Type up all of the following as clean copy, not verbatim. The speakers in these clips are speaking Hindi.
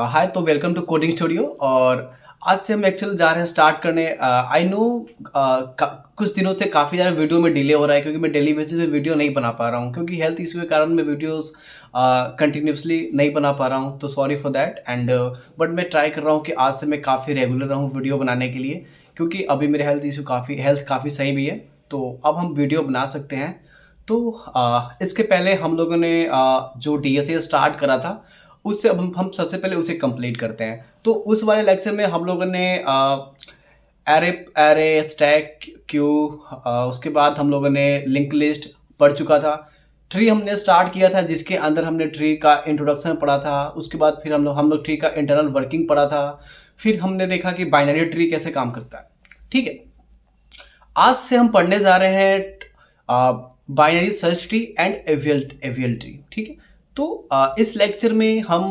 हाय, तो वेलकम टू कोडिंग स्टूडियो। और आज से हम एक्चुअल जा रहे हैं स्टार्ट करने। आई नो कुछ दिनों से काफ़ी ज़्यादा वीडियो में डिले हो रहा है क्योंकि मैं डेली बेसिस पे वीडियो नहीं बना पा रहा हूँ क्योंकि हेल्थ इशू के कारण मैं वीडियोस कंटिन्यूसली नहीं बना पा रहा हूँ। तो sorry for that and but मैं ट्राई कर रहा हूँ कि आज से मैं काफ़ी रेगुलर रहूँ वीडियो बनाने के लिए क्योंकि अभी मेरे हेल्थ काफ़ी सही भी है। तो अब हम वीडियो बना सकते हैं। तो इसके पहले हम लोगों ने जो डीएसए स्टार्ट करा था उससे अब हम सबसे पहले उसे कंप्लीट करते हैं। तो उस वाले लेक्चर में हम लोगों ने एरे एरे स्टैक क्यू, उसके बाद हम लोगों ने लिंक लिस्ट पढ़ चुका था। ट्री हमने स्टार्ट किया था जिसके अंदर हमने ट्री का इंट्रोडक्शन पढ़ा था। उसके बाद फिर हम लोग ट्री का इंटरनल वर्किंग पढ़ा था। फिर हमने देखा कि बाइनरी ट्री कैसे काम करता है। ठीक है, आज से हम पढ़ने जा रहे हैं binary search tree and AVL tree. ठीक है, तो इस लेक्चर में हम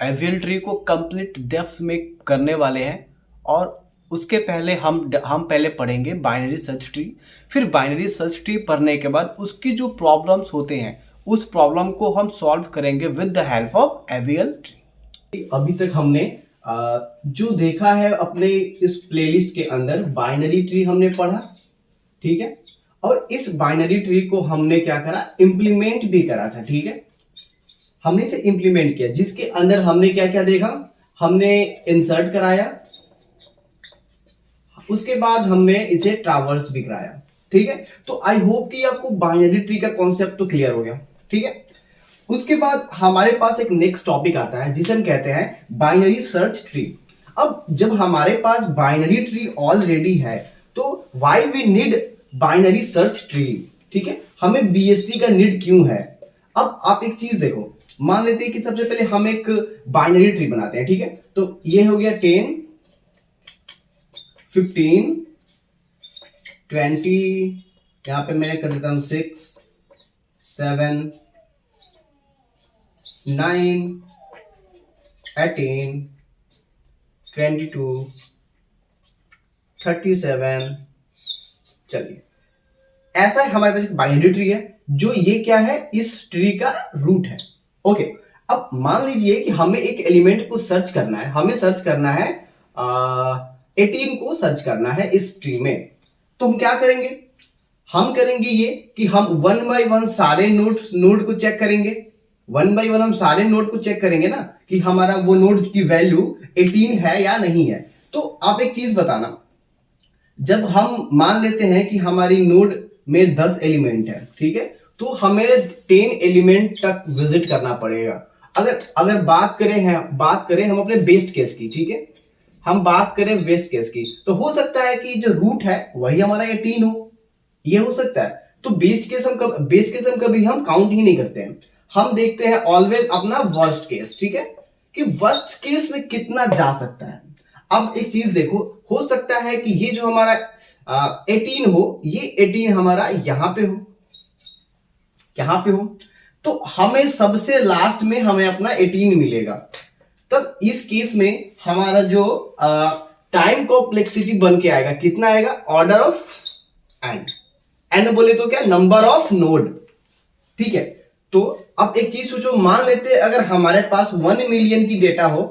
एवीएल ट्री को कंप्लीट डेप्थ में करने वाले हैं। और उसके पहले हम पहले पढ़ेंगे बाइनरी सर्च ट्री। फिर बाइनरी सर्च ट्री पढ़ने के बाद उसकी जो प्रॉब्लम्स होते हैं उस प्रॉब्लम को हम सॉल्व करेंगे with the help of AVL tree. अभी तक हमने जो देखा है अपने इस प्लेलिस्ट के अंदर बाइनरी ट्री हमने पढ़ा, ठीक है। और इस बाइनरी ट्री को हमने क्या करा, इंप्लीमेंट भी करा था, ठीक है। हमने इसे इंप्लीमेंट किया जिसके अंदर हमने क्या क्या देखा, हमने इंसर्ट कराया, उसके बाद हमने इसे ट्रावर्स भी कराया, ठीक है। तो आई होप कि आपको बाइनरी ट्री का कॉन्सेप्ट तो क्लियर हो गया, ठीक है। उसके बाद हमारे पास एक नेक्स्ट टॉपिक आता है जिसे हम कहते हैं बाइनरी सर्च ट्री। अब जब हमारे पास बाइनरी ट्री ऑलरेडी है तो why we need binary search tree, ठीक है। हमें बीएसटी का नीड क्यों है। अब आप एक चीज देखो, मान लेते हैं कि सबसे पहले हम एक बाइनरी ट्री बनाते हैं, ठीक है। तो ये हो गया 10, 15, 20, यहां पे मैंने कर देता हूं 6, 7, 9, 18, 22, 37। चलिए, ऐसा हमारे पास एक बाइनरी ट्री है जो ये क्या है, इस ट्री का रूट है। ओके, अब मान लीजिए कि हमें एक एलिमेंट को सर्च करना है, हमें सर्च करना है 18 को सर्च करना है इस ट्री में। तो हम क्या करेंगे, हम करेंगे ये कि हम वन बाय वन सारे नोड को चेक करेंगे। वन बाय वन हम सारे नोड को चेक करेंगे ना कि हमारा वो नोड की वैल्यू 18 है या नहीं है। तो आप एक चीज बताना, जब हम मान लेते हैं कि हमारी नोड में 10 एलिमेंट है, ठीक है, तो हमें 10 एलिमेंट तक विजिट करना पड़ेगा। अगर बात करें हम अपने बेस्ट केस की, ठीक है, हम बात करें बेस्ट केस की, तो हो सकता है कि जो रूट है वही हमारा 18 हो, ये हो सकता है। तो बेस्ट केस हम कभी हम काउंट ही नहीं करते हैं, हम देखते हैं ऑलवेज अपना वर्स्ट केस, ठीक है, कि वर्स्ट केस में कितना जा सकता है। अब एक चीज देखो, हो सकता है कि ये जो हमारा 18 हो, ये 18 हमारा यहां पे हो, तो हमें सबसे लास्ट में हमें अपना 18 मिलेगा। तब इस केस में हमारा जो टाइम कॉम्प्लेक्सिटी बन के आएगा, कितना आएगा, ऑर्डर ऑफ एन। एन बोले तो क्या, नंबर ऑफ नोड, ठीक है। तो अब एक चीज सोचो, मान लेते हैं अगर हमारे पास 1 मिलियन की डेटा हो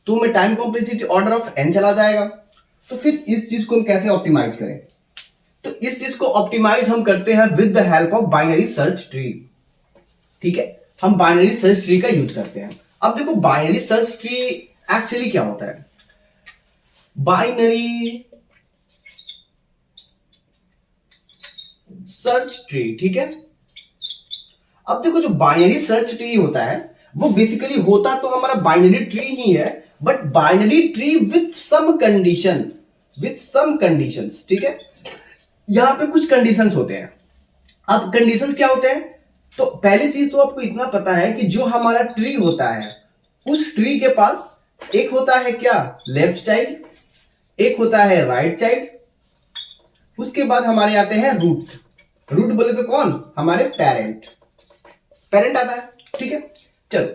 तो में time complexity order of N चला जाएगा। तो फिर इस चीज को हम कैसे ऑप्टिमाइज करें, तो इस चीज को ऑप्टिमाइज हम करते हैं with the help of binary search tree, ठीक है। हम बाइनरी सर्च ट्री का यूज करते हैं। अब देखो बाइनरी सर्च ट्री एक्चुअली क्या होता है। बाइनरी सर्च ट्री, ठीक है। अब देखो जो बाइनरी सर्च ट्री होता है वो बेसिकली होता तो हमारा बाइनरी ट्री ही है, but binary tree with some conditions, ठीक है। यहां पे कुछ कंडीशंस होते हैं। अब कंडीशंस क्या होते हैं, तो पहली चीज तो आपको इतना पता है कि जो हमारा ट्री होता है उस ट्री के पास एक होता है क्या, लेफ्ट चाइल्ड, एक होता है राइट चाइल्ड, उसके बाद हमारे आते हैं रूट बोले तो कौन, हमारे पेरेंट आता है, ठीक है। चलो,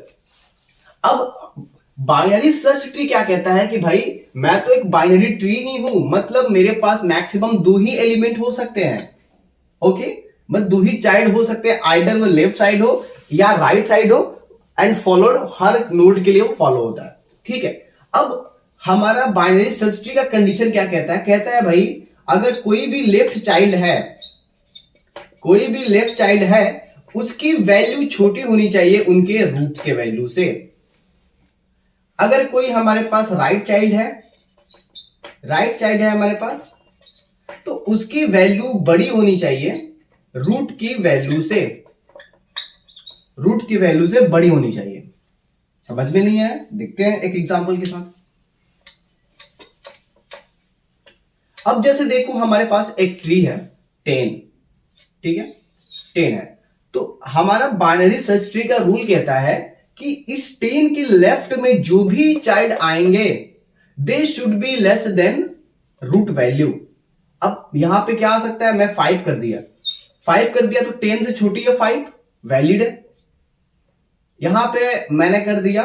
अब बाइनरी सर्च ट्री क्या कहता है कि भाई मैं तो एक बाइनरी ट्री ही हूं, मतलब मेरे पास मैक्सिमम 2 ही एलिमेंट हो सकते हैं, ओके, मतलब 2 ही चाइल्ड हो सकते हैं, आइदर वो लेफ्ट साइड हो या राइट साइड हो, एंड फॉलोड हर नोड के लिए वो फॉलो होता है, ठीक है। अब हमारा बाइनरी सर्च ट्री का कंडीशन क्या कहता है भाई, अगर कोई भी लेफ्ट चाइल्ड है उसकी वैल्यू छोटी होनी चाहिए उनके रूट के वैल्यू से। अगर कोई हमारे पास राइट चाइल्ड है हमारे पास, तो उसकी वैल्यू बड़ी होनी चाहिए रूट की वैल्यू से बड़ी होनी चाहिए। समझ में नहीं आया? देखते हैं एक एग्जांपल के साथ। अब जैसे देखो हमारे पास एक ट्री है 10, ठीक है, 10 है। तो हमारा बाइनरी सर्च ट्री का रूल कहता है कि इस 10 के लेफ्ट में जो भी चाइल्ड आएंगे they should be less than root value. अब यहां पे क्या आ सकता है, मैं 5 कर दिया तो 10 से छोटी है 5, वैलिड है। यहां पे मैंने कर दिया।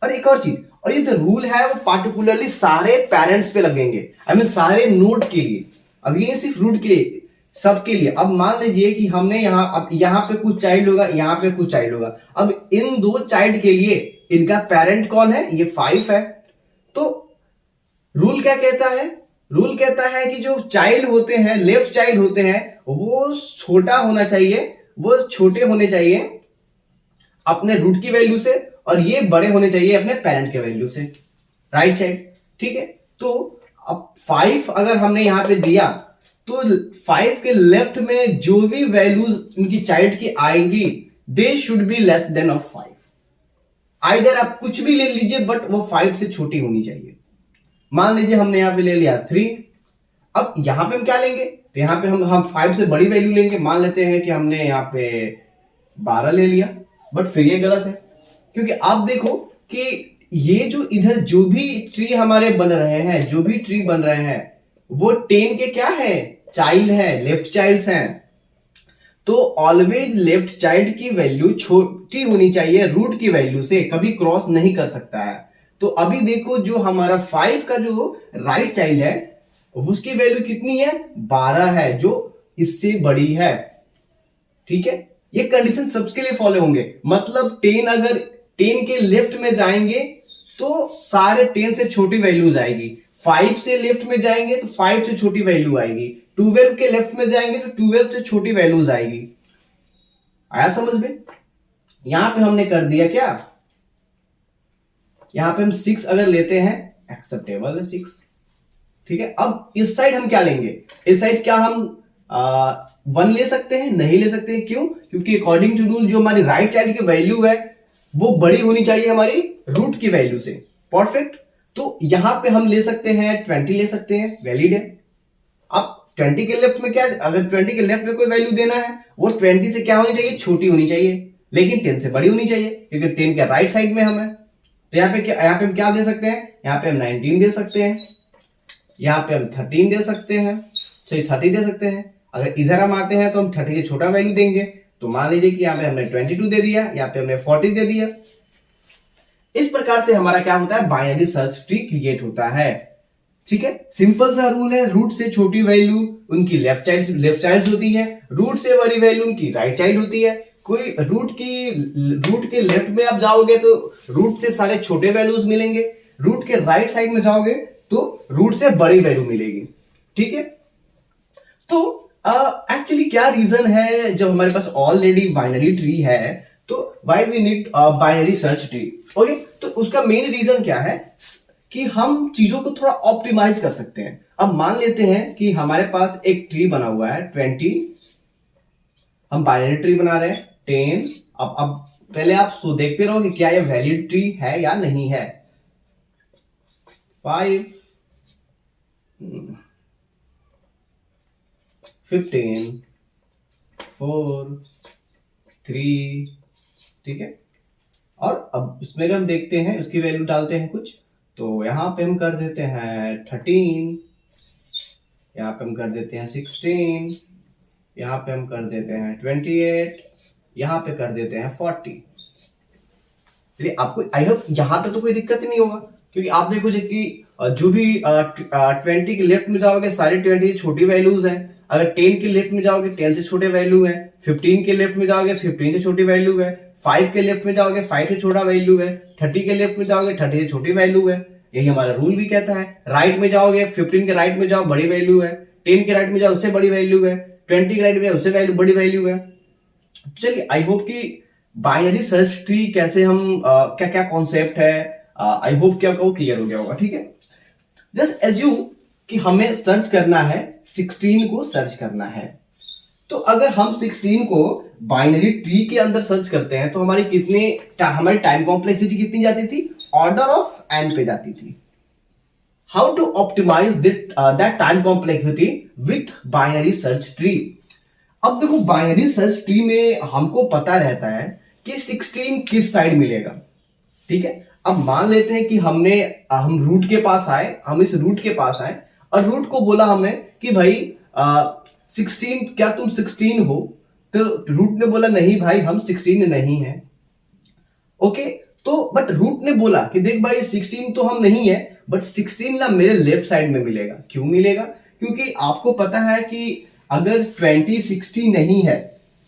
और एक और चीज, और ये जो रूल है वो पार्टिकुलरली सारे पेरेंट्स पे लगेंगे, आई मीन सारे नोड के लिए। अब ये सिर्फ रूट के लिए, सबके लिए। अब मान लीजिए कि हमने यहां पे कुछ चाइल्ड होगा, यहां पे कुछ चाइल्ड होगा। अब इन दो चाइल्ड के लिए इनका पेरेंट कौन है, ये 5 है। तो रूल क्या कहता है, रूल कहता है कि जो चाइल्ड होते हैं, लेफ्ट चाइल्ड होते हैं, वो छोटा होना चाहिए, वो छोटे होने चाहिए अपने रूट की वैल्यू से, और ये बड़े होने चाहिए अपने पेरेंट के वैल्यू से, राइट साइड। ठीक है। तो अब 5 अगर हमने यहां पे दिया तो 5 के लेफ्ट में जो भी वैल्यूज उनकी चाइल्ड की आएंगी दे should be less then of 5। Either आप कुछ भी ले लीजिए बट वो 5 से छोटी होनी चाहिए। मान लीजिए हमने यहां पे ले लिया 3। अब यहां पे हम क्या लेंगे, तो यहां पे हम 5 से बड़ी वैल्यू लेंगे। मान लेते हैं कि हमने यहां पे 12 ले लिया, बट फिर ये गलत है, क्योंकि आप देखो कि ये जो इधर जो भी ट्री हमारे बन रहे हैं वो 10 के क्या है, चाइल्ड है, लेफ्ट चाइल्ड्स हैं। तो ऑलवेज लेफ्ट चाइल्ड की वैल्यू छोटी होनी चाहिए रूट की वैल्यू से, कभी क्रॉस नहीं कर सकता है। तो अभी देखो जो हमारा 5 का जो राइट चाइल्ड है उसकी वैल्यू कितनी है, 12 है, जो इससे बड़ी है। ठीक है। ये कंडीशन सबके लिए फॉलो होंगे, मतलब 10 अगर 10 के लेफ्ट में जाएंगे तो सारे 10 से छोटी वैल्यूज आएगी। 5 से लेफ्ट में जाएंगे तो 5 से छोटी वैल्यू आएगी। 12 के लेफ्ट में जाएंगे तो 12 से छोटी वैल्यूज आएगी। आया समझ में? यहां पे हमने कर दिया क्या, यहां पे हम 6 अगर लेते हैं, एक्सेप्टेबल है 6। ठीक है। अब इस साइड हम क्या लेंगे, इस साइड क्या हम 1 ले सकते हैं? नहीं ले सकते हैं। क्यों? क्योंकि अकॉर्डिंग टू रूल जो हमारी राइट चाइल्ड की वैल्यू है वो बड़ी होनी चाहिए हमारी रूट की वैल्यू से। परफेक्ट। तो यहां पे हम ले सकते हैं 20 ले सकते हैं, वैलिड है। अब 20 के लेफ्ट में क्या, अगर 20 के लेफ्ट में कोई वैल्यू देना है वो 20 से क्या होनी चाहिए, छोटी होनी चाहिए, लेकिन 10 से बड़ी होनी चाहिए, क्योंकि 10 के राइट साइड में हम है। तो यहाँ पे हम क्या दे सकते हैं, यहाँ पे हम 19 दे सकते हैं, यहाँ पे हम 13 दे सकते हैं, सॉरी 30 दे सकते हैं। अगर इधर हम आते हैं तो हम 30 से छोटा वैल्यू देंगे। तो मान लीजिए कि यहाँ पे हमने 22 दे दिया, यहाँ पे हमने 40 दे दिया। इस प्रकार से हमारा क्या होता है, बाइनरी सर्च ट्री क्रिएट होता है। ठीक है। सिंपल सा रूल है, रूट से छोटी वैल्यू उनकी लेफ्ट चाइल्ड होती है, रूट से बड़ी वैल्यू उनकी राइट चाइल्ड होती है। कोई रूट के लेफ्ट में आप जाओगे तो रूट से सारे छोटे वैल्यूज मिलेंगे, रूट के राइट साइड में जाओगे तो रूट से बड़ी वैल्यू मिलेगी। ठीक है। तो एक्चुअली क्या रीजन है, जब हमारे पास ऑलरेडी बाइनरी ट्री है तो why we need binary search tree. Okay. तो उसका मेन रीजन क्या है कि हम चीजों को थोड़ा ऑप्टिमाइज कर सकते हैं। अब मान लेते हैं कि हमारे पास एक ट्री बना हुआ है 20, हम बाइनरी ट्री बना रहे हैं 10। अब पहले आप देखते रहो कि क्या ये वैलिड ट्री है या नहीं है। 5 15 4 3। ठीक है। और अब इसमें अगर हम देखते हैं उसकी वैल्यू डालते हैं कुछ, तो यहां पे हम कर देते हैं 13, यहां पे हम कर देते हैं 16, यहां पे हम कर देते हैं 28, यहां पे कर देते हैं 40। चलिए आपको आई होप यहां तक तो कोई दिक्कत ही नहीं होगा, क्योंकि आप देखो कि जो भी 20 के लेफ्ट में जाओगे सारे 20 छोटी वैल्यूज हैं। अगर 10 के लेफ्ट में जाओगे 10 से छोटे वैल्यू है, 15 के लेफ्ट में जाओगे 15 से छोटी वैल्यू है, 5 के लेफ्ट में जाओगे 5 से छोटा वैल्यू है, 30 के लेफ्ट में जाओगे 30 से छोटी वैल्यू है, यही हमारा रूल भी कहता है। राइट में जाओगे 15 के राइट में जाओ बड़ी वैल्यू है, 10 के राइट में जाओ उससे बड़ी वैल्यू है, 20 के राइट में जाओ उससे बड़ी वैल्यू है। चलिए आई होप कि बाइनरी सर्च ट्री कैसे हम क्या क्या कॉन्सेप्ट है, आई होप कि आपको क्लियर हो गया होगा। ठीक है, जस्ट एज्यूम कि हमें सर्च करना है 16 को सर्च करना है, तो अगर हम 16 को बाइनरी ट्री के अंदर सर्च करते हैं तो हमारी टाइम कॉम्प्लेक्सिटी कितनी जाती थी, ऑर्डर ऑफ एन पे जाती थी। How to optimise that time complexity with binary search tree. अब देखो बाइनरी सर्च ट्री में हमको पता रहता है कि 16 किस साइड मिलेगा। ठीक है, अब मान लेते हैं कि हम रूट के पास आए, हम इस रूट के पास आए और रूट को बोला हमने कि भाई 16 क्या तुम 16 हो, तो रूट ने बोला नहीं भाई हम 16 नहीं है। ओके, तो बट रूट ने बोला कि देख भाई 16 तो हम नहीं है, बट 16 ना मेरे लेफ्ट साइड में मिलेगा। क्यों मिलेगा, क्योंकि आपको पता है कि अगर 20 60 नहीं है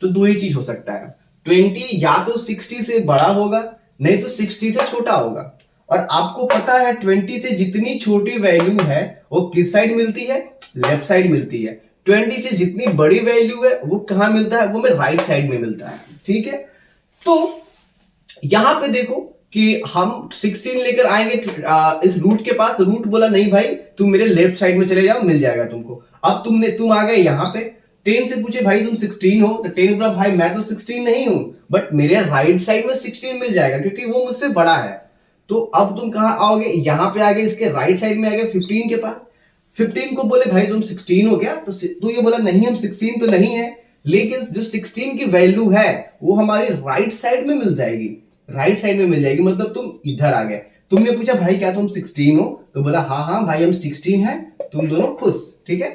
तो दो ही चीज हो सकता है, 20 या तो 60 से बड़ा होगा नहीं तो 60 से छोटा होगा। और आपको पता है 20 से जितनी छोटी वैल्यू है वो किस साइड मिलती है, लेफ्ट साइड मिलती है। 20 से जितनी बड़ी वैल्यू है वो कहां मिलता है, वो में राइट साइड में मिलता है। ठीक है, तो यहां पे देखो कि हम 16 लेकर आएंगे इस रूट के पास, रूट बोला नहीं भाई तुम मेरे लेफ्ट साइड में चले जाओ मिल जाएगा तुमको। अब तुम आ गए यहां पे, 10 से पूछे भाई तुम 16 हो, तो 10 बोला भाई मैं तो 16 नहीं हूं, बट मेरे राइट साइड में 16 मिल जाएगा क्योंकि वो मुझसे बड़ा है। तो अब तुम कहां आओगे, यहां पे आ गए इसके राइट साइड में आ गए 15 के पास। 15 को बोले भाई तुम 16 हो क्या, तो ये बोला नहीं हम 16 तो नहीं है, लेकिन जो 16 की वैल्यू है वो हमारी राइट साइड में मिल जाएगी, राइट साइड में मिल जाएगी, मतलब तुम इधर आ गए। तुमने पूछा भाई क्या तुम 16 हो, तो बोला हाँ हाँ भाई हम 16 हैं, तुम दोनों खुश। ठीक है,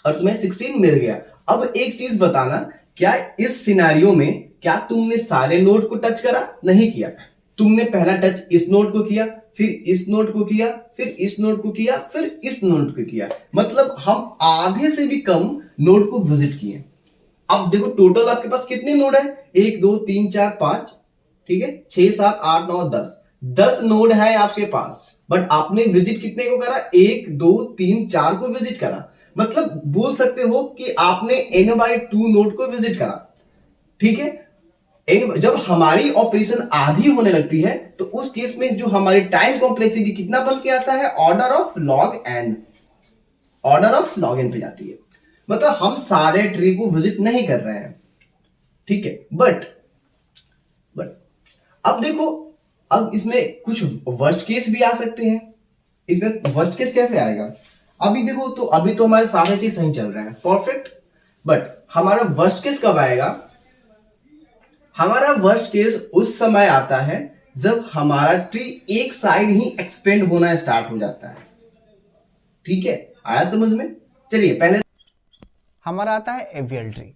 और तुम्हें 16 मिल गया। अब एक चीज बताना, क्या इस सिनारियो में क्या तुमने सारे नोड को टच करा, नहीं किया। तुमने पहला टच इस नोड को किया, फिर इस नोड को किया, फिर इस नोड को किया, फिर इस नोड को किया, मतलब हम आधे से भी कम नोड को विजिट किए। अब देखो टोटल आपके पास कितने नोड है, 1 2 3 4 5, ठीक है, 6 7 8 9 10 नोड है आपके पास, बट आपने विजिट कितने को करा, 1 2 3 4 को विजिट करा। मतलब बोल सकते हो कि आपने n/2 नोड को विजिट करा। ठीक है, जब हमारी ऑपरेशन आधी होने लगती है तो उस केस में जो हमारी टाइम कॉम्प्लेक्सिटी कितना बन के आता है, order of log N, order of log N पे जाती है। मतलब हम सारे ट्री को विजिट नहीं कर रहे हैं। ठीक है, बट अब देखो, अब इसमें कुछ वर्स्ट केस भी आ सकते हैं। इसमें वर्स्ट केस कैसे आएगा, अभी देखो, तो अभी तो हमारे सारे चीज सही चल रहे हैं, परफेक्ट, बट हमारा वर्स्ट केस कब आएगा, हमारा वर्स्ट केस उस समय आता है जब हमारा ट्री एक साइड ही एक्सपेंड होना स्टार्ट हो जाता है। ठीक है, आया समझ में। चलिए पहले हमारा आता है एवियल ट्री,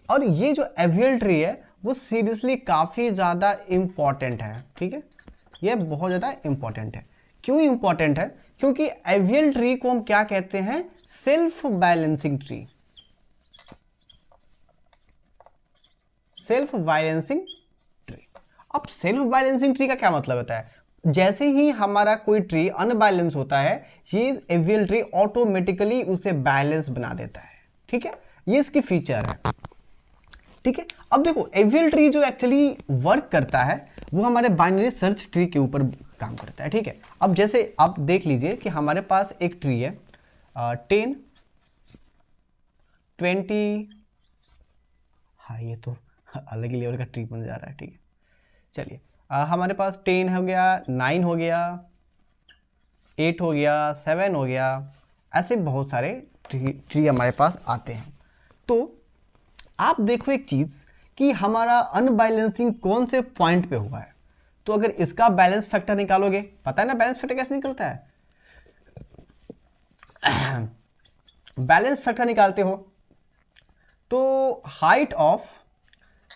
और ये जो एवियल ट्री है वो सीरियसली काफ़ी ज़्यादा इम्पॉर्टेंट है। ठीक है, ये बहुत ज़्यादा इम्पॉर्टेंट है। क्यों इम्पॉर्टेंट है, क्योंकि एवियल ट्री को हम क्या कहते हैं, self balancing tree, self balancing tree. अब सेल्फ बैलेंसिंग ट्री का क्या मतलब होता है, जैसे ही हमारा कोई ट्री अनबैलेंस होता है ये एवियल ट्री ऑटोमेटिकली उसे बैलेंस बना देता है। ठीक है, ये इसकी फीचर है। ठीक है, अब देखो एवियल ट्री जो एक्चुअली वर्क करता है वो हमारे बाइनरी सर्च ट्री के ऊपर काम करता है। ठीक है, अब जैसे आप देख लीजिए कि हमारे पास एक ट्री है 10 20, हाँ ये तो अलग ही लेवल का ट्री बन जा रहा है। ठीक है, चलिए हमारे पास 10 हो गया, 9 हो गया, 8 हो गया, 7 हो गया, ऐसे बहुत सारे ट्री हमारे पास आते हैं। तो आप देखो एक चीज़ कि हमारा अनबैलेंसिंग कौन से पॉइंट पे हुआ है, तो अगर इसका बैलेंस फैक्टर निकालोगे, पता है ना बैलेंस फैक्टर कैसे निकलता है, बैलेंस फैक्टर निकालते हो तो height of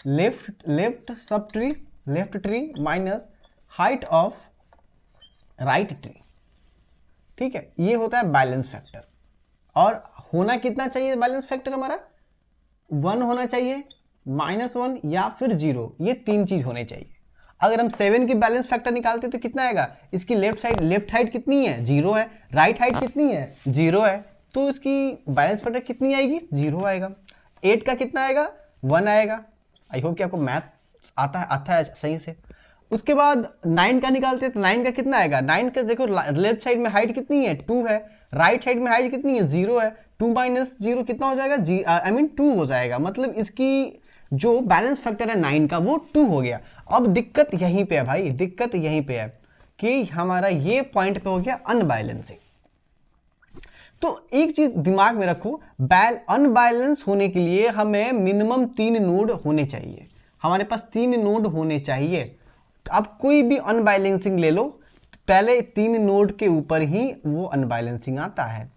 left sub tree, left tree minus height of right tree. ठीक है, ये होता है बैलेंस फैक्टर। और होना कितना चाहिए बैलेंस फैक्टर हमारा, 1 होना चाहिए, -1 या फिर 0, ये 3 चीज़ होने चाहिए। अगर हम 7 की बैलेंस फैक्टर निकालते तो कितना आएगा, इसकी लेफ्ट हाइट कितनी है, 0 है, राइट हाइट कितनी है, 0 है, तो इसकी बैलेंस फैक्टर कितनी आएगी, 0 आएगा। 8 का कितना आएगा, 1 आएगा। आई होप कि आपको मैथ आता है सही से। उसके बाद 9 का निकालते हैं तो 9 का कितना आएगा, 9 का देखो लेफ्ट साइड में हाइट कितनी है, 2 है, राइट साइड में हाइट कितनी है, 0 है, 2 - 0 कितना हो जाएगा, 2 हो जाएगा। मतलब इसकी जो बैलेंस फैक्टर है 9 का वो 2 हो गया। अब दिक्कत यहीं पे है भाई, दिक्कत यहीं पे है कि हमारा ये पॉइंट पे हो गया अनबैलेंसिंग। तो एक चीज दिमाग में रखो, अनबैलेंस होने के लिए हमें मिनिमम 3 नोड होने चाहिए, हमारे पास 3 नोड होने चाहिए। तो आप कोई भी अनबैलेंसिंग ले लो, पहले 3 नोड के ऊपर ही वो अनबैलेंसिंग आता है।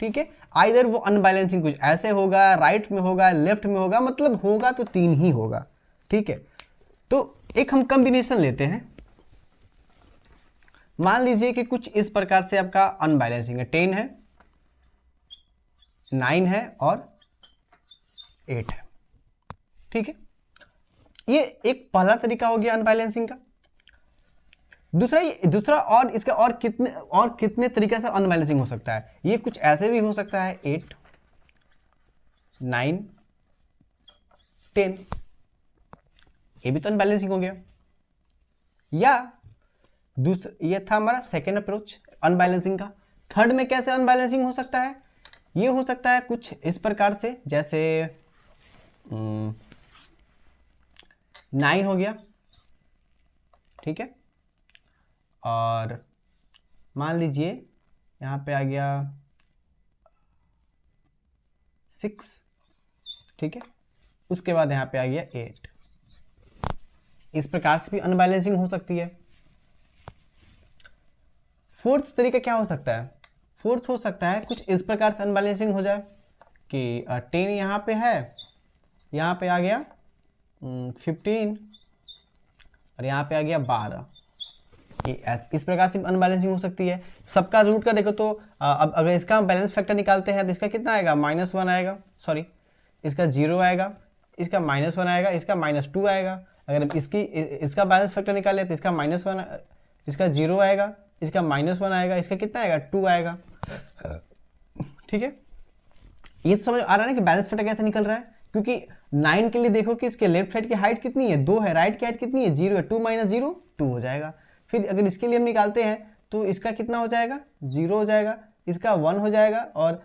ठीक है, आइदर वो अनबैलेंसिंग कुछ ऐसे होगा, राइट में होगा, लेफ्ट में होगा, मतलब होगा तो 3 ही होगा। ठीक है, तो एक हम कॉम्बिनेशन लेते हैं। मान लीजिए कि कुछ इस प्रकार से आपका अनबैलेंसिंग है, 10 है, 9 है और 8 है। ठीक है, ये एक पहला तरीका हो गया अनबैलेंसिंग का। दूसरा और इसका और कितने तरीके से अनबैलेंसिंग हो सकता है, ये कुछ ऐसे भी हो सकता है, 8, 9, 10, ये भी तो अनबैलेंसिंग हो गया। या दूसरा, ये था हमारा सेकेंड अप्रोच अनबैलेंसिंग का। थर्ड में कैसे अनबैलेंसिंग हो सकता है, ये हो सकता है कुछ इस प्रकार से, जैसे 9 हो गया, ठीक है, और मान लीजिए यहाँ पे आ गया 6, ठीक है, उसके बाद यहाँ पे आ गया 8। इस प्रकार से भी अनबैलेंसिंग हो सकती है। फोर्थ तरीका क्या हो सकता है, फोर्थ हो सकता है कुछ इस प्रकार से अनबैलेंसिंग हो जाए कि 10 यहाँ पे है, यहाँ पे आ गया 15 और यहाँ पे आ गया 12। इस प्रकार से अनबैलेंसिंग हो सकती है। सबका रूट का देखो तो अब अगर इसका हम बैलेंस फैक्टर निकालते हैं तो इसका कितना आएगा, -1 आएगा, सॉरी इसका 0 आएगा, इसका -1 आएगा, इसका -2 आएगा। अगर इसका बैलेंस फैक्टर निकाले तो इसका -1, इसका 0 आएगा, इसका -1 आएगा, इसका कितना आएगा, 2 आएगा। ठीक है, ये तो समझ आ रहा है ना कि बैलेंस फैक्टर कैसे निकल रहा है, क्योंकि 9 के लिए देखो कि इसके लेफ्ट साइड की हाइट कितनी है, 2 है, राइट की हाइट कितनी है, 0 है, 2 - 0 2 हो जाएगा। फिर अगर इसके लिए हम निकालते हैं तो इसका कितना हो जाएगा, 0 हो जाएगा, इसका 1 हो जाएगा, और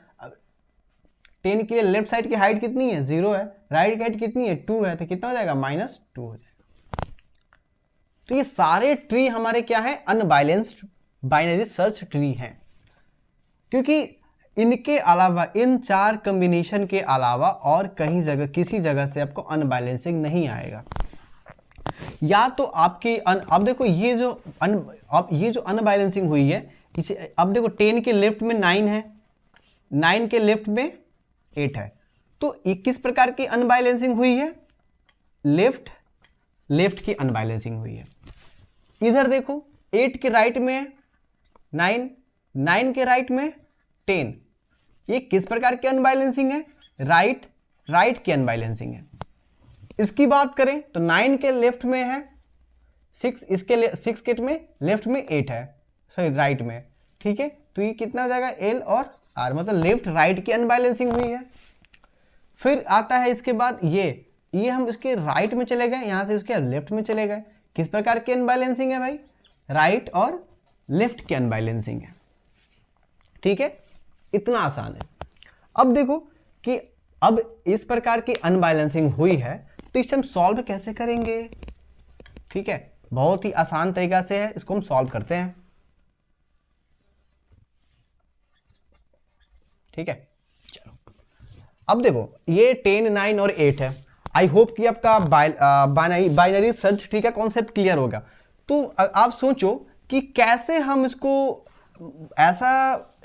10 के लिए लेफ्ट साइड की हाइट कितनी है, 0 है, राइट की हाइट कितनी है, 2 है, तो कितना हो जाएगा, -2 हो जाएगा। तो ये सारे ट्री हमारे क्या है, अनबैलेंस्ड बाइनरी सर्च ट्री हैं, क्योंकि इनके अलावा, इन 4 कॉम्बिनेशन के अलावा और कहीं जगह किसी जगह से आपको अनबैलेंसिंग नहीं आएगा। या तो आपकी अब देखो ये जो अनबैलेंसिंग हुई है, इसे अब देखो 10 के लेफ्ट में 9 है, 9 के लेफ्ट में 8 है, तो ये किस प्रकार की अनबैलेंसिंग हुई है, लेफ्ट की अनबैलेंसिंग हुई है। इधर देखो 8 के राइट में 9, 9 के राइट में 10, ये किस प्रकार की अनबैलेंसिंग है, राइट की अनबैलेंसिंग है। इसकी बात करें तो 9 के लेफ्ट में है 6, इसके 6 के में लेफ्ट में 8 है, सॉरी राइट में, ठीक है, तो ये कितना हो जाएगा, L और R, मतलब लेफ्ट राइट की अनबैलेंसिंग हुई है। फिर आता है इसके बाद ये हम इसके राइट में चले गए, यहाँ से उसके लेफ्ट में चले गए, किस प्रकार की अनबैलेंसिंग है भाई, राइट और लेफ्ट की अनबैलेंसिंग है। ठीक है, इतना आसान है। अब देखो कि अब इस प्रकार की अनबैलेंसिंग हुई है तो इसे हम सॉल्व कैसे करेंगे। ठीक है, बहुत ही आसान तरीका से है, इसको हम सॉल्व करते हैं। ठीक है, चलो अब देखो ये 10, 9 और 8 है। आई होप कि आपका बाइनरी सर्च ट्री का कॉन्सेप्ट क्लियर होगा। तो आप सोचो कि कैसे हम इसको ऐसा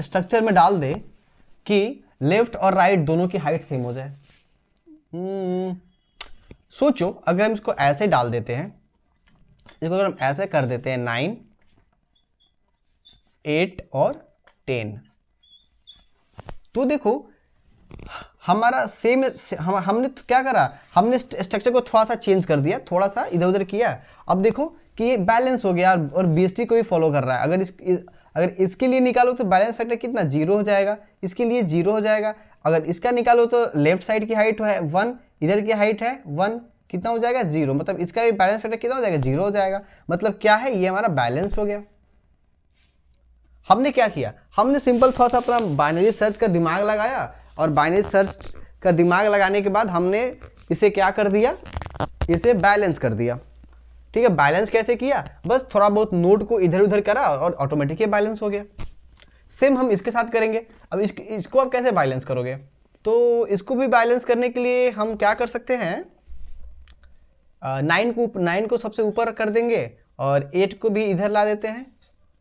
स्ट्रक्चर में डाल दें कि लेफ्ट और राइट दोनों की हाइट सेम हो जाए। सोचो अगर हम इसको ऐसे डाल देते हैं, इसको अगर हम ऐसे कर देते हैं 9, 8 और 10, तो देखो हमारा सेम हमने तो क्या करा, हमने स्ट्रक्चर को थोड़ा सा चेंज कर दिया, थोड़ा सा इधर उधर किया। अब देखो कि ये बैलेंस हो गया और BST को भी फॉलो कर रहा है। अगर इसके लिए निकालो तो बैलेंस फैक्टर कितना 0 हो जाएगा, इसके लिए 0 हो जाएगा। अगर इसका निकालो तो लेफ्ट साइड की हाइट है 1, इधर की हाइट है 1, कितना हो जाएगा 0। मतलब इसका भी बैलेंस फैक्टर कितना हो जाएगा 0 हो जाएगा। मतलब क्या है, ये हमारा बैलेंस हो गया। हमने क्या किया, हमने सिंपल थोड़ा सा अपना बाइनरी सर्च का दिमाग लगाया और बाइनरी सर्च का दिमाग लगाने के बाद हमने इसे क्या कर दिया, इसे बैलेंस कर दिया। ठीक है, बैलेंस कैसे किया, बस थोड़ा बहुत नोट को इधर उधर करा और ऑटोमेटिक ये बैलेंस हो गया। सेम हम इसके साथ करेंगे। अब इसको आप कैसे बैलेंस करोगे, तो इसको भी बैलेंस करने के लिए हम क्या कर सकते हैं, 9 को सबसे ऊपर कर देंगे और 8 को भी इधर ला देते हैं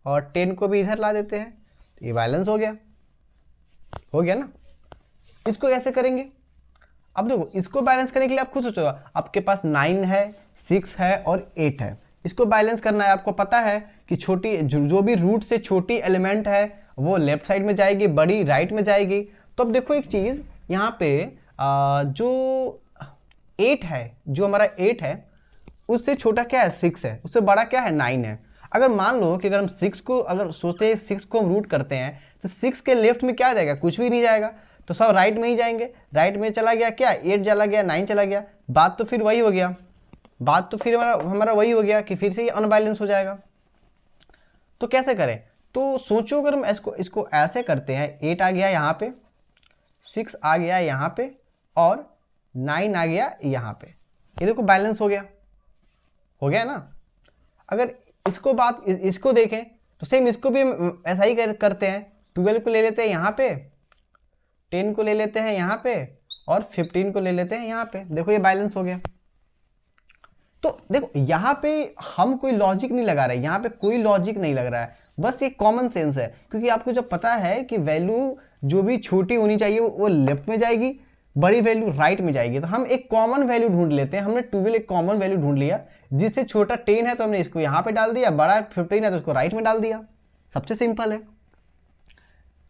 और 10 को भी इधर ला देते हैं। ये बैलेंस हो गया ना। इसको कैसे करेंगे, अब देखो इसको बैलेंस करने के लिए आप खुद सोचो, आपके पास 9 है, 6 है और 8 है। इसको बैलेंस करना है, आपको पता है कि छोटी जो भी रूट से छोटी एलिमेंट है वो लेफ्ट साइड में जाएगी, बड़ी राइट में जाएगी। तो अब देखो एक चीज़ यहाँ पे जो 8 है, जो हमारा 8 है उससे छोटा क्या है 6 है, उससे बड़ा क्या है 9 है। अगर मान लो कि अगर हम 6 को अगर सोचते हैं 6 को हम रूट करते हैं तो 6 के लेफ्ट में क्या जाएगा, कुछ भी नहीं जाएगा, तो सब राइट में ही जाएंगे। राइट में चला गया क्या, 8 चला गया, 9 चला गया। बात तो फिर वही हो गया, बात तो फिर हमारा वही हो गया कि फिर से ये अनबैलेंस हो जाएगा। तो कैसे करें, तो सोचो अगर हम इसको ऐसे करते हैं, 8 आ गया यहाँ पे, 6 आ गया यहाँ पे और 9 आ गया यहाँ पे, ये देखो बैलेंस हो गया ना। अगर इसको देखें तो सेम इसको भी हम ऐसा ही करते हैं। 12 को ले लेते हैं यहाँ पे, 10 को ले लेते हैं यहाँ पे और 15 को ले लेते हैं यहाँ पे। देखो ये बैलेंस हो गया। तो देखो यहाँ पे हम कोई लॉजिक नहीं लगा रहे, यहाँ पे कोई लॉजिक नहीं लग रहा है, बस ये कॉमन सेंस है। क्योंकि आपको जब पता है कि वैल्यू जो भी छोटी होनी चाहिए वो लेफ्ट में जाएगी, बड़ी वैल्यू राइट में जाएगी, तो हम एक कॉमन वैल्यू ढूंढ लेते हैं। हमने 12 एक कॉमन वैल्यू ढूंढ लिया, जिससे छोटा 10 है तो हमने इसको यहाँ पे डाल दिया, बड़ा 15 है तो उसको राइट में डाल दिया। सबसे सिंपल है।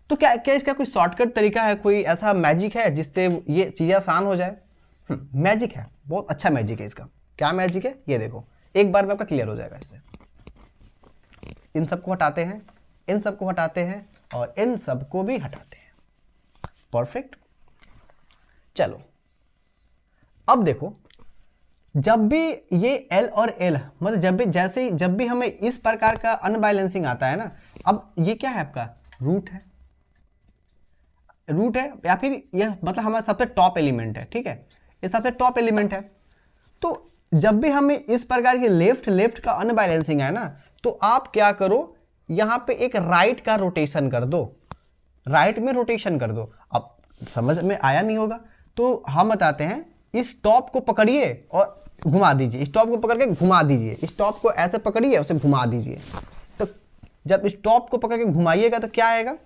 तो क्या इसका कोई शॉर्टकट तरीका है, कोई ऐसा मैजिक है जिससे ये चीज़ें आसान हो जाए? मैजिक है, बहुत अच्छा मैजिक है इसका। क्या मैजिक है ये देखो, एक बार में आपका क्लियर हो जाएगा। इससे इन सबको हटाते हैं, इन सबको हटाते हैं और इन सबको भी हटाते हैं। परफेक्ट। चलो अब देखो, जब भी ये L और L मतलब जब भी हमें इस प्रकार का अनबैलेंसिंग आता है ना, अब ये क्या है आपका रूट है या फिर यह मतलब हमारा सबसे टॉप एलिमेंट है। ठीक है, ये सबसे टॉप एलिमेंट है। तो जब भी हमें इस प्रकार की लेफ्ट का अनबैलेंसिंग है ना, तो आप क्या करो, यहाँ पे एक राइट का रोटेशन कर दो, राइट में रोटेशन कर दो। अब समझ में आया नहीं होगा तो हम बताते हैं, इस टॉप को पकड़िए और घुमा दीजिए, इस टॉप को पकड़ के घुमा दीजिए, इस टॉप को ऐसे पकड़िए उसे घुमा दीजिए। तो जब इस टॉप को पकड़ के घुमाइएगा तो क्या आएगा,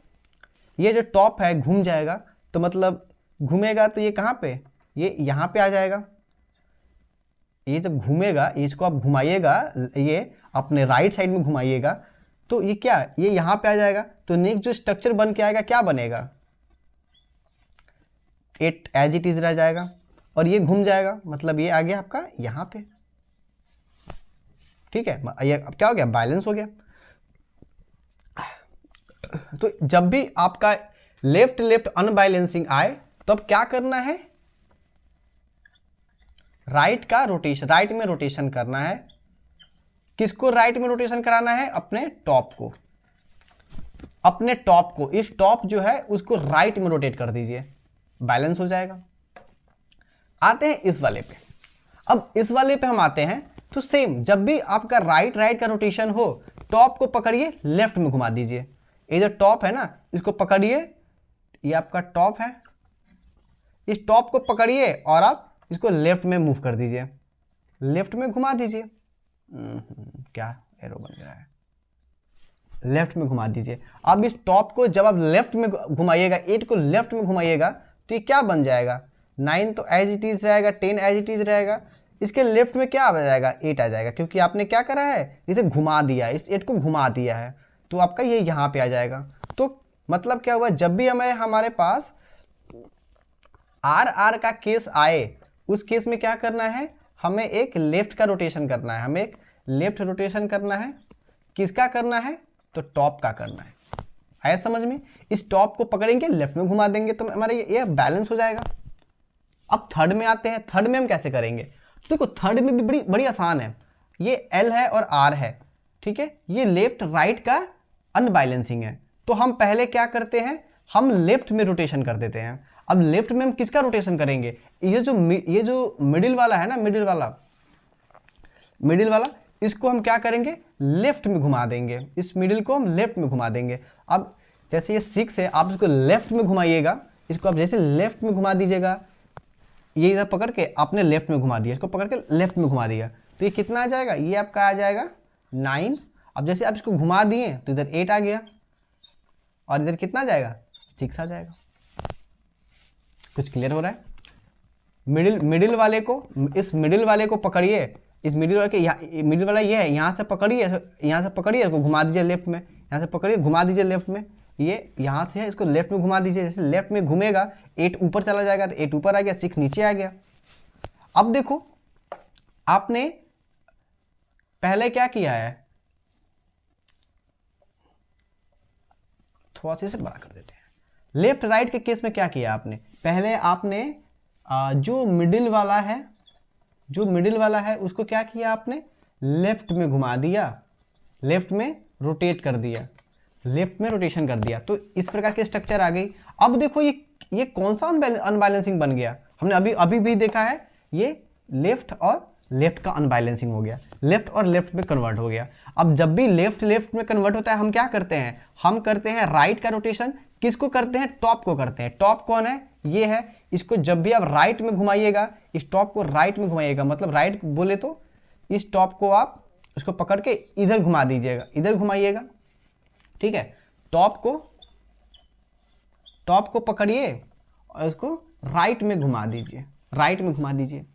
ये जो टॉप है घूम जाएगा। तो मतलब घूमेगा तो ये कहाँ पे, ये यहाँ पे आ जाएगा। ये जब घूमेगा, इसको आप घुमाइएगा, ये अपने राइट साइड में घुमाइएगा तो ये क्या, ये यहाँ पे आ जाएगा। तो नेक्स्ट जो स्ट्रक्चर बन के आएगा क्या बनेगा, 8 एज इट इज रह जाएगा और ये घूम जाएगा, मतलब ये आ गया आपका यहाँ पे। ठीक है, ये अब क्या हो गया, बैलेंस हो गया। तो जब भी आपका लेफ्ट अनबैलेंसिंग आए तो अब क्या करना है, राइट में रोटेशन करना है। किसको राइट में रोटेशन कराना है, अपने टॉप को, इस टॉप जो है उसको राइट में रोटेट कर दीजिए, बैलेंस हो जाएगा। आते हैं इस वाले पे। अब इस वाले पे हम आते हैं तो सेम, जब भी आपका राइट का रोटेशन हो, टॉप को पकड़िए, लेफ्ट में घुमा दीजिए। ये जो टॉप है ना, इसको पकड़िए, ये आपका टॉप है, इस टॉप को पकड़िए और आप इसको लेफ्ट में मूव कर दीजिए, लेफ्ट में घुमा दीजिए। क्या एरो बन गया है, लेफ्ट में घुमा दीजिए। अब इस टॉप को जब आप लेफ्ट में घुमाइएगा, 8 को लेफ्ट में घुमाइएगा तो ये क्या बन जाएगा, 9 तो एज इट इज रहेगा, 10 एज इट इज रहेगा। इसके लेफ्ट में क्या आ जाएगा, 8 आ जाएगा, क्योंकि आपने क्या करा है, इसे घुमा दिया, इस 8 को घुमा दिया है, तो आपका ये यहाँ पे आ जाएगा। तो मतलब क्या हुआ, जब भी हमारे पास आर आर का केस आए उस केस में क्या करना है, हमें एक लेफ्ट का रोटेशन करना है, हमें एक लेफ्ट रोटेशन करना है। किसका करना है, तो टॉप का करना है। आया समझ में? इस टॉप को पकड़ेंगे, लेफ्ट में घुमा देंगे तो हमारा ये बैलेंस हो जाएगा। अब थर्ड में आते हैं, थर्ड में हम कैसे करेंगे? तो देखो थर्ड में भी बड़ी बड़ी आसान है। ये एल है और आर है, ठीक है, ये लेफ्ट राइट का अनबैलेंसिंग है। तो हम पहले क्या करते हैं, हम लेफ्ट में रोटेशन कर देते हैं। अब लेफ्ट में हम किसका रोटेशन करेंगे, ये जो मिडिल वाला है ना, मिडिल वाला इसको हम क्या करेंगे, लेफ्ट में घुमा देंगे। इस मिडिल को हम लेफ्ट में घुमा देंगे। अब जैसे ये 6 है, आप इसको लेफ्ट में घुमाइएगा, इसको आप जैसे लेफ्ट में घुमा दीजिएगा, ये इधर पकड़ के आपने लेफ्ट में घुमा दिया, इसको पकड़ के लेफ्ट में घुमा दिया, तो ये कितना आ जाएगा, ये आपका आ जाएगा 9। अब जैसे आप इसको घुमा दिए तो इधर 8 आ गया, और इधर कितना आ जाएगा, 6 आ जाएगा। कुछ क्लियर हो रहा है? मिडिल वाले को, इस मिडिल वाले को पकड़िए, इस मिडिल वाले के मिडिल वाला ये है, यहाँ से पकड़िए, इसको घुमा दीजिए लेफ्ट में, यहाँ से पकड़िए घुमा दीजिए लेफ्ट में, ये यहाँ से है, इसको लेफ्ट में घुमा दीजिए। जैसे लेफ्ट में घूमेगा 8 ऊपर चला जाएगा, तो 8 ऊपर आ गया, 6 नीचे आ गया। अब देखो आपने पहले क्या किया है, थोड़ा सा इसे बड़ा कर देते हैं। लेफ्ट राइट के केस में क्या किया आपने, पहले आपने जो मिडिल वाला है उसको क्या किया आपने, लेफ्ट में घुमा दिया, लेफ्ट में रोटेट कर दिया, लेफ्ट में रोटेशन कर दिया, तो इस प्रकार की स्ट्रक्चर आ गई। अब देखो ये कौन सा अनबैलेंसिंग बन गया, हमने अभी भी देखा है, ये लेफ्ट और लेफ्ट का अनबैलेंसिंग हो गया, लेफ्ट और लेफ्ट में कन्वर्ट हो गया। अब जब भी लेफ्ट में कन्वर्ट होता है, हम क्या करते हैं, हम करते हैं राइट का रोटेशन। किसको करते हैं, टॉप को करते हैं। टॉप कौन है, ये है। इसको जब भी आप राइट में घुमाइएगा, इस टॉप को राइट में घुमाइएगा, मतलब राइट बोले तो इस टॉप को आप उसको पकड़ के इधर घुमा दीजिएगा, इधर घुमाइएगा, ठीक है। टॉप को पकड़िए और इसको राइट में घुमा दीजिए, राइट में घुमा दीजिए।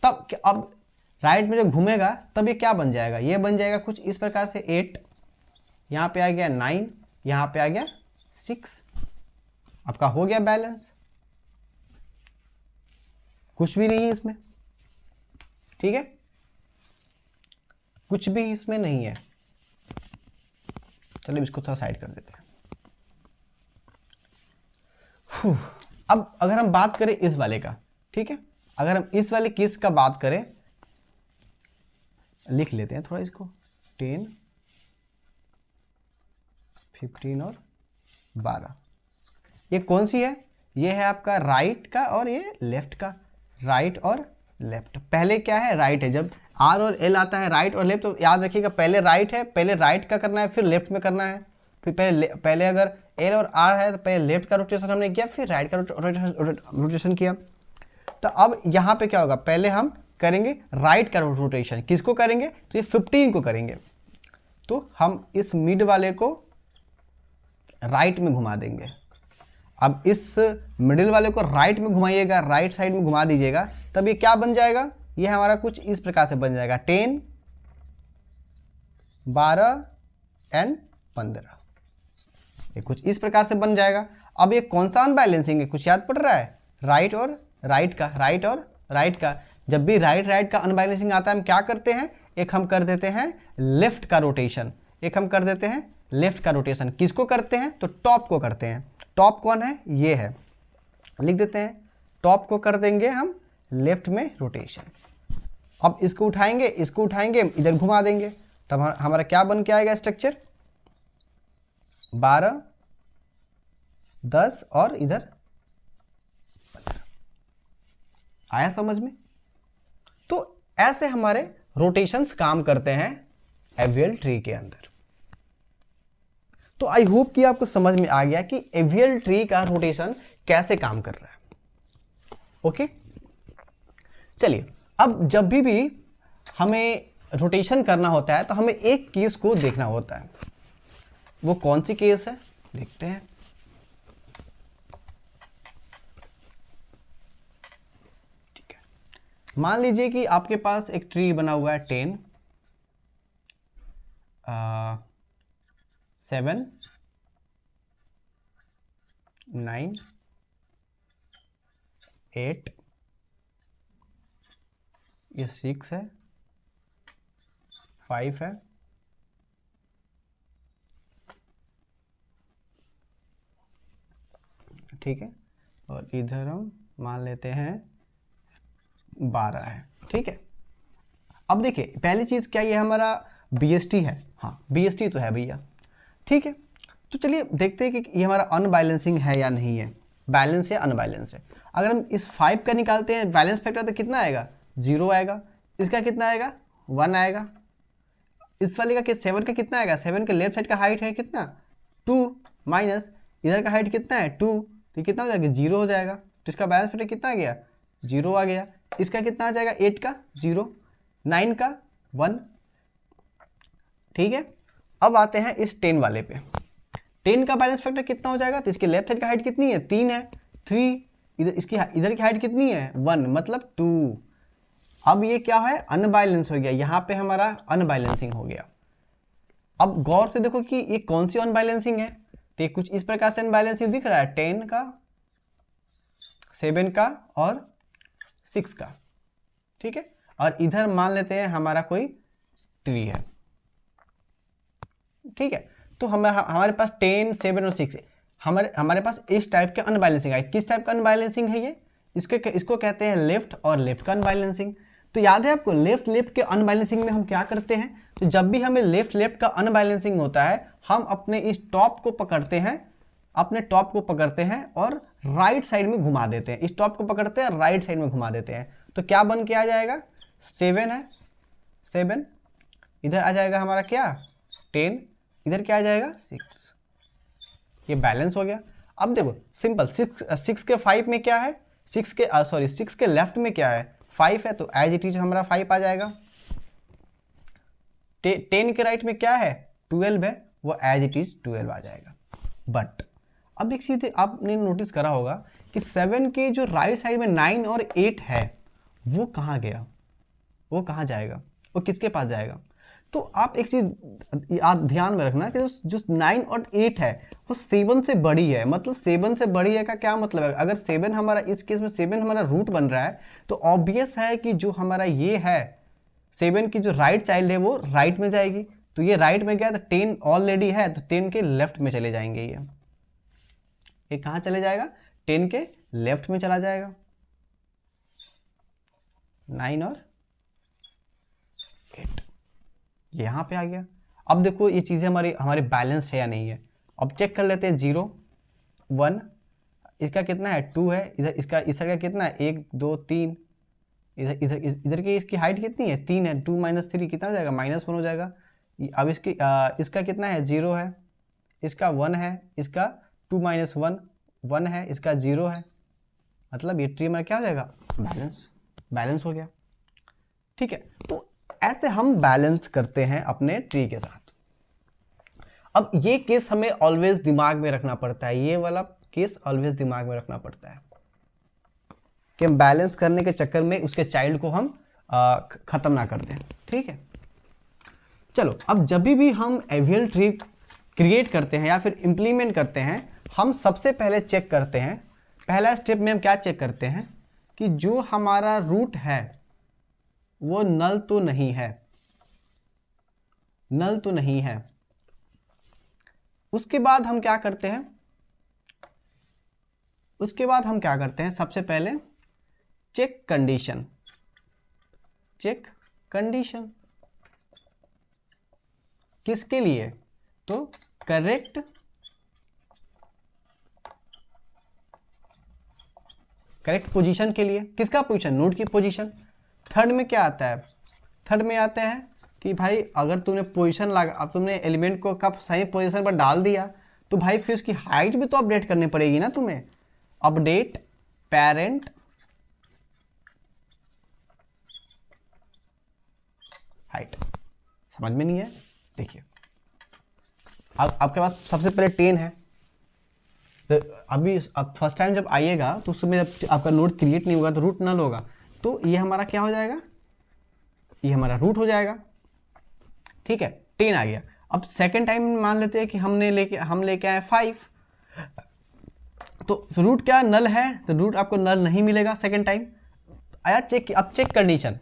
तब अब राइट में जब घूमेगा तब ये क्या बन जाएगा, ये बन जाएगा कुछ इस प्रकार से 8, यहाँ पे आ गया 9, यहाँ पे आ गया 6, आपका हो गया बैलेंस। कुछ भी नहीं है इसमें, ठीक है, कुछ भी इसमें नहीं है। चलो इसको थोड़ा साइड कर देते हैं। अब अगर हम बात करें इस वाले का, ठीक है, अगर हम इस वाले केस का बात करें, लिख लेते हैं थोड़ा इसको, 10, 15 और 12। ये कौन सी है, ये है आपका राइट का और ये लेफ्ट का, राइट और लेफ्ट। पहले क्या है, राइट है। जब आर और एल आता है राइट और लेफ्ट, तो याद रखिएगा पहले राइट है, पहले राइट का करना है, फिर लेफ्ट में करना है। फिर पहले अगर एल और आर है तो पहले लेफ्ट का रोटेशन हमने किया, फिर राइट का रोटेशन किया। तो अब यहाँ पे क्या होगा, पहले हम करेंगे राइट का रोटेशन। किसको करेंगे, तो ये 15 को करेंगे। तो हम इस मिड वाले को राइट में घुमा देंगे। अब इस मिडिल वाले को राइट में घुमाइएगा, राइट साइड में घुमा दीजिएगा, तब ये क्या बन जाएगा, ये हमारा कुछ इस प्रकार से बन जाएगा 10, 12 एंड 15। ये कुछ इस प्रकार से बन जाएगा। अब ये कौन सा अनबैलेंसिंग है, कुछ याद पड़ रहा है, राइट और राइट का। जब भी राइट का अनबैलेंसिंग आता है, हम क्या करते हैं, एक हम कर देते हैं लेफ्ट का रोटेशन, किसको करते हैं, तो टॉप को करते हैं। टॉप कौन है, ये है, लिख देते हैं, टॉप को कर देंगे हम लेफ्ट में रोटेशन। अब इसको उठाएंगे, इधर घुमा देंगे, तब हमारा क्या बन के आएगा स्ट्रक्चर, 12, 10 और इधर 15। आया समझ में? तो ऐसे हमारे रोटेशंस काम करते हैं एवियल ट्री के अंदर। तो आई होप कि आपको समझ में आ गया कि एवियल ट्री का रोटेशन कैसे काम कर रहा है। ओके, चलिए, अब जब भी हमें रोटेशन करना होता है तो हमें एक केस को देखना होता है। वो कौन सी केस है, देखते हैं। ठीक है, मान लीजिए कि आपके पास एक ट्री बना हुआ है 10, 7, 9, 8, ये 6 है, 5 है, ठीक है, और इधर हम मान लेते हैं 12 है, ठीक है। अब देखिए पहली चीज़ क्या, ये हमारा BST है, हाँ BST तो है भैया, ठीक है। तो चलिए देखते हैं कि ये हमारा अनबैलेंसिंग है या नहीं है, बैलेंस है अनबैलेंस है। अगर हम इस 5 का निकालते हैं बैलेंस फैक्टर तो कितना आएगा, 0 आएगा। इसका कितना आएगा, 1 आएगा। इस वाले का 7 का कितना आएगा, 7 के लेफ्ट साइड का हाइट है कितना, 2 माइनस इधर का हाइट कितना है 2, तो कितना हो जाएगा, 0 हो जाएगा। तो इसका बैलेंस फैक्टर कितना आ गया, 0 आ गया। इसका कितना आ जाएगा, 8 का 0, 9 का 1, ठीक है। अब आते हैं इस 10 वाले पे। 10 का बैलेंस फैक्टर कितना हो जाएगा, तो इसके लेफ्ट साइड का हाइट कितनी है, 3 है, 3, इधर की हाइट कितनी है 1, मतलब 2। अब ये क्या है, अनबैलेंस हो गया, यहाँ पे हमारा अनबैलेंसिंग हो गया। अब गौर से देखो कि ये कौन सी अनबैलेंसिंग है, तो ये कुछ इस प्रकार से अनबैलेंसिंग दिख रहा है, 10 का, 7 का और 6 का, ठीक है। और इधर मान लेते हैं हमारा कोई ट्री है, ठीक है। तो हमारे पास 10, 7 और 6 है। हमारे पास इस टाइप के अनबैलेंसिंग है। किस टाइप का अनबैलेंसिंग है ये, इसको कहते हैं लेफ्ट और लेफ्ट का अनबैलेंसिंग। तो याद है आपको, लेफ्ट के अनबैलेंसिंग में हम क्या करते हैं, तो जब भी हमें लेफ्ट का अनबैलेंसिंग होता है, हम अपने इस टॉप को पकड़ते हैं, और राइट साइड में घुमा देते हैं। इस टॉप को पकड़ते हैं, राइट साइड में घुमा देते हैं, तो क्या बन के आ जाएगा, 7 है, 7 इधर आ जाएगा हमारा क्या, 10 इधर क्या आ जाएगा, 6। ये बैलेंस हो गया। अब देखो सिंपल, 6 के 5 में क्या है, 6 के लेफ्ट में क्या है, 5 है, तो एज इट इज हमारा 5 आ जाएगा। 10 के राइट में क्या है, 12 है, वो एज इट इज 12 आ जाएगा। बट अब एक चीज आपने नोटिस करा होगा कि 7 के जो राइट साइड में 9 और 8 है, वो कहाँ गया, वो कहाँ जाएगा, वो किसके पास जाएगा। तो आप एक चीज ध्यान में रखना कि जो 9 और 8 है वो 7 से बड़ी है। मतलब 7 से बड़ी है का क्या मतलब है, अगर 7 हमारा, इस केस में 7 हमारा रूट बन रहा है, तो ऑब्वियस है कि जो हमारा ये है 7 की जो राइट चाइल्ड है वो राइट में जाएगी। तो ये राइट में गया, तो 10 ऑलरेडी है, तो 10 के लेफ्ट में चले जाएंगे। ये कहाँ चले जाएगा, 10 के लेफ्ट में चला जाएगा, 9 और 8 यहाँ पे आ गया। अब देखो ये चीज़ें हमारे बैलेंस है या नहीं है। अब चेक कर लेते हैं, 0, 1, इसका कितना है 2 है, इधर इसका इस साइड का कितना है 1, 2, 3, इधर की इसकी हाइट कितनी है 3 है, 2 माइनस 3 कितना हो जाएगा, -1 हो जाएगा। अब इसका कितना है 0 है, इसका 1 है, इसका 2 माइनस 1 1 है, इसका 0 है। मतलब ये ट्री में क्या हो जाएगा, बैलेंस हो गया, ठीक है। तो ऐसे हम बैलेंस करते हैं अपने ट्री के साथ। अब ये केस हमें ऑलवेज दिमाग में रखना पड़ता है, ये वाला केस ऑलवेज दिमाग में रखना पड़ता है कि हम बैलेंस करने के चक्कर में उसके चाइल्ड को हम ख़त्म ना कर दें, ठीक है। चलो, अब जब भी हम एवियल ट्री क्रिएट करते हैं या फिर इम्प्लीमेंट करते हैं, हम सबसे पहले चेक करते हैं, पहला स्टेप में हम क्या चेक करते हैं कि जो हमारा रूट है वो नल तो नहीं है, नल तो नहीं है। उसके बाद हम क्या करते हैं, सबसे पहले चेक कंडीशन, किसके लिए, तो करेक्ट पोजीशन के लिए। किसका पोजीशन, नोड की पोजीशन। थर्ड में क्या आता है, थर्ड में आता है कि भाई अगर तुमने पोजीशन लगा, अब तुमने एलिमेंट को कब सही पोजीशन पर डाल दिया, तो भाई फिर उसकी हाइट भी तो अपडेट करनी पड़ेगी ना तुम्हें। अपडेट पेरेंट हाइट, समझ में नहीं है। देखिए अब आपके पास सबसे पहले 10 है, तो अभी अब फर्स्ट टाइम जब आइएगा तो उस समय जब आपका नोड क्रिएट नहीं होगा तो रूट नल होगा, तो ये हमारा क्या हो जाएगा, ये हमारा रूट हो जाएगा, ठीक है। 10 आ गया। अब सेकेंड टाइम मान लेते हैं कि हम लेके आए 5, तो रूट क्या नल है, तो रूट आपको नल नहीं मिलेगा सेकेंड टाइम। आया चेक, अब चेक कंडीशन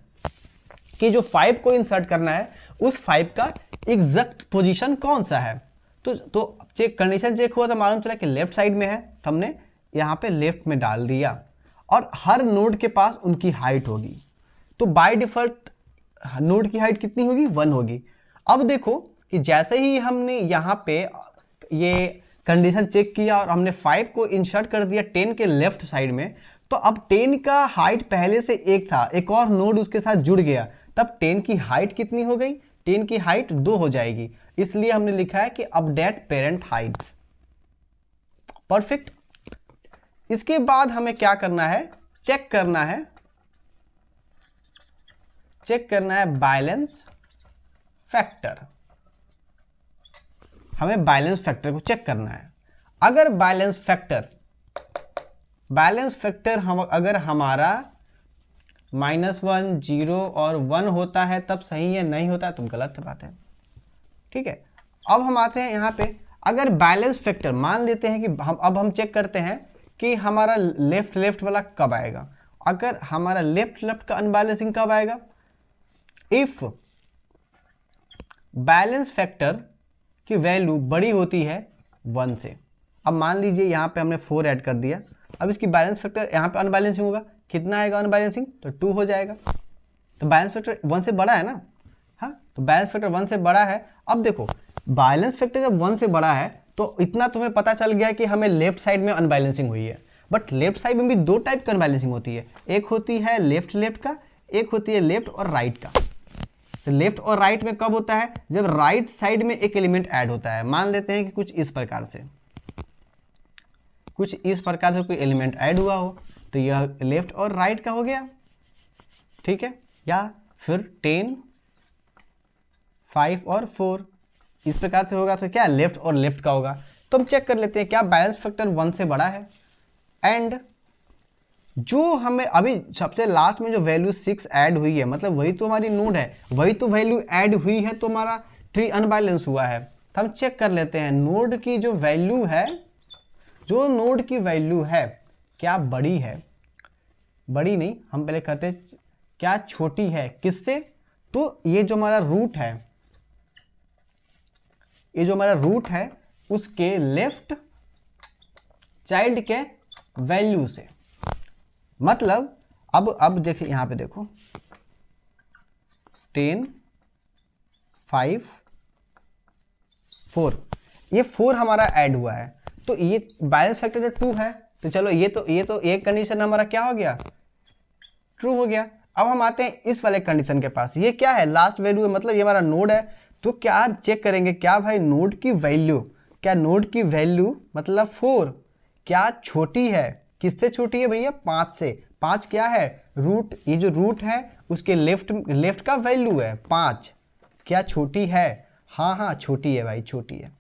कि जो 5 को इंसर्ट करना है उस 5 का एग्जैक्ट पोजीशन कौन सा है। तो चेक कंडीशन चेक हुआ तो मालूम चला कि लेफ्ट साइड में है, तो हमने यहाँ पे लेफ्ट में डाल दिया और हर नोड के पास उनकी हाइट होगी। तो बाय डिफॉल्ट नोड की हाइट कितनी होगी, 1 होगी। अब देखो कि जैसे ही हमने यहाँ पे ये कंडीशन चेक किया और हमने 5 को इंसर्ट कर दिया 10 के लेफ्ट साइड में, तो अब 10 का हाइट पहले से 1 था, एक और नोड उसके साथ जुड़ गया, तब 10 की हाइट कितनी हो गई, 10 की हाइट 2 हो जाएगी। इसलिए हमने लिखा है कि अपडेट पेरेंट हाइट्स। परफेक्ट। इसके बाद हमें क्या करना है, चेक करना है बैलेंस फैक्टर। हमें बैलेंस फैक्टर को चेक करना है। अगर बैलेंस फैक्टर अगर हमारा -1, 0 और 1 होता है तब सही है, नहीं होता है तो गलत बात है। ठीक है, अब हम आते हैं यहाँ पे, अगर बैलेंस फैक्टर मान लेते हैं कि हम चेक करते हैं कि हमारा लेफ्ट वाला कब आएगा। अगर हमारा लेफ्ट का अनबैलेंसिंग कब आएगा, इफ बैलेंस फैक्टर की वैल्यू बड़ी होती है 1 से। अब मान लीजिए यहाँ पे हमने 4 ऐड कर दिया, अब इसकी बैलेंस फैक्टर यहाँ पे अनबैलेंसिंग होगा, कितना आएगा अनबैलेंसिंग, तो 2 हो जाएगा। तो बैलेंस फैक्टर 1 से बड़ा है ना, हाँ, तो बैलेंस फैक्टर 1 से बड़ा है। अब देखो बैलेंस फैक्टर जब 1 से बड़ा है तो इतना तुम्हें पता चल गया कि हमें लेफ्ट साइड में अनबैलेंसिंग हुई है। बट लेफ्ट साइड में भी 2 टाइप का अनबैलेंसिंग होती है, एक होती है लेफ्ट का, एक होती है लेफ्ट और राइट का। तो लेफ्ट और राइट में कब होता है, जब राइट साइड में एक एलिमेंट ऐड होता है। मान लेते हैं कि कुछ इस प्रकार से कोई एलिमेंट ऐड हुआ हो, तो यह लेफ्ट और राइट का हो गया। ठीक है, या फिर 10, 5 और 4 इस प्रकार से होगा, तो क्या लेफ्ट और लेफ्ट का होगा। तो हम चेक कर लेते हैं क्या बैलेंस फैक्टर 1 से बड़ा है। एंड जो हमें अभी सबसे लास्ट में जो वैल्यू 6 ऐड हुई है, मतलब वही तो हमारी नोड है, वही तो वैल्यू ऐड हुई है, तो हमारा ट्री अनबैलेंस हुआ है। तो हम चेक कर लेते हैं नोड की जो वैल्यू है, क्या बड़ी है, बड़ी नहीं, हम पहले करते हैं क्या छोटी है, किससे, तो ये जो हमारा रूट है उसके लेफ्ट चाइल्ड के वैल्यू से। मतलब अब देखिए यहाँ पे देखो 10, 5, 4, ये 4 हमारा ऐड हुआ है, तो ये बैलेंस फैक्टर 2 है। तो चलो ये तो एक कंडीशन हमारा क्या हो गया, ट्रू हो गया। अब हम आते हैं इस वाले कंडीशन के पास, ये क्या है, लास्ट वैल्यू है, मतलब ये हमारा नोड है। तो क्या चेक करेंगे, क्या भाई नोड की वैल्यू मतलब 4 क्या छोटी है, किससे छोटी है भैया, 5 से। 5 क्या है, रूट, ये जो रूट है उसके लेफ्ट का वैल्यू है 5, क्या छोटी है, हाँ छोटी है भाई, छोटी है।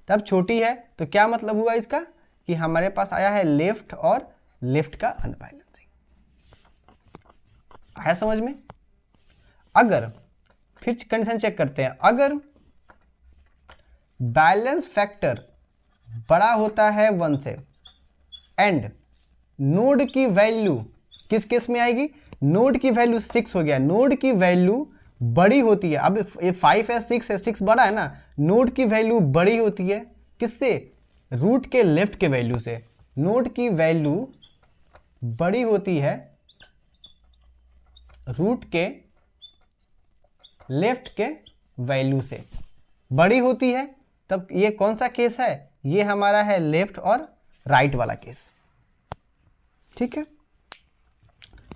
तब छोटी है तो क्या मतलब हुआ इसका, कि हमारे पास आया है लेफ्ट और लेफ्ट का अनबैलेंसिंग। आया समझ में। अगर फिर कंडीशन चेक करते हैं, अगर बैलेंस फैक्टर बड़ा होता है 1 से एंड नोड की वैल्यू किस केस में आएगी, नोड की वैल्यू 6 हो गया, नोड की वैल्यू बड़ी होती है। अब ये 5 है, 6 है, 6 बड़ा है ना, नोड की वैल्यू बड़ी होती है किससे, रूट के लेफ्ट के वैल्यू से। नोड की वैल्यू बड़ी होती है रूट के लेफ्ट के वैल्यू से, बड़ी होती है। तब ये कौन सा केस है, ये हमारा है लेफ्ट और राइट वाला केस। ठीक है,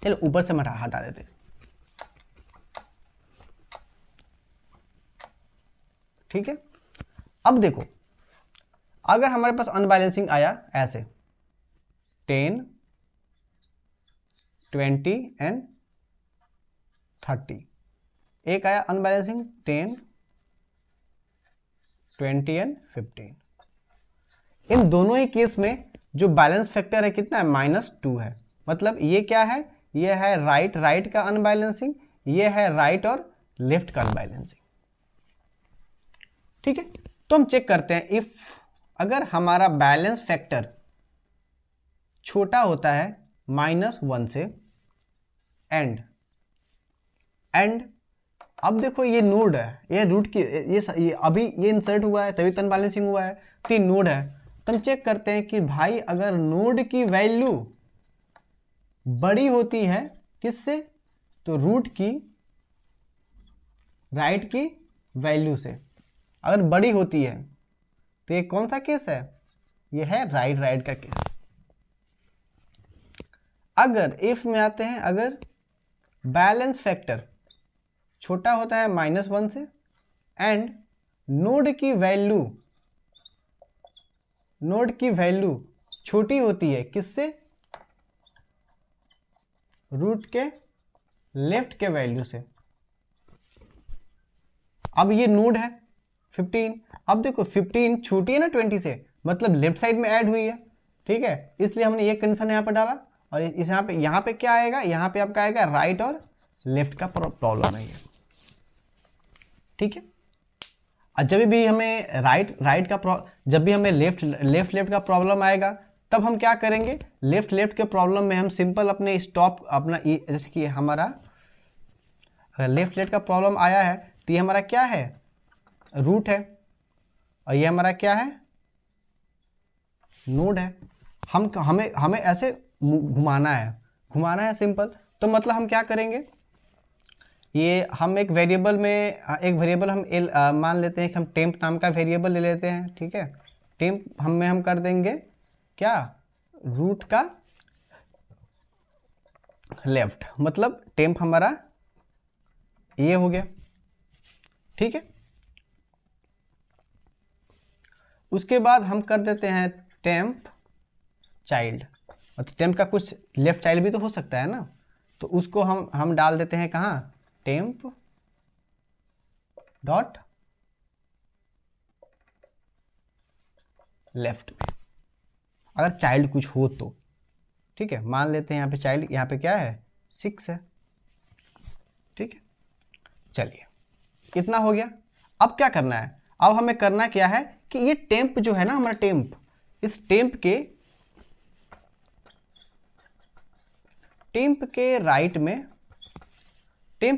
चलो ऊपर से हटा देते। ठीक है, अब देखो अगर हमारे पास अनबैलेंसिंग आया ऐसे 10, 20 एंड 30, एक आया अनबैलेंसिंग 10, 20 एंड 15। इन दोनों ही केस में जो बैलेंस फैक्टर है कितना है, -2 है। मतलब ये क्या है, ये है राइट का अनबैलेंसिंग, ये है राइट और लेफ्ट का अनबैलेंसिंग। ठीक है, तो हम चेक करते हैं इफ अगर हमारा बैलेंस फैक्टर छोटा होता है -1 से, एंड अब देखो ये नोड है, ये रूट की ये अभी ये इंसर्ट हुआ है तभी अनबैलेंसिंग हुआ है, तो ये नोड है। तो हम चेक करते हैं कि भाई अगर नोड की वैल्यू बड़ी होती है किससे, तो रूट की राइट की वैल्यू से। अगर बड़ी होती है तो ये कौन सा केस है, ये है राइट का केस। अगर इफ में आते हैं, अगर बैलेंस फैक्टर छोटा होता है -1 से, एंड नोड की वैल्यू छोटी होती है किससे, रूट के लेफ्ट के वैल्यू से। अब ये नोड है 15, अब देखो 15 छोटी है ना 20 से, मतलब लेफ्ट साइड में ऐड हुई है, ठीक है, इसलिए हमने ये कंडीशन यहाँ पर डाला। और इस यहाँ पे क्या आएगा, यहाँ पे आपका आएगा राइट और लेफ्ट का प्रॉब्लम है ये, ठीक है। और जब भी हमें जब भी हमें लेफ्ट का प्रॉब्लम आएगा, तब हम क्या करेंगे, लेफ्ट के प्रॉब्लम में हम सिंपल अपने स्टॉप अपना जैसे कि हमारा अगर लेफ्ट का प्रॉब्लम आया है तो ये हमारा क्या है, रूट है, और ये हमारा क्या है, नोड है। हमें ऐसे घुमाना है सिंपल। तो मतलब हम क्या करेंगे, ये हम एक वेरिएबल हम मान लेते हैं कि हम टेम्प नाम का वेरिएबल ले लेते हैं, ठीक है। टेम्प हम कर देंगे क्या, रूट का लेफ्ट, मतलब टेम्प हमारा ये हो गया, ठीक है। उसके बाद हम कर देते हैं टेम्प चाइल्ड, मतलब टेम्प का कुछ लेफ्ट चाइल्ड भी तो हो सकता है ना, तो उसको हम डाल देते हैं कहाँ, टेम्प डॉट लेफ्ट में, अगर चाइल्ड कुछ हो तो, ठीक है। मान लेते हैं यहाँ पे चाइल्ड, यहाँ पे क्या है 6 है, ठीक है। चलिए इतना हो गया। अब क्या करना है, अब हमें करना क्या है कि ये टेम्प जो है ना हमारा टेम्प, इस टेम्प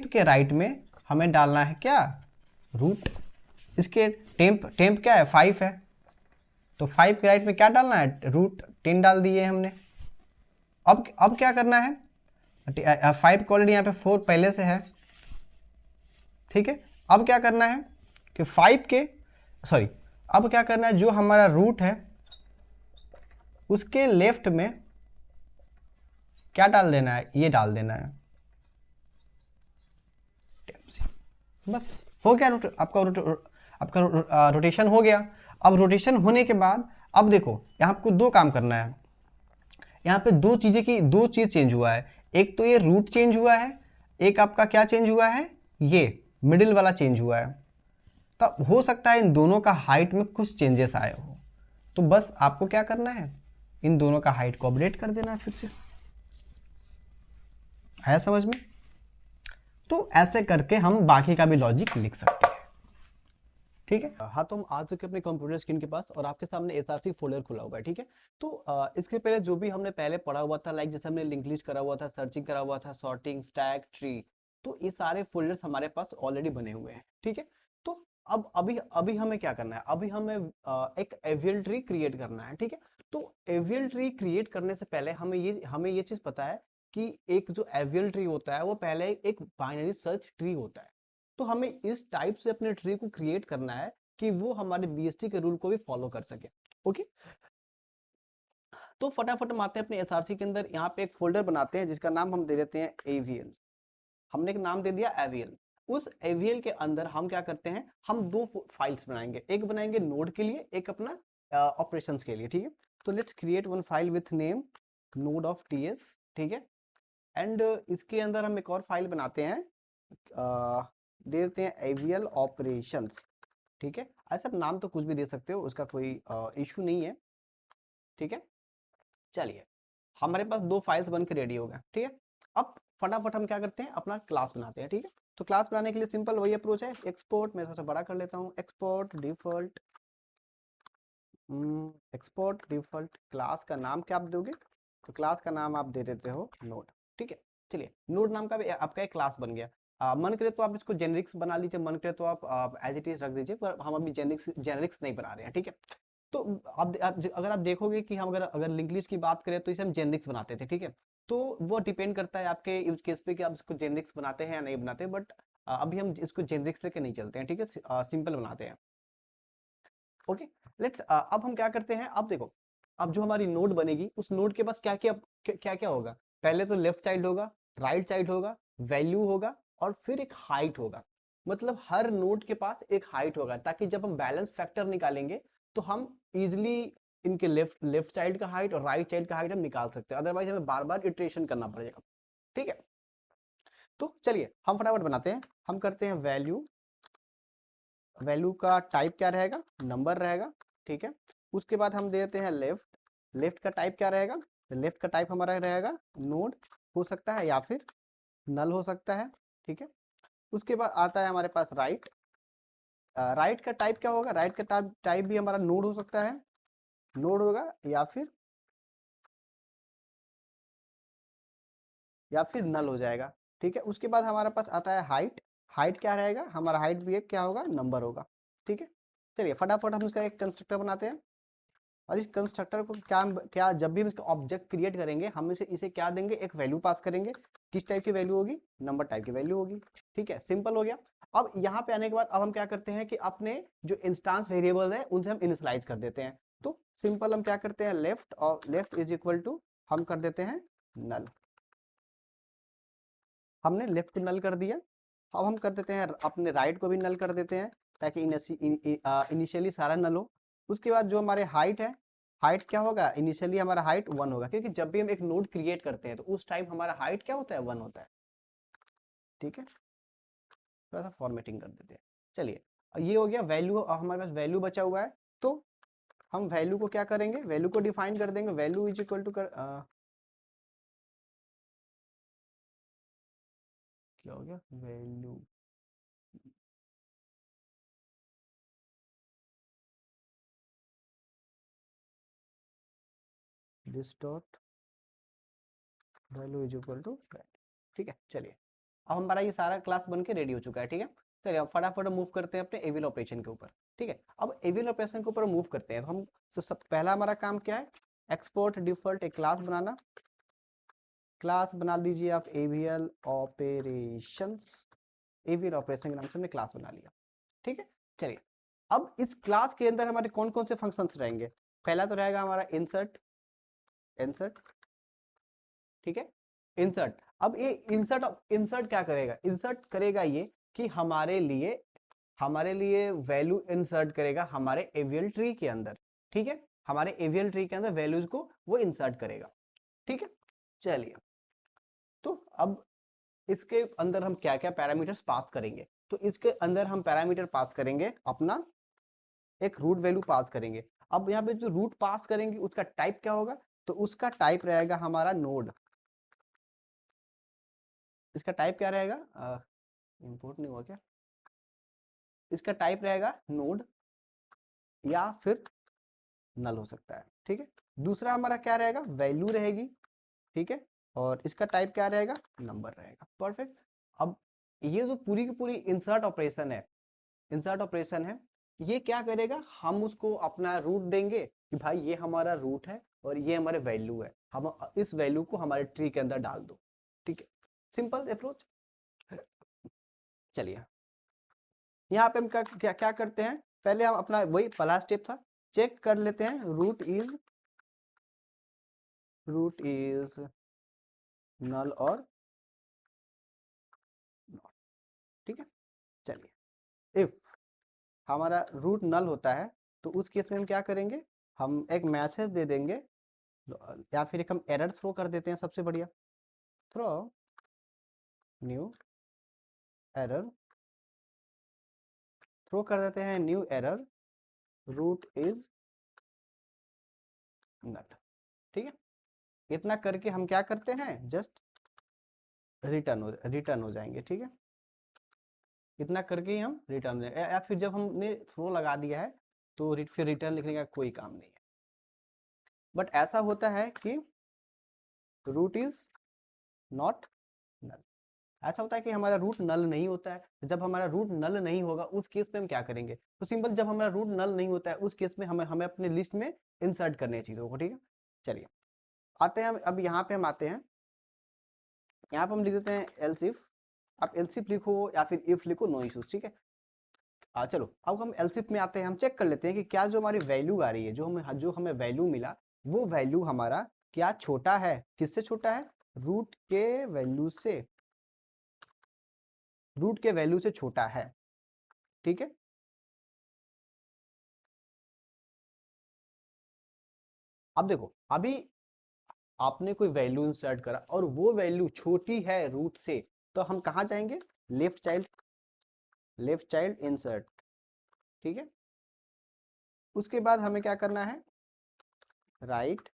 के राइट में हमें डालना है क्या, रूट। इसके टेम्प क्या है 5 है, तो 5 के राइट में क्या डालना है, रूट 10 डाल दिए हमने। अब क्या करना है, 5 को ऑलरेडी यहाँ पे 4 पहले से है, ठीक है। अब क्या करना है कि अब क्या करना है, जो हमारा रूट है उसके लेफ्ट में क्या डाल देना है, ये डाल देना है, बस हो गया। आपका रोटेशन हो गया। अब रोटेशन होने के बाद अब देखो यहाँ आपको 2 काम करना है, यहाँ पे दो चीज़ चेंज हुआ है। एक तो ये रूट चेंज हुआ है, एक आपका क्या चेंज हुआ है, ये मिडिल वाला चेंज हुआ है। तो हो सकता है इन दोनों का हाइट में कुछ चेंजेस आए हो, तो बस आपको क्या करना है, इन दोनों का हाइट को अपडेट कर देना है फिर से। आया समझ में? तो ऐसे करके हम बाकी का भी लॉजिक लिख सकते हैं, ठीक है। हाँ, तो हम आ चुके अपने कंप्यूटर स्क्रीन के पास और आपके सामने एसआरसी फोल्डर खुला हुआ है, ठीक है। तो इसके पहले जो भी हमने पहले पढ़ा हुआ था, लाइक जैसे हमने लिंक लिस्ट करा हुआ था, सर्चिंग करा हुआ था, सॉर्टिंग, स्टैक, ट्री, तो ये सारे फोल्डर्स हमारे पास ऑलरेडी बने हुए हैं, ठीक है। तो अब अभी हमें क्या करना है, अभी हमें एक एवियल ट्री क्रिएट करना है, ठीक है। तो एवियल ट्री क्रिएट करने से पहले हमें ये चीज पता है कि एक जो एवियल ट्री होता है वो पहले एक बाइनरी सर्च ट्री होता है। तो हमें इस टाइप से अपने ट्री को क्रिएट करना है कि वो हमारे बीएसटी के रूल को भी फॉलो कर सके, ओके। तो फटाफट हम आते हैं अपने एसआरसी के अंदर, यहाँ पे एक फोल्डर बनाते हैं जिसका नाम हम दे देते हैं एवीएल। हमने एक नाम दे दिया एवीएल। उस एवीएल के अंदर हम क्या करते हैं, हम 2 फाइल्स बनाएंगे, एक बनाएंगे नोड के लिए, एक अपना ऑपरेशंस के लिए, ठीक है। तो let's create one file with name node of TS, ठीक है। एंड इसके अंदर हम एक और फाइल बनाते हैं, दे देते हैं एवीएल ऑपरेशंस, ठीक है। ऐसा नाम तो कुछ भी दे सकते हो, उसका कोई इशू नहीं है, ठीक है। चलिए हमारे पास 2 फाइल्स बन के रेडी हो गए, ठीक है। अब फटाफट हम क्या करते हैं, अपना क्लास बनाते हैं, ठीक है। तो क्लास बनाने के लिए सिंपल वही अप्रोच है, एक्सपोर्ट, मैं थोड़ा सा बड़ा कर लेता हूँ, एक्सपोर्ट डिफॉल्ट क्लास का नाम क्या आप दोगे, तो क्लास का नाम आप दे देते हो नोड। ठीक है, चलिए नोड नाम का भी आपका एक क्लास बन गया। मन करे तो आप इसको जेनरिक्स बना लीजिए, मन करे तो आप एज इट इज रख दीजिए, पर हम अभी जेनरिक्स नहीं बना रहे हैं। ठीक है, तो अगर आप देखोगे कि हम अगर अगर लिंक लिस्ट की बात करें तो इसे हम जेनरिक्स बनाते थे। ठीक है, तो वो डिपेंड करता है आपके यूज केस पे कि आप इसको जेनरिक्स बनाते हैं या नहीं बनाते, बट अभी हम इसको जेनरिक्स लेके नहीं चलते हैं। ठीक है, सिंपल बनाते हैं। ओके, लेट्स अब हम क्या करते हैं, अब देखो, अब जो हमारी नोड बनेगी उस नोड के पास क्या क्या क्या क्या होगा। पहले तो लेफ्ट चाइल्ड होगा, राइट चाइल्ड होगा, वैल्यू होगा, और फिर एक हाइट होगा। मतलब हर नोड के पास एक हाइट होगा, ताकि जब हम बैलेंस फैक्टर निकालेंगे तो हम इजिली इनके लेफ्ट लेफ्ट चाइल्ड का हाइट और राइट चाइल्ड का हाइट हम निकाल सकते हैं, अदरवाइज हमें बार बार इटरेशन करना पड़ेगा। ठीक है, तो चलिए हम फटाफट बनाते हैं। हम करते हैं वैल्यू, वैल्यू का टाइप क्या रहेगा, नंबर रहेगा। ठीक है, उसके बाद हम देते हैं लेफ्ट, लेफ्ट का टाइप क्या रहेगा, लेफ्ट का टाइप हमारा रहेगा नोड हो सकता है या फिर नल हो सकता है। ठीक है, उसके बाद आता है हमारे पास राइट, राइट का टाइप क्या होगा, राइट का टाइप भी हमारा नोड हो सकता है, नोड होगा या फिर नल हो जाएगा। ठीक है, उसके बाद हमारे पास आता है हाइट, हाइट क्या रहेगा, हमारा हाइट भी एक क्या होगा, नंबर होगा। ठीक है, चलिए फटाफट हम इसका एक कंस्ट्रक्टर बनाते हैं। और इस कंस्ट्रक्टर को क्या क्या जब भी हम इसका ऑब्जेक्ट क्रिएट करेंगे हम इसे क्या देंगे, एक वैल्यू पास करेंगे। किस टाइप की वैल्यू होगी, नंबर टाइप की वैल्यू होगी। ठीक है, सिंपल हो गया। अब यहाँ पे आने के बाद अब हम क्या करते हैं कि अपने जो इंस्टांस वेरिएबल है उनसे हम इनिशियलाइज कर देते हैं। तो सिंपल हम क्या करते हैं, लेफ्ट और लेफ्ट इज इक्वल टू हम कर देते हैं नल। हमने लेफ्ट को नल कर दिया। अब हम कर देते हैं अपने राइट को भी नल कर देते हैं, ताकि इनिशियली सारा नल हो। उसके बाद जो हमारे हाइट है, हाइट क्या होगा, इनिशियली हमारा हाइट 1 होगा, क्योंकि जब भी हम एक नोड क्रिएट करते हैं तो उस टाइम हमारा हाइट क्या होता है, 1 होता है। ठीक है, थोड़ा सा फॉर्मेटिंग कर देते हैं। चलिए, ये हो गया वैल्यू, हमारे पास वैल्यू बचा हुआ है। तो हम वैल्यू को क्या करेंगे, वैल्यू को डिफाइन कर देंगे, वैल्यू इज इक्वल टू क्या हो गया, value this dot value is equal to. ठीक है, चलिए अब हमारा ये सारा क्लास बन के रेडी हो चुका है। ठीक है, चलिए अब फटाफट मूव करते हैं अपने एविल ऑपरेशन के ऊपर। ठीक है, अब एविल ऑपरेशन के ऊपर मूव करते हैं। तो हम सब पहला हमारा काम क्या है, एक्सपोर्ट डिफॉल्ट एक क्लास बनाना। क्लास बना लीजिए आप एवीएल ऑपरेशंस, एवीएल ऑपरेशन के नाम से हमने क्लास बना लिया। ठीक है, चलिए अब इस क्लास के अंदर हमारे कौन कौन से फंक्शंस रहेंगे। पहला तो रहेगा हमारा इंसर्ट, इंसर्ट। ठीक है, इंसर्ट। अब ये इंसर्ट, इंसर्ट क्या करेगा, इंसर्ट करेगा ये कि हमारे लिए वैल्यू इंसर्ट करेगा हमारे एवियल ट्री के अंदर। ठीक है, हमारे एवियल ट्री के अंदर वैल्यूज को वो इंसर्ट करेगा। ठीक है, चलिए तो अब इसके अंदर हम क्या क्या पैरामीटर्स पास करेंगे। तो इसके अंदर हम पैरामीटर पास करेंगे अपना, एक रूट वैल्यू पास करेंगे। अब यहाँ पे जो रूट पास करेंगे उसका टाइप क्या होगा, तो उसका टाइप रहेगा हमारा नोड। इसका टाइप क्या रहेगा, इंपोर्ट नहीं हुआ क्या, इसका टाइप रहेगा नोड या फिर नल हो सकता है। ठीक है, दूसरा हमारा क्या रहेगा, वैल्यू रहेगी। ठीक है, और इसका टाइप क्या रहेगा, नंबर रहेगा। परफेक्ट। अब ये जो पूरी की पूरी इंसर्ट ऑपरेशन है, इंसर्ट ऑपरेशन है, ये क्या करेगा, हम उसको अपना रूट देंगे कि भाई ये हमारा रूट है और ये हमारे वैल्यू है, हम इस वैल्यू को हमारे ट्री के अंदर डाल दो। ठीक है, सिंपल अप्रोच। चलिए यहाँ पे हम क्या क्या क्या करते हैं, पहले हम अपना वही पहला स्टेप था, चेक कर लेते हैं रूट इज नल और नॉट। ठीक है, चलिए इफ हमारा रूट नल होता है तो उस केस में हम क्या करेंगे, हम एक मैसेज दे देंगे, या फिर एक हम एरर थ्रो कर देते हैं। सबसे बढ़िया, थ्रो न्यू एरर, थ्रो कर देते हैं new error, root is null. ठीक है, इतना करके हम क्या करते हैं, जस्ट रिटर्न हो जाएंगे। ठीक है, इतना करके ही हम रिटर्न हो जाएंगे, या फिर जब हमने थ्रो लगा दिया है तो फिर रिटर्न लिखने का कोई काम नहीं है। बट ऐसा होता है कि तो रूट इज नॉट नल। ऐसा होता है कि हमारा रूट नल नहीं होता है। तो जब हमारा रूट नल नहीं होगा उस केस में हम क्या करेंगे, तो सिंपल जब हमारा रूट नल नहीं होता है उस केस में हमें हमें अपने लिस्ट में इंसर्ट करने हैं चीज़ों को, ठीक है। चलिए आते हैं हम अब यहाँ पे हम आते हैं, यहाँ पे हम लिख देते हैं एल्स इफ। आप एल्स इफ लिखो या फिर इफ लिखो, नो इश्यूज, ठीक है। चलो अब हम एल्स इफ में आते हैं, हम चेक कर लेते हैं कि क्या जो हमारी वैल्यू आ रही है, जो हमें वैल्यू मिला, वो वैल्यू हमारा क्या छोटा है, किससे छोटा है, रूट के वैल्यू से, रूट के वैल्यू से छोटा है, ठीक है। अब देखो अभी आपने कोई वैल्यू इंसर्ट करा और वो वैल्यू छोटी है रूट से, तो हम कहाँ जाएंगे, लेफ्ट चाइल्ड इंसर्ट, ठीक है। उसके बाद हमें क्या करना है, राइट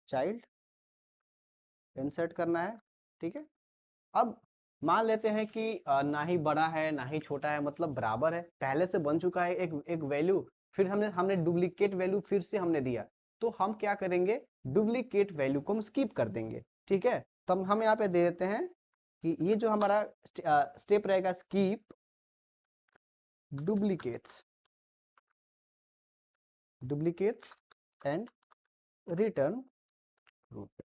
चाइल्ड इंसर्ट करना है, ठीक है। अब मान लेते हैं कि ना ही बड़ा है ना ही छोटा है, मतलब बराबर है, पहले से बन चुका है एक एक वैल्यू, फिर हमने हमने डुप्लीकेट वैल्यू फिर से हमने दिया, तो हम क्या करेंगे, डुप्लीकेट वैल्यू को हम स्किप कर देंगे, ठीक है। तो हम यहाँ पे दे देते हैं कि ये जो हमारा स्टेप रहेगा, skip duplicates, and return root,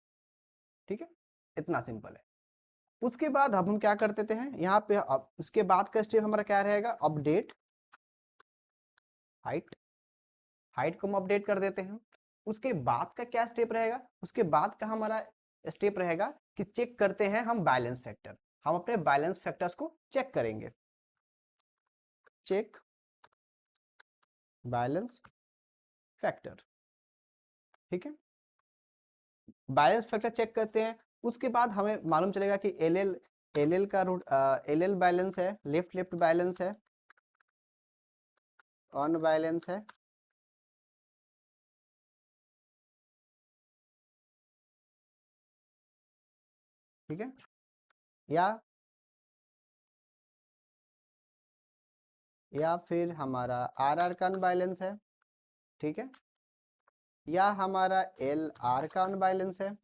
ठीक है। इतना सिंपल है। उसके बाद अब हम क्या कर देते हैं यहाँ पे, अब उसके बाद का स्टेप हमारा क्या रहेगा, अपडेट हाइट को हम अपडेट कर देते हैं। उसके बाद का क्या स्टेप रहेगा, उसके बाद का हमारा स्टेप रहेगा कि चेक करते हैं हम बैलेंस फैक्टर, हम अपने बैलेंस फैक्टर्स को चेक करेंगे, चेक बैलेंस फैक्टर, ठीक है। बैलेंस फैक्टर चेक करते हैं, उसके बाद हमें मालूम चलेगा कि एल का रूट एल बैलेंस है, लेफ्ट बैलेंस है, ऑन बैलेंस है, ठीक है। या फिर हमारा आर का अनबैलेंस है, ठीक है। या हमारा एल आर का अनबैलेंस है,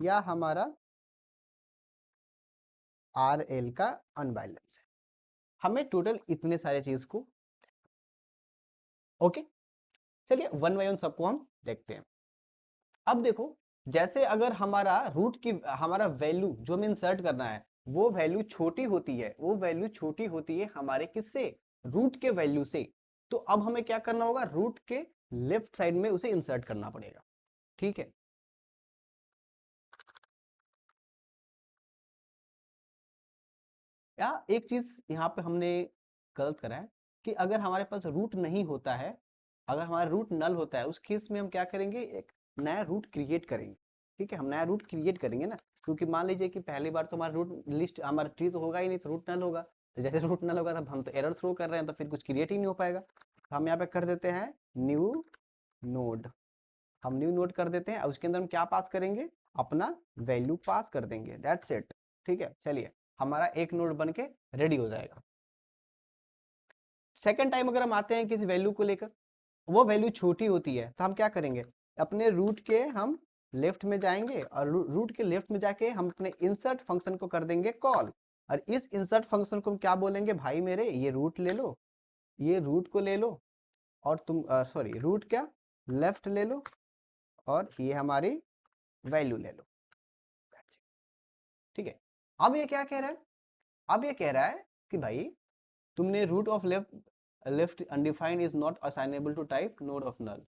या हमारा आर एल का अनबैलेंस है। हमें टोटल इतने सारे चीज को, ओके। चलिए वन बाय वन सबको हम देखते हैं। अब देखो, जैसे अगर हमारा रूट की हमारा वैल्यू जो हमें इंसर्ट करना है वो वैल्यू छोटी होती है, वो वैल्यू छोटी होती है हमारे किससे, रूट के वैल्यू से, तो अब हमें क्या करना होगा, रूट के लेफ्ट साइड में उसे इंसर्ट करना पड़ेगा, ठीक है। या एक चीज यहाँ पे हमने गलत करा है कि अगर हमारे पास रूट नहीं होता है, अगर हमारा रूट नल होता है, उस केस में हम क्या करेंगे, एक नया रूट क्रिएट करेंगे, ठीक है। हम नया रूट क्रिएट करेंगे ना, क्योंकि मान लीजिए कि पहली बार तो हमारा रूट लिस्ट, हमारा ट्री तो होगा ही नहीं, तो रूट नल होगा, तो जैसे रूट नल होगा तब हम तो एरर थ्रो कर रहे हैं, तो फिर कुछ क्रिएट ही नहीं हो पाएगा। तो हम यहाँ पे कर देते हैं न्यू नोड, हम न्यू नोड कर देते हैं, और उसके अंदर हम क्या पास करेंगे, अपना वैल्यू पास कर देंगे, दैट्स इट, ठीक है। चलिए हमारा एक नोड बन के रेडी हो जाएगा। सेकेंड टाइम अगर हम आते हैं किसी वैल्यू को लेकर, वो वैल्यू छोटी होती है, तो हम क्या करेंगे, अपने रूट के हम लेफ्ट में जाएंगे, और रूट के लेफ्ट में जाके हम अपने इंसर्ट फंक्शन को कर देंगे कॉल, और इस इंसर्ट फंक्शन को हम क्या बोलेंगे, भाई मेरे ये रूट ले लो, ये रूट को ले लो, और तुम सॉरी रूट क्या लेफ्ट ले लो, और ये हमारी वैल्यू ले लो, ठीक है। अब ये क्या कह रहा है, अब ये कह रहा है कि भाई तुमने root of left undefined is not assignable to type node of null.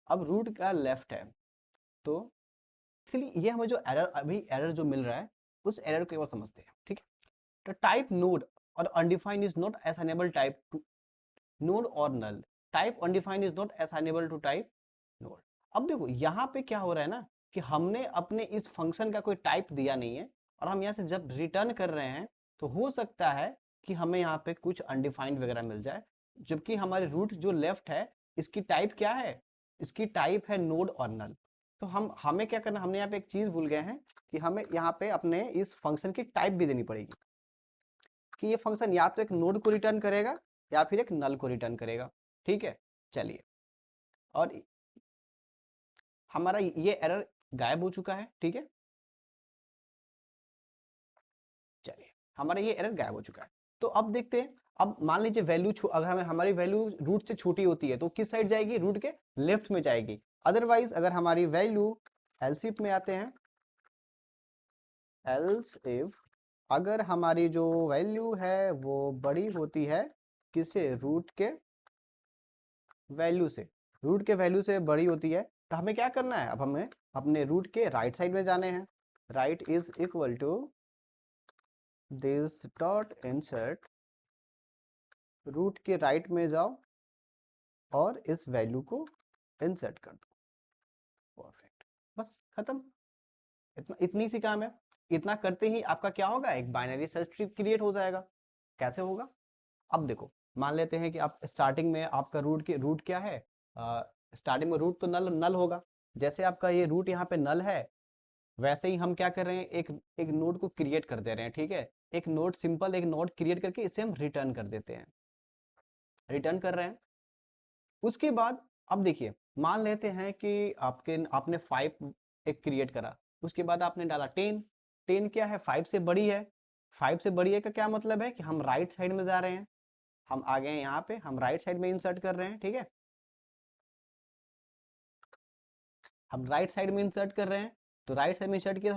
अब रूट का लेफ्ट है, तो चलिए ये हमें जो एरर अभी एरर जो मिल रहा है उस एरर को एक बार समझते हैं, ठीक है। तो टाइप नोड और undefined is not assignable type to node और null, type undefined is not assignable to type node. अब देखो यहाँ पे क्या हो रहा है ना, कि हमने अपने इस फंक्शन का कोई टाइप दिया नहीं है, और हम यहाँ से जब रिटर्न कर रहे हैं तो हो सकता है कि हमें यहाँ पे कुछ अनडिफाइंड वगैरह मिल जाए, जबकि हमारे रूट जो लेफ्ट है इसकी टाइप क्या है, इसकी टाइप है नोड और नल। तो हमें क्या करना, हमने यहाँ पे एक चीज भूल गए हैं कि हमें यहाँ पे अपने इस फंक्शन की टाइप भी देनी पड़ेगी, कि ये फंक्शन या तो एक नोड को रिटर्न करेगा या फिर एक नल को रिटर्न करेगा, ठीक है। चलिए, और हमारा ये एरर गायब हो चुका है, ठीक है। चलिए हमारा ये एरर गायब हो चुका है। तो अब देखते हैं, अब मान लीजिए वैल्यू अगर हमें हमारी वैल्यू रूट से छोटी होती है तो किस साइड जाएगी, रूट के लेफ्ट में जाएगी। अदरवाइज अगर हमारी वैल्यू एलसीफ में आते हैं, एल्स इफ अगर हमारी जो वैल्यू है वो बड़ी होती है किससे, रूट के वैल्यू से, रूट के वैल्यू से बड़ी होती है, तो हमें क्या करना है, अब हमें अपने रूट के राइट साइड में जाने हैं। Right is equal to this dot insert, root के राइट में जाओ और इस वैल्यू को इंसर्ट कर दो। परफेक्ट, बस खत्म। इतनी सी काम है। इतना करते ही आपका क्या होगा, एक बाइनरी सर्च ट्री क्रिएट हो जाएगा। कैसे होगा, अब देखो, मान लेते हैं कि आप स्टार्टिंग में आपका रूट क्या है, स्टार्टिंग में रूट तो नल नल होगा। जैसे आपका ये रूट यहाँ पे नल है, वैसे ही हम क्या कर रहे हैं, एक एक नोड को क्रिएट कर दे रहे हैं, ठीक है। एक नोड, सिंपल एक नोड क्रिएट करके इसे हम रिटर्न कर देते हैं, रिटर्न कर रहे हैं। उसके बाद अब देखिए, मान लेते हैं कि आपने 5 एक क्रिएट करा, उसके बाद आपने डाला 10। 10 क्या है, 5 से बड़ी है। 5 से बड़ी है का क्या मतलब है कि हम राइट साइड में जा रहे हैं, हम आ गए हैं यहाँ पे, हम राइट साइड में इंसर्ट कर रहे हैं, ठीक है। हम राइट साइड में इंसर्ट कर रहे हैं, तो राइट साइड में इंसर्ट किया,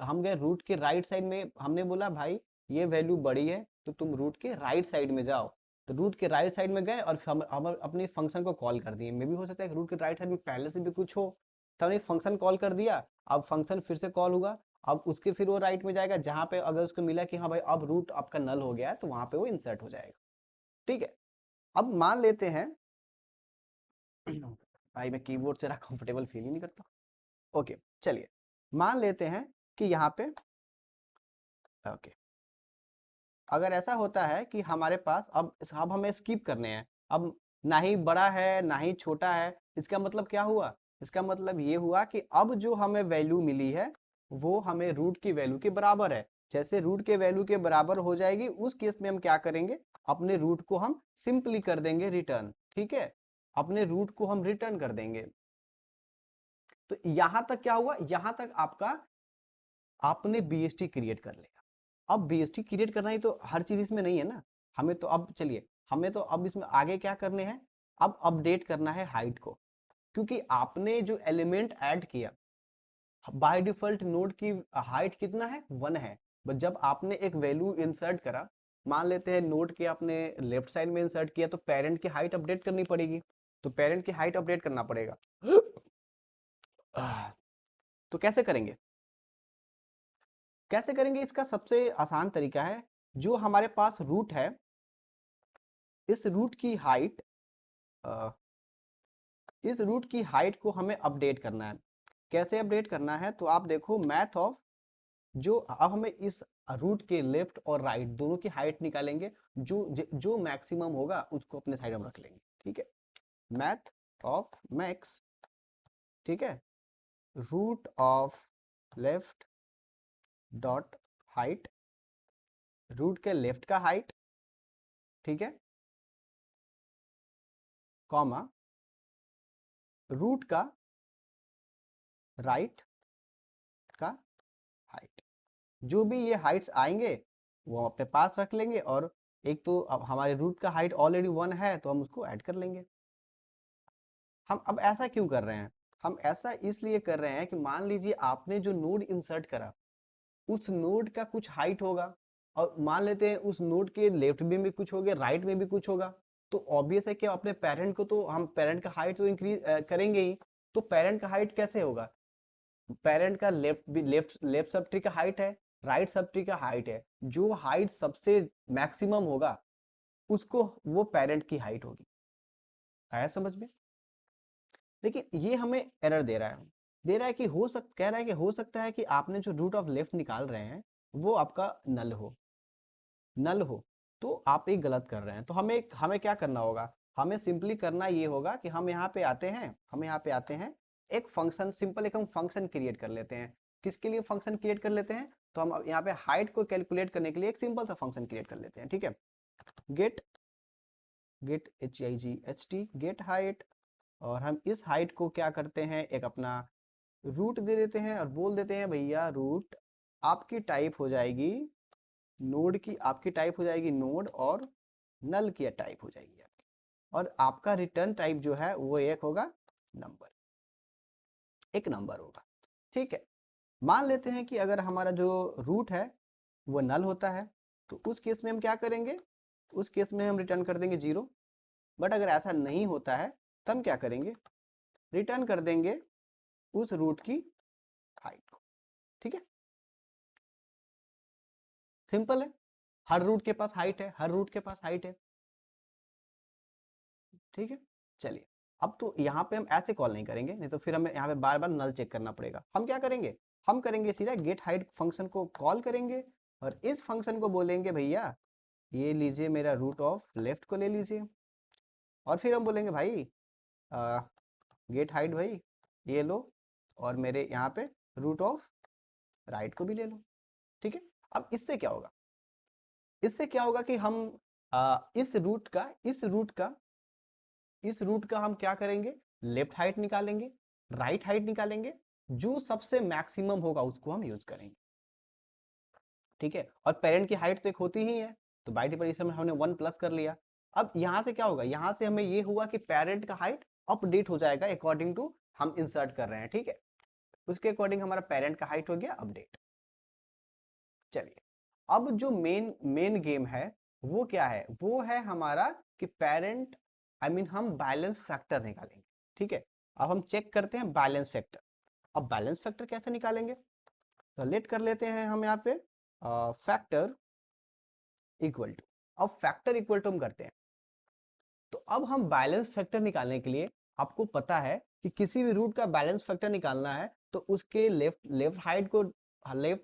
हम गए रूट के राइट साइड में, हमने बोला भाई ये वैल्यू बड़ी है तो तुम रूट के राइट साइड में जाओ। तो रूट के राइट साइड में गए और हम अपने फंक्शन को कॉल कर दिए। मे भी हो सकता है रूट के राइट साइड में पहले से भी कुछ हो, तो हमने फंक्शन कॉल कर दिया। अब फंक्शन फिर से कॉल हुआ, अब उसके फिर वो राइट में जाएगा, जहाँ पे अगर उसको मिला कि हाँ भाई अब रूट आपका नल हो गया है, तो वहां पे वो इंसर्ट हो जाएगा, ठीक है। अब मान लेते हैं भाई मैं कीबोर्ड से कंफर्टेबल फील ही नहीं करता। ओके चलिए, मान लेते हैं कि यहाँ पे ओके, अगर ऐसा होता है कि हमारे पास अब हमें स्किप करने हैं, अब ना ही बड़ा है ना ही छोटा है, इसका मतलब क्या हुआ, इसका मतलब ये हुआ कि अब जो हमें वैल्यू मिली है वो हमें रूट की वैल्यू के बराबर है। जैसे रूट के वैल्यू के बराबर हो जाएगी, उस केस में हम क्या करेंगे, अपने रूट को हम सिंपली कर देंगे रिटर्न, ठीक है। अपने रूट को हम रिटर्न कर देंगे। तो यहां तक क्या हुआ, यहां तक आपने बीएसटी क्रिएट कर लिया। अब बीएसटी क्रिएट करना ही तो हर चीज इसमें नहीं है ना, हमें तो अब चलिए, हमें तो अब इसमें आगे क्या करने हैं, अब अपडेट करना है हाइट को, क्योंकि आपने जो एलिमेंट ऐड किया, बाय डिफॉल्ट नोड की हाइट कितना है, 1 है। बट जब आपने एक वैल्यू इंसर्ट करा, मान लेते हैं नोड के आपने लेफ्ट साइड में इंसर्ट किया, तो पेरेंट की हाइट अपडेट करनी पड़ेगी, तो पेरेंट की हाइट अपडेट करना पड़ेगा। तो कैसे करेंगे, कैसे करेंगे, इसका सबसे आसान तरीका है, जो हमारे पास रूट है, इस रूट की हाइट, इस रूट की हाइट को हमें अपडेट करना है। कैसे अपडेट करना है, तो आप देखो मैथ ऑफ, जो अब हमें इस रूट के लेफ्ट और राइट दोनों की हाइट निकालेंगे, जो मैक्सिमम होगा उसको अपने साइड में रख लेंगे, ठीक है। मैथ ऑफ मैक्स, ठीक है, root of left dot height, root के लेफ्ट का हाइट, ठीक है, कॉमा रूट का राइट का हाइट। जो भी ये हाइट्स आएंगे वो अपने पास रख लेंगे, और एक तो अब हमारे रूट का हाइट ऑलरेडी 1 है तो हम उसको ऐड कर लेंगे। हम अब ऐसा क्यों कर रहे हैं, हम ऐसा इसलिए कर रहे हैं कि मान लीजिए आपने जो नोड इंसर्ट करा, उस नोड का कुछ हाइट होगा, और मान लेते हैं उस नोड के लेफ्ट में भी कुछ होगा, राइट में भी कुछ होगा, तो ऑब्वियस है कि अपने पेरेंट को तो हम पेरेंट का हाइट तो इंक्रीज करेंगे ही। तो पेरेंट का हाइट कैसे होगा, पेरेंट का लेफ्ट लेफ्ट सब ट्री का हाइट है, राइट सब ट्री का हाइट है, जो हाइट सबसे मैक्सिमम होगा उसको वो पेरेंट की हाइट होगी। आया समझ में। लेकिन ये हमें एरर दे रहा है, कि कह रहा है कि हो सकता है कि आपने जो रूट ऑफ लेफ्ट निकाल रहे हैं वो आपका नल हो, तो आप एक गलत कर रहे हैं। तो हमें क्या करना होगा, हमें सिंपली करना ये होगा कि हम यहाँ पे आते हैं, एक फंक्शन, सिंपल एक हम फंक्शन क्रिएट कर लेते हैं। किसके लिए फंक्शन क्रिएट कर लेते हैं, तो हम यहाँ पे हाइट को कैलकुलेट करने के लिए एक सिंपल सा फंक्शन क्रिएट कर लेते हैं, ठीक है। गेट HIGHT गेट हाइट, और हम इस हाइट को क्या करते हैं, एक अपना रूट दे देते हैं और बोल देते हैं भैया रूट आपकी टाइप हो जाएगी नोड की, आपकी टाइप हो जाएगी नोड, और नल की टाइप हो जाएगी आपकी, और आपका रिटर्न टाइप जो है वो एक होगा नंबर, एक नंबर होगा। ठीक है, मान लेते हैं कि अगर हमारा जो रूट है वो नल होता है, तो उस केस में हम क्या करेंगे, उस केस में हम रिटर्न कर देंगे 0। बट अगर ऐसा नहीं होता है तब हम क्या करेंगे, रिटर्न कर देंगे उस रूट की हाइट को। ठीक है, सिंपल है, हर रूट के पास हाइट है, हर रूट के पास हाइट है। ठीक है, चलिए अब तो यहाँ पे हम ऐसे कॉल नहीं करेंगे, नहीं तो फिर हमें यहाँ पे बार बार नल चेक करना पड़ेगा। हम क्या करेंगे, हम करेंगे सीधा गेट हाइट फंक्शन को कॉल करेंगे, और इस फंक्शन को बोलेंगे भैया ये लीजिए मेरा रूट ऑफ लेफ्ट को ले लीजिए, और फिर हम बोलेंगे भाई गेट हाइट भाई ये लो, और मेरे यहाँ पे रूट ऑफ राइट को भी ले लो। ठीक है, अब इससे क्या होगा, इससे क्या होगा कि हम इस रूट का हम क्या करेंगे, लेफ्ट हाइट निकालेंगे, राइट हाइट निकालेंगे, जो सबसे मैक्सिमम होगा उसको हम यूज करेंगे। ठीक है, और पेरेंट की हाइट तो एक होती ही है, तो बाय डिफरेंस में हमने 1 प्लस कर लिया। अब यहाँ से क्या होगा, यहाँ से हमें ये हुआ कि पेरेंट का हाइट अपडेट हो जाएगा अकॉर्डिंग टू हम इंसर्ट कर रहे हैं। ठीक है, उसके अकॉर्डिंग हमारा पेरेंट का हाइट हो गया अपडेट। चलिए अब जो मेन गेम है वो क्या है, वो है हमारा कि पेरेंट हम बैलेंस फैक्टर निकालेंगे। ठीक है, अब हम चेक करते हैं बैलेंस फैक्टर। अब बैलेंस फैक्टर कैसे निकालेंगे, तो लेट कर लेते हैं हम यहाँ पे फैक्टर इक्वल टू, अब फैक्टर इक्वल टू हम करते हैं, तो अब हम बैलेंस फैक्टर निकालने के लिए आपको पता है कि किसी भी रूट का बैलेंस फैक्टर निकालना है तो उसके left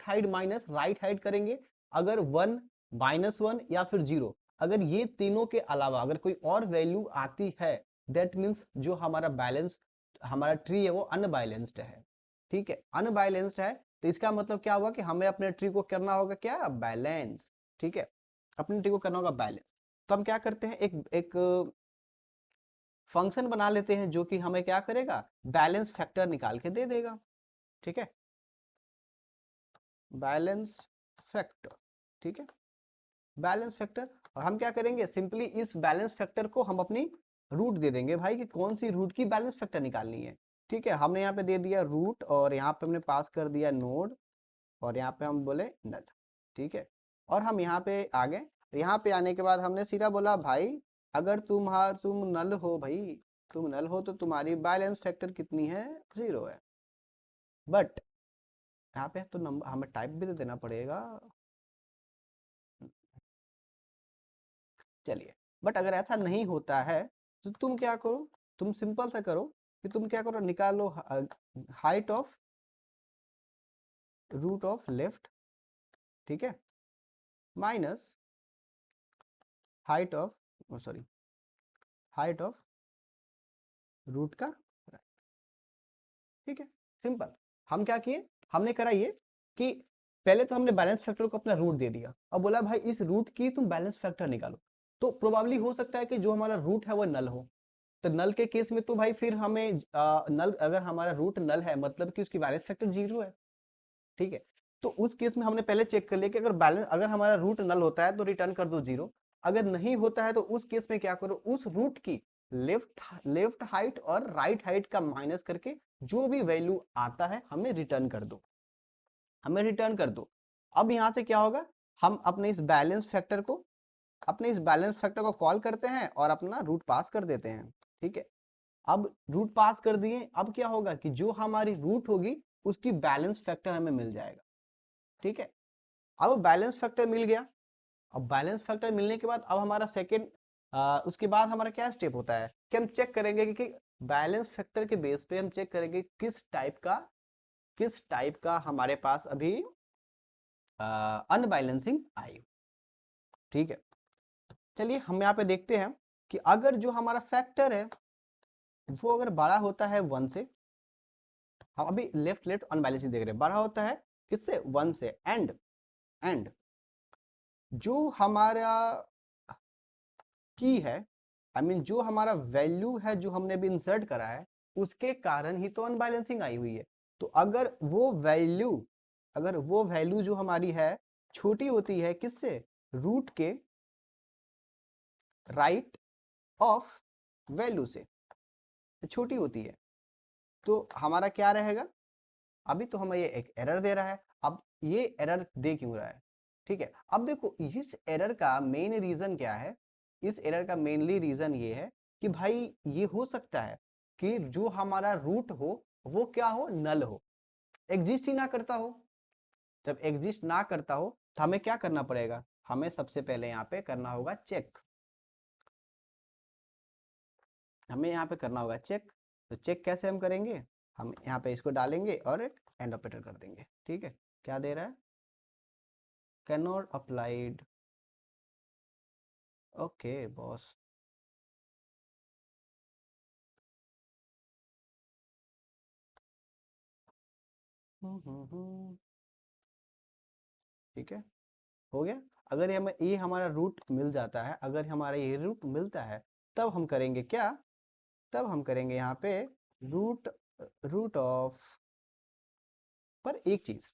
height minus right height करेंगे। अगर 1 -1 या फिर 0, अगर ये तीनों के अलावा अगर कोई और वैल्यू आती है, दैट मीन्स जो हमारा ट्री है वो अनबैलेंस्ड है। ठीक है, अनबैलेंस्ड है तो इसका मतलब क्या होगा कि हमें अपने ट्री को करना होगा क्या, बैलेंस। ठीक है, अपने ट्री को करना होगा बैलेंस। तो हम क्या करते हैं, एक फंक्शन बना लेते हैं जो कि हमें क्या करेगा, बैलेंस फैक्टर निकाल के दे देगा। ठीक है, बैलेंस फैक्टर। ठीक है, बैलेंस फैक्टर, और हम क्या करेंगे, सिंपली इस बैलेंस फैक्टर को हम अपनी रूट दे देंगे भाई कि कौन सी रूट की बैलेंस फैक्टर निकालनी है। ठीक है, हमने यहाँ पे दे दिया रूट, और यहाँ पे हमने पास कर दिया नोड, और यहाँ पे हम बोले नल। ठीक है, और हम यहाँ पे आ गए, यहाँ पे आने के बाद हमने सीधा बोला भाई अगर तुम नल हो भाई, तुम नल हो तो तुम्हारी बैलेंस फैक्टर कितनी है, 0 है। बट यहाँ पे तो नंबर हमें टाइप भी तो देना पड़ेगा। चलिए, बट अगर ऐसा नहीं होता है तो तुम क्या करो, तुम सिंपल सा करो कि तुम क्या करो, निकालो height of root of left. ठीक है, minus height of height of root का राइट। ठीक है, सिंपल। हम क्या किए, हमने करा ये कि पहले तो हमने बैलेंस फैक्टर को अपना रूट दे दिया, अब बोला भाई इस रूट की तुम बैलेंस फैक्टर निकालो। तो प्रोबेबली हो सकता है कि जो हमारा रूट है वो नल हो, तो नल के केस में तो भाई फिर हमें नल, अगर हमारा रूट नल है मतलब कि उसकी बैलेंस फैक्टर 0 है। ठीक है, तो उस केस में हमने पहले चेक कर लिया कि अगर हमारा रूट नल होता है तो रिटर्न कर दो 0, अगर नहीं होता है तो उस केस में क्या करो, उस रूट की लेफ्ट हाइट और राइट हाइट का माइनस करके जो भी वैल्यू आता है हमें रिटर्न कर दो, हमें रिटर्न कर दो। अब यहां से क्या होगा, हम अपने इस बैलेंस फैक्टर को कॉल करते हैं और अपना रूट पास कर देते हैं। ठीक है, अब रूट पास कर दिए, अब क्या होगा कि जो हमारी रूट होगी उसकी बैलेंस फैक्टर हमें मिल जाएगा। ठीक है, अब बैलेंस फैक्टर मिल गया। अब बैलेंस फैक्टर मिलने के बाद अब हमारा सेकेंड उसके बाद हमारा क्या स्टेप होता है कि हम चेक करेंगे कि बैलेंस फैक्टर के बेस पे हम चेक करेंगे किस टाइप का हमारे पास अभी अनबैलेंसिंग आई। ठीक है, चलिए हम यहाँ पे देखते हैं कि अगर जो हमारा फैक्टर है वो अगर बड़ा होता है 1 से, हम अभी लेफ्ट अनबैलेंसिंग देख रहे हैं, बड़ा होता है किससे, 1 से, एंड जो हमारा की है, जो हमारा वैल्यू है जो हमने भी इंसर्ट करा है उसके कारण ही तो अनबैलेंसिंग आई हुई है। तो अगर वो वैल्यू जो हमारी है छोटी होती है किससे, रूट के राइट ऑफ वैल्यू से, छोटी होती है, तो हमारा क्या रहेगा, अभी तो हमें ये एक एरर दे रहा है, अब ये एरर दे क्यों रहा है, ठीक है। अब देखो इस एरर का मेन रीजन क्या है, इस एरर का मेनली रीजन ये है कि भाई ये हो सकता है कि जो हमारा रूट हो वो क्या हो, नल हो, एग्जिस्ट ही ना करता हो। जब एग्जिस्ट ना करता हो तो हमें क्या करना पड़ेगा, हमें सबसे पहले यहाँ पे करना होगा चेक, हमें यहाँ पे करना होगा चेक। तो चेक कैसे हम करेंगे, हम यहाँ पे इसको डालेंगे और एक एंड ऑपरेटर कर देंगे, ठीक है। क्या दे रहा है, can not applied, okay boss, ठीक है, हो गया। अगर ये हमारा रूट मिल जाता है, अगर हमारा ये रूट मिलता है, तब हम करेंगे क्या, तब हम करेंगे यहाँ पे रूट रूट ऑफ, पर एक चीज,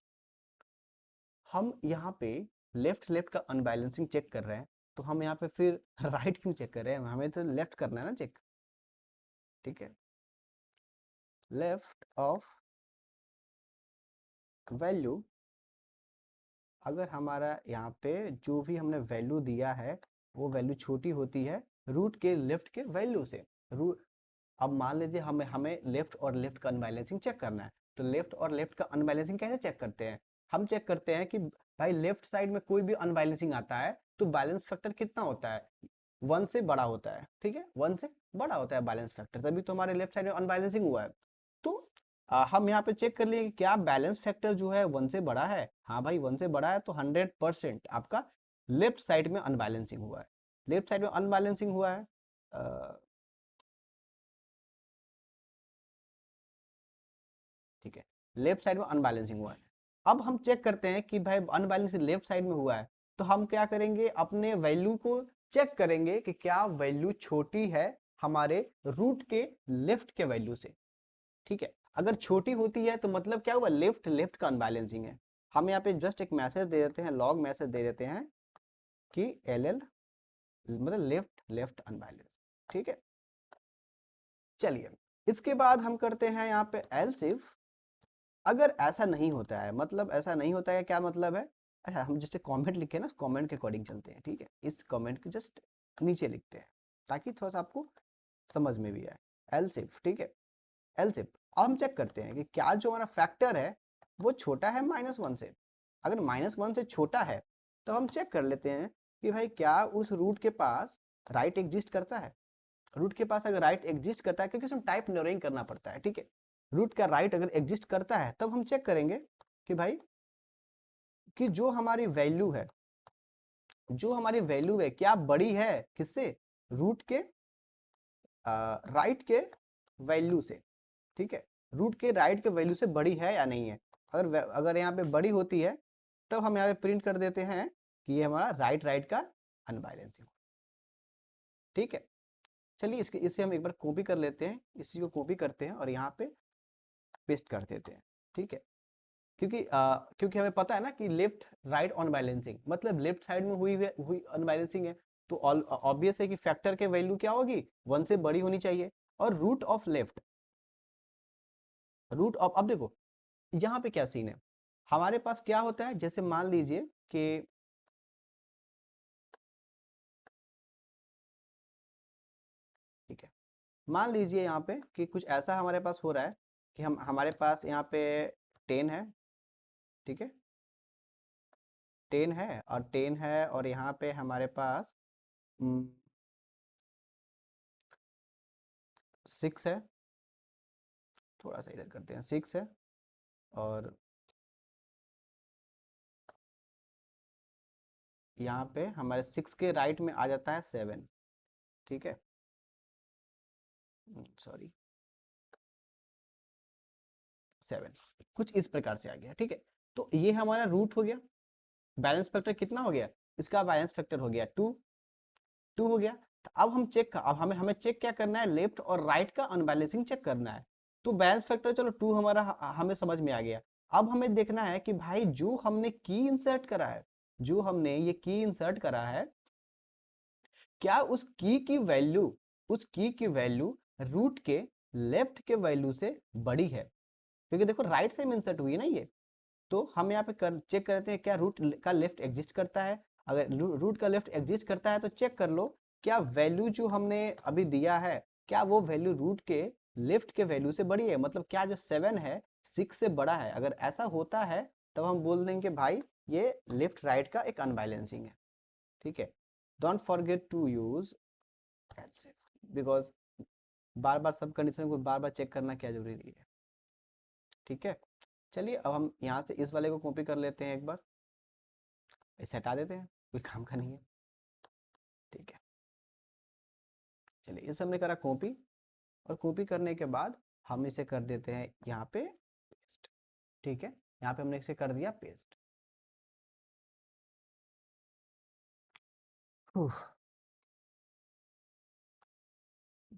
हम यहाँ पे लेफ्ट लेफ्ट का अनबैलेंसिंग चेक कर रहे हैं, तो हम यहाँ पे फिर राइट क्यों चेक कर रहे हैं, हमें तो लेफ्ट करना है ना चेक, ठीक है। लेफ्ट ऑफ वैल्यू, अगर हमारा यहाँ पे जो भी हमने वैल्यू दिया है वो वैल्यू छोटी होती है रूट के लेफ्ट के वैल्यू से, रूट, अब मान लीजिए हमें हमें लेफ्ट और लेफ्ट का अनबैलेंसिंग चेक करना है, तो लेफ्ट और लेफ्ट का अनबैलेंसिंग कैसे चेक करते हैं, हम चेक करते हैं कि भाई लेफ्ट साइड में कोई भी अनबैलेंसिंग आता है तो बैलेंस फैक्टर कितना होता है, 1 से बड़ा होता है, ठीक है, 1 से बड़ा होता है बैलेंस फैक्टर, तभी तो हमारे लेफ्ट साइड में अनबैलेंसिंग हुआ है। तो हम यहाँ पे चेक कर लिए कि क्या बैलेंस फैक्टर जो है 1 से बड़ा है, हाँ भाई 1 से बड़ा है, तो 100% आपका लेफ्ट साइड में अनबैलेंसिंग हुआ है, लेफ्ट साइड में अनबैलेंसिंग हुआ है, ठीक है, लेफ्ट साइड में अनबैलेंसिंग हुआ है। अब हम चेक करते हैं कि भाई अनबैलेंसिंग लेफ्ट साइड में हुआ है, तो हम क्या करेंगे, अपने वैल्यू को चेक करेंगे कि क्या वैल्यू छोटी है हमारे रूट के लेफ्ट के वैल्यू से, ठीक है। अगर छोटी होती है तो मतलब क्या हुआ, लेफ्ट लेफ्ट का अनबैलेंसिंग है। हम यहाँ पे जस्ट एक मैसेज दे देते हैं, लॉग मैसेज दे देते हैं कि एल मतलब लेफ्ट लेफ्ट अनबैलेंस, ठीक है। चलिए इसके बाद हम करते हैं यहाँ पे एल्स इफ, अगर ऐसा नहीं होता है, मतलब ऐसा नहीं होता है क्या मतलब है, अच्छा हम जैसे कमेंट लिखे ना, कमेंट के अकॉर्डिंग चलते हैं, ठीक है, इस कमेंट के जस्ट नीचे लिखते हैं ताकि थोड़ा सा आपको समझ में भी आए, एल्स इफ, ठीक है, एल्स इफ। अब हम चेक करते हैं कि क्या जो हमारा फैक्टर है वो छोटा है -1 से, अगर -1 से छोटा है तो हम चेक कर लेते हैं कि भाई क्या उस रूट के पास राइट एग्जिस्ट करता है, रूट के पास अगर राइट एग्जिस्ट करता है, क्योंकि उसमें टाइप नरोइंग करना पड़ता है, ठीक है, रूट का राइट अगर एग्जिस्ट करता है तब हम चेक करेंगे कि भाई कि जो हमारी वैल्यू है, जो हमारी वैल्यू है क्या बड़ी है किससे, रूट के राइट के वैल्यू से, ठीक है, रूट के राइट के वैल्यू से बड़ी है या नहीं है, अगर यहाँ पे बड़ी होती है तब हम यहाँ पे प्रिंट कर देते हैं कि ये हमारा राइट राइट का अनबैलेंसिंग, ठीक है। चलिए इसे हम एक बार कॉपी कर लेते हैं, इसी को कॉपी करते हैं और यहाँ पे पेस्ट कर देते हैं, ठीक है। क्योंकि हमें पता है ना कि लेफ्ट राइट अनबैलेंसिंग मतलब लेफ्ट साइड में हुई अनबैलेंसिंग है, तो ऑब्वियस है कि फैक्टर के वैल्यू क्या होगी, 1 से बड़ी होनी चाहिए, और root of left, root of, अब देखो यहाँ पे क्या सीन है, हमारे पास क्या होता है, जैसे मान लीजिए कि ठीक है, मान लीजिए यहाँ पे कि कुछ ऐसा हमारे पास हो रहा है कि हमारे पास यहाँ पे 10 है, ठीक है, 10 है और 10 है और यहाँ पे हमारे पास 6 है, थोड़ा सा इधर करते हैं, 6 है और यहाँ पे हमारे 6 के राइट में आ जाता है 7, ठीक है, सॉरी 7, कुछ इस प्रकार से आ गया, ठीक है। तो ये हमारा रूट हो गया, बैलेंस फैक्टर कितना हो गया, इसका बैलेंस फैक्टर हो गया 2 हो गया। तो अब हम चेक, अब हमें हमें चेक क्या करना है, लेफ्ट और राइट का अनबैलेंसिंग चेक करना है। तो बैलेंस फैक्टर चलो 2 हमारा हमें समझ में आ गया। अब हमें देखना है कि भाई जो हमने की इंसर्ट करा है, जो हमने ये की इंसर्ट करा है, क्या उस की की वैल्यू रूट के लेफ्ट के वैल्यू से बड़ी है? क्योंकि देखो राइट साइड में इंसर्ट हुई है ना ये, तो हम यहाँ पे चेक करते हैं क्या रूट का लेफ्ट एग्जिस्ट करता है। अगर रूट का लेफ्ट एग्जिस्ट करता है तो चेक कर लो क्या वैल्यू जो हमने अभी दिया है, क्या वो वैल्यू रूट के लेफ्ट के वैल्यू से बड़ी है, मतलब क्या जो 7 है 6 से बड़ा है। अगर ऐसा होता है तब हम बोल देंगे भाई ये लेफ्ट राइट का एक अनबैलेंसिंग है। ठीक है, don't forget to use elsif, because बार बार सब कंडीशन को बार बार चेक करना क्या जरूरी है। ठीक है, चलिए अब हम यहाँ से इस वाले को कॉपी कर लेते हैं एक बार, इसे हटा देते हैं, कोई काम का नहीं है। ठीक है, चलिए इसे हमने करा कॉपी, और कॉपी करने के बाद हम इसे कर देते हैं यहाँ पे पेस्ट। ठीक है, यहाँ पे हमने इसे कर दिया पेस्ट।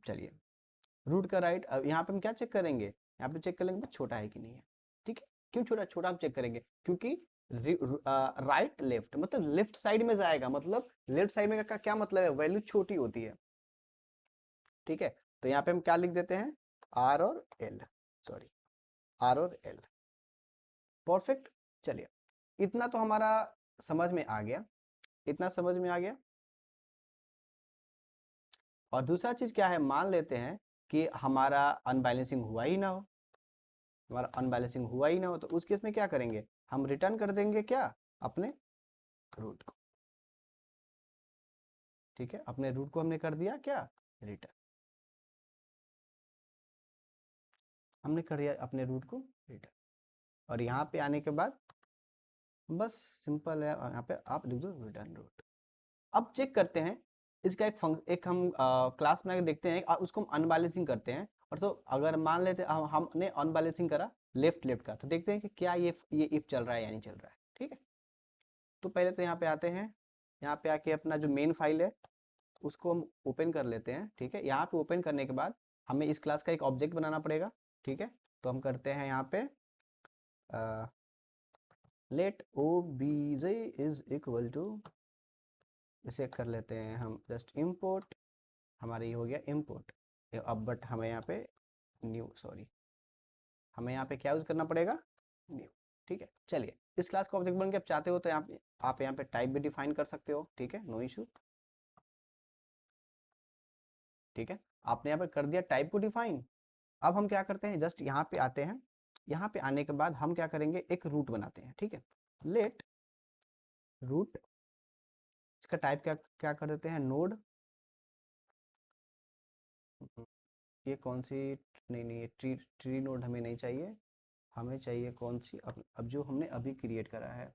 चलिए रूट का राइट, अब यहाँ पे हम क्या चेक करेंगे, यहाँ पे चेक कर लेंगे छोटा है कि नहीं है। ठीक है, क्यों छोटा, छोटा हम चेक करेंगे क्योंकि राइट लेफ्ट मतलब लेफ्ट साइड में जाएगा, मतलब लेफ्ट साइड में का क्या मतलब है, वैल्यू छोटी होती है। ठीक है, तो यहाँ पे हम क्या लिख देते हैं, आर और एल, सॉरी आर और एल। परफेक्ट, चलिए इतना तो हमारा समझ में आ गया, इतना समझ में आ गया। और दूसरा चीज क्या है, मान लेते हैं कि हमारा अनबैलेंसिंग हुआ ही ना हो, हमारा अनबैलेंसिंग हुआ ही ना हो, तो उस केस में क्या करेंगे, हम रिटर्न कर देंगे क्या, अपने रूट को। ठीक है, अपने रूट को हमने कर दिया क्या, रिटर्न, हमने कर दिया अपने रूट को रिटर्न। और यहाँ पे आने के बाद बस सिंपल है, यहाँ पे आप लिख दो रिटर्न रूट। अब चेक करते हैं इसका एक हम क्लास बना के देखते हैं, उसको हम अनबैलेंसिंग करते हैं। और तो अगर मान लेते हैं हमने अनबैलेंसिंग करा लेफ्ट लेफ्ट का, तो देखते हैं कि क्या ये इफ चल रहा है या नहीं चल रहा है। ठीक है, तो पहले तो यहाँ पे आते हैं, यहाँ पे आके अपना जो मेन फाइल है उसको हम ओपन कर लेते हैं। ठीक है, यहाँ पे ओपन करने के बाद हमें इस क्लास का एक ऑब्जेक्ट बनाना पड़ेगा। ठीक है, तो हम करते हैं यहाँ पे let obj is equal to, इसे कर लेते हैं हम जस्ट इंपोर्ट, हमारा ये हो गया इंपोर्ट। अब बट हमें यहाँ पे न्यू, सॉरी हमें यहाँ पे क्या यूज करना पड़ेगा, न्यू। ठीक है, चलिए इस क्लास को ऑब्जेक्ट बन के आप चाहते हो तो यहाँ पे आप यहाँ पे टाइप भी डिफाइन कर सकते हो। ठीक है, नो इशू। ठीक है, आपने यहाँ पे कर दिया टाइप को डिफाइन। अब हम क्या करते हैं, जस्ट यहाँ पे आते हैं, यहाँ पे आने के बाद हम क्या करेंगे, एक रूट बनाते हैं। ठीक है, लेट रूट, इसका टाइप क्या क्या कर देते हैं, नोड। ये कौन सी, नहीं नहीं ये ट्री ट्री नोड हमें नहीं चाहिए, हमें चाहिए कौन सी, अब जो हमने अभी क्रिएट करा है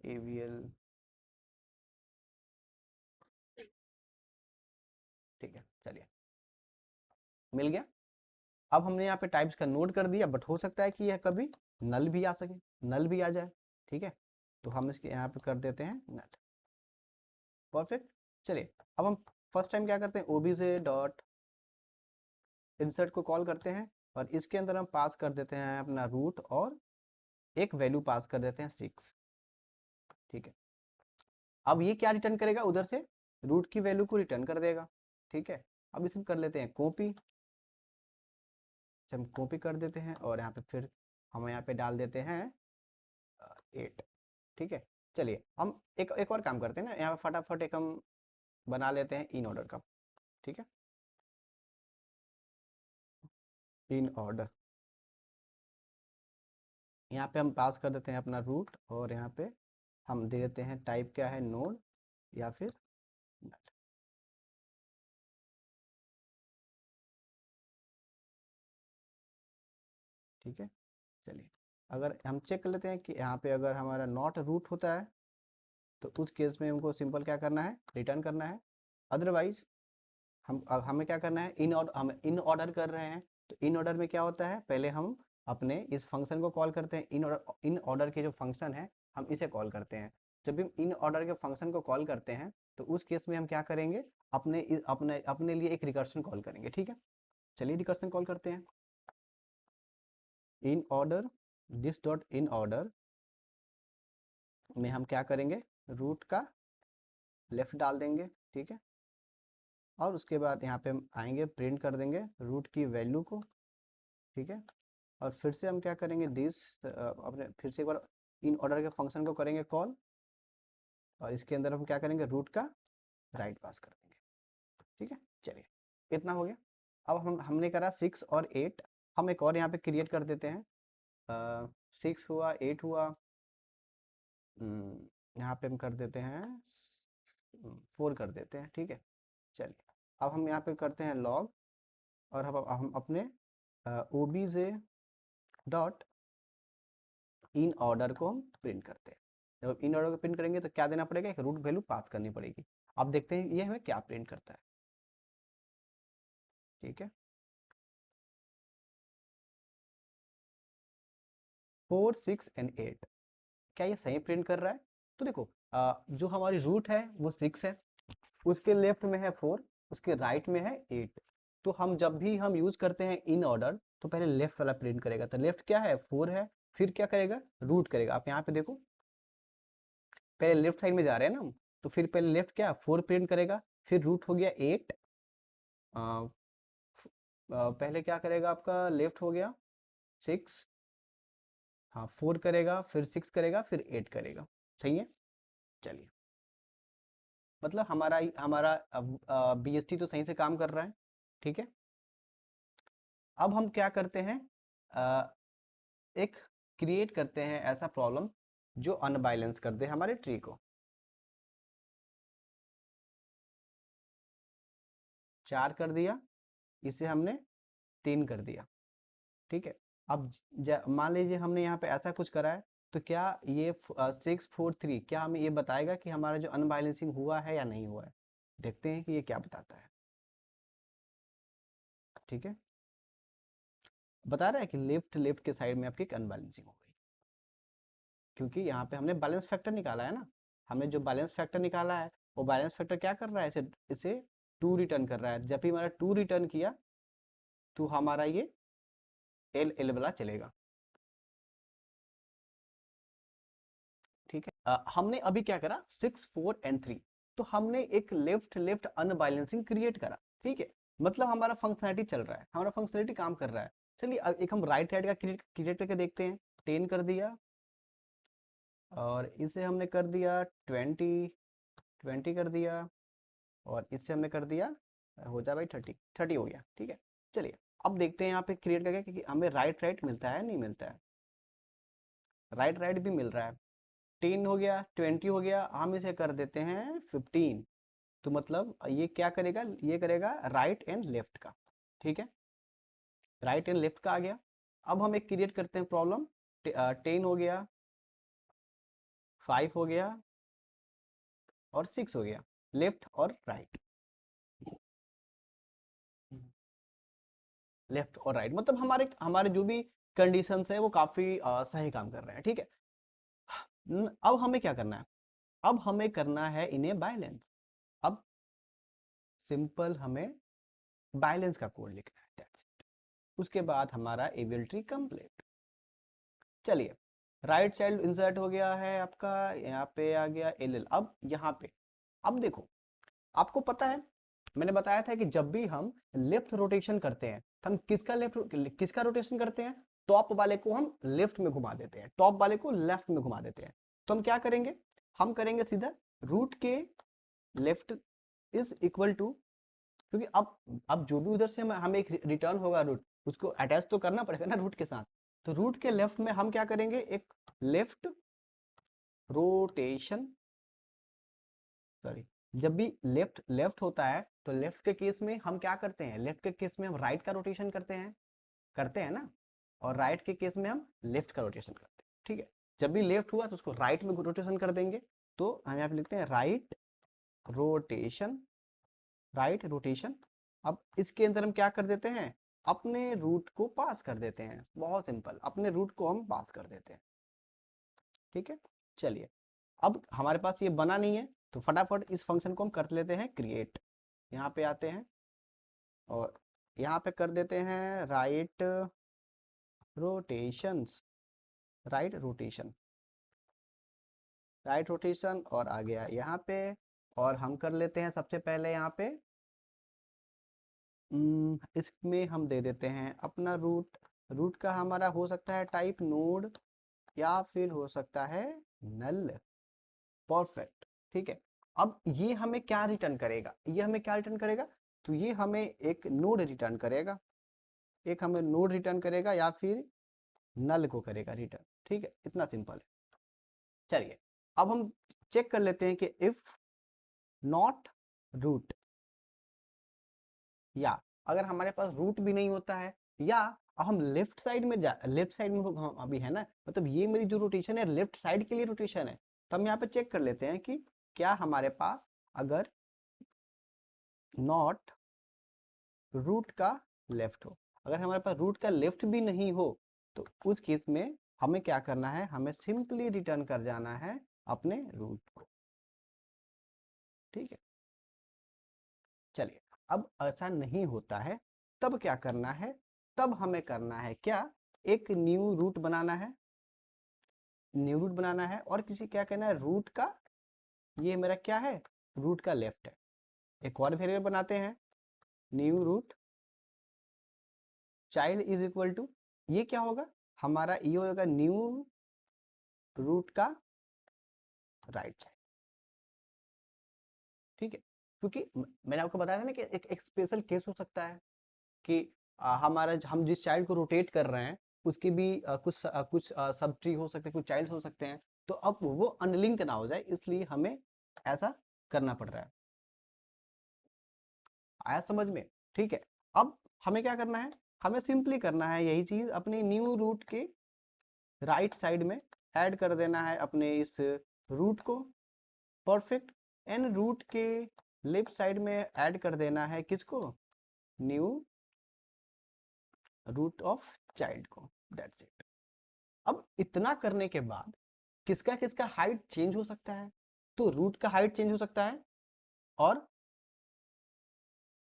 AVL। ठीक है, चलिए मिल गया। अब हमने यहाँ पे टाइप्स का नोड कर दिया, बट हो सकता है कि यह कभी नल भी आ सके, नल भी आ जाए। ठीक है, तो हम इसके यहाँ पे कर देते हैं नल। परफेक्ट, चलिए अब हम फर्स्ट टाइम क्या करते हैं, obj डॉट इंसर्ट को कॉल करते हैं, और इसके अंदर हम पास कर देते हैं अपना रूट, और एक वैल्यू पास कर देते हैं 6। ठीक है, अब ये क्या रिटर्न करेगा, उधर से रूट की वैल्यू को रिटर्न कर देगा। ठीक है, अब इसे कर लेते हैं कॉपी, हम कॉपी कर देते हैं, और यहाँ पे फिर हम यहाँ पे डाल देते हैं 8। ठीक है, चलिए हम एक और काम करते हैं ना, यहाँ पे फटाफट एक हम बना लेते हैं इन ऑर्डर का। ठीक है, इन ऑर्डर, यहाँ पे हम पास कर देते हैं अपना रूट, और यहाँ पे हम दे देते हैं टाइप क्या है, नोड या फिर नल। ठीक है, चलिए अगर हम चेक कर लेते हैं कि यहाँ पे अगर हमारा नॉट रूट होता है तो उस केस में हमको सिंपल क्या करना है, रिटर्न करना है। अदरवाइज हमें क्या करना है, हम इन ऑर्डर कर रहे हैं, तो इन ऑर्डर में क्या होता है, पहले हम अपने इस फंक्शन को कॉल करते हैं, इन ऑर्डर के जो फंक्शन है हम इसे कॉल करते हैं। जब भी इन ऑर्डर के फंक्शन को कॉल करते हैं तो उस केस में हम क्या करेंगे, अपने अपने लिए एक रिकर्शन कॉल करेंगे। ठीक है, चलिए रिकर्शन कॉल करते हैं। In order, this dot in order में हम क्या करेंगे, रूट का लेफ्ट डाल देंगे, ठीक है। और उसके बाद यहाँ पे हम आएंगे, प्रिंट कर देंगे रूट की वैल्यू को, ठीक है। और फिर से हम क्या करेंगे, दिस अपने फिर से एक बार इन ऑर्डर के फंक्शन को करेंगे कॉल, और इसके अंदर हम क्या करेंगे, रूट का राइट पास कर देंगे, ठीक है। चलिए, इतना हो गया। अब हमने करा 6 और 8, हम एक और यहाँ पे क्रिएट कर देते हैं। 6 हुआ, 8 हुआ, यहाँ पे हम कर देते हैं 4 कर देते हैं, ठीक है। चलिए, अब हम यहाँ पे करते हैं लॉग, और हम अपने ओबीजे डॉट इन ऑर्डर को हम प्रिंट करते हैं। जब इन ऑर्डर को प्रिंट करेंगे तो क्या देना पड़ेगा, एक रूट वैल्यू पास करनी पड़ेगी। अब देखते हैं ये हमें क्या प्रिंट करता है, ठीक है। 4, 6 एंड 8, क्या ये सही प्रिंट कर रहा है? तो देखो, जो हमारी रूट है वो 6 है, उसके लेफ्ट में है 4, उसके राइट में है 8। तो हम जब भी हम यूज करते हैं इन ऑर्डर, तो पहले लेफ्ट वाला प्रिंट करेगा। तो लेफ्ट क्या है, 4 है, फिर क्या करेगा, रूट करेगा। आप यहाँ पे देखो, पहले लेफ्ट साइड में जा रहे हैं ना हम, तो फिर पहले लेफ्ट क्या 4 प्रिंट करेगा, फिर रूट हो गया 8, पहले क्या करेगा, आपका लेफ्ट हो गया 6, हाँ 4 करेगा, फिर 6 करेगा, फिर 8 करेगा, सही है। चलिए, मतलब हमारा हमारा बीएसटी तो सही से काम कर रहा है, ठीक है। अब हम क्या करते हैं, अ, एक क्रिएट करते हैं ऐसा प्रॉब्लम जो अनबैलेंस कर दे हमारे ट्री को। 4 कर दिया, इसे हमने 3 कर दिया, ठीक है। अब मान लीजिए हमने यहाँ पे ऐसा कुछ करा है, तो क्या ये 643 क्या हमें ये बताएगा कि हमारा जो अनबैलेंसिंग हुआ है या नहीं हुआ है? देखते हैं कि ये क्या बताता है, ठीक है। बता रहा है कि लेफ्ट के साइड में आपकी अनबैलेंसिंग हो गई, क्योंकि यहाँ पे हमने बैलेंस फैक्टर निकाला है ना। हमने जो बैलेंस फैक्टर निकाला है, वो बैलेंस फैक्टर क्या कर रहा है, इसे इसे 2 रिटर्न कर रहा है। जब भी हमारा 2 रिटर्न किया, तो हमारा ये एल वाला चलेगा, ठीक है। हमने अभी क्या करा, 6, 4 एंड 3, तो हमने एक लेफ्ट लेफ्ट अनबैलेंसिंग क्रिएट करा, ठीक है। मतलब हमारा फंक्शनैलिटी चल रहा है, हमारा फंक्शनैलिटी काम कर रहा है। चलिए, अब एक हम राइट राइट का क्रिएट करके देखते हैं। 10 कर दिया, और इसे हमने कर दिया 20 कर दिया, और इससे हमने कर दिया, हो जाए भाई 30 हो गया, ठीक है। चलिए, अब देखते हैं यहाँ पे क्रिएट करके कि हमें राइट राइट मिलता है नहीं मिलता है। राइट राइट भी मिल रहा है, 10 हो गया, 20 हो गया, हम इसे कर देते हैं 15। तो मतलब ये क्या करेगा, ये करेगा राइट एंड लेफ्ट का, ठीक है। राइट एंड लेफ्ट का आ गया। अब हम एक क्रिएट करते हैं प्रॉब्लम, 10 हो गया, 5 हो गया, और 6 हो गया, लेफ्ट और राइट, लेफ्ट और राइट, मतलब हमारे हमारे जो भी कंडीशंस है वो काफी सही काम कर रहे हैं, ठीक है। अब हमें क्या करना है, अब हमें करना है इन्हें बैलेंस। अब सिंपल हमें बैलेंस का कोड लिखना है, that's it। उसके बाद हमारा एबिलिटी कंप्लीट। चलिए, राइट चाइल्ड इंसर्ट हो गया है आपका, यहाँ पे आ गया एल। अब यहाँ पे, अब देखो, आपको पता है मैंने बताया था कि जब भी हम लेफ्ट रोटेशन करते हैं, तो हम किसका रोटेशन करते हैं, टॉप वाले को हम लेफ्ट में घुमा देते हैं, टॉप वाले को लेफ्ट में घुमा देते हैं। तो हम क्या करेंगे, हम करेंगे सीधा रूट के लेफ्ट इज इक्वल टू, क्योंकि अब जो भी उधर से हमें एक रिटर्न होगा रूट, उसको अटैच तो करना पड़ेगा ना रूट के साथ। तो रूट के लेफ्ट में हम क्या करेंगे, एक लेफ्ट रोटेशन, सॉरी, जब भी लेफ्ट लेफ्ट होता है, तो लेफ्ट के केस में हम क्या करते हैं, लेफ्ट के केस में हम राइट का रोटेशन करते हैं ना, और राइट के केस में हम लेफ्ट का रोटेशन करते हैं, ठीक है। जब भी लेफ्ट हुआ तो उसको राइट में रोटेशन कर देंगे। तो हम यहाँ पे लिखते हैं रोटेशन राइट रोटेशन। अब इसके अंदर हम क्या कर देते हैं, अपने रूट को पास कर देते हैं, बहुत सिंपल, अपने रूट को हम पास कर देते हैं, ठीक है। चलिए, अब हमारे पास ये बना नहीं है, तो फटाफट इस फंक्शन को हम कर लेते हैं क्रिएट। यहाँ पे आते हैं, और यहाँ पे कर देते हैं right rotations, right rotation, right rotation, और आ गया यहाँ पे। और हम कर लेते हैं सबसे पहले यहाँ पे इसमें हम दे देते हैं अपना रूट। रूट का हमारा हो सकता है टाइप नोड या फिर हो सकता है नल। परफेक्ट, ठीक है। अब ये हमें क्या रिटर्न करेगा, ये हमें क्या रिटर्न करेगा, तो ये हमें एक नोड रिटर्न करेगा, एक हमें नोड रिटर्न करेगा या फिर नल को करेगा रिटर्न, ठीक है, इतना सिंपल है। चलिए अब हम चेक कर लेते हैं कि इफ नॉट रूट, या अगर हमारे पास रूट भी नहीं होता है, या हम लेफ्ट साइड में लेफ्ट साइड में हम अभी है ना, मतलब ये मेरी जो रोटेशन है लेफ्ट साइड के लिए रोटेशन है, तो हम यहाँ पे चेक कर लेते हैं कि क्या हमारे पास अगर नॉट रूट का लेफ्ट हो, अगर हमारे पास रूट का लेफ्ट भी नहीं हो, तो उस केस में हमें क्या करना है, हमें सिंपली रिटर्न कर जाना है अपने रूट को, ठीक है। चलिए अब ऐसा नहीं होता है, तब क्या करना है, तब हमें करना है क्या, एक न्यू रूट बनाना है, न्यू रूट बनाना है, और किसी क्या कहना है, रूट का, ये मेरा क्या है, रूट का लेफ्ट है। एक और वेरिएबल बनाते हैं, new root child is equal to, ये क्या होगा, हमारा ये होगा न्यू रूट का राइट साइड, ठीक है। क्योंकि मैंने आपको बताया था ना कि एक स्पेशल केस हो सकता है कि हमारा हम जिस चाइल्ड को रोटेट कर रहे हैं उसकी भी कुछ सब ट्री हो सकते हैं, कुछ चाइल्ड हो सकते हैं, तो अब वो अनलिंक ना हो जाए, इसलिए हमें ऐसा करना पड़ रहा है। आया समझ में, ठीक है। अब हमें क्या करना है, हमें सिंपली करना है यही चीज, अपने न्यू रूट के राइट साइड में ऐड कर देना है अपने इस रूट को, परफेक्ट। एंड रूट के लेफ्ट साइड में ऐड कर देना है किसको, न्यू रूट ऑफ चाइल्ड को, दैट्स इट। अब इतना करने के बाद किसका किसका हाइट चेंज हो सकता है, तो रूट का हाइट चेंज हो सकता है, और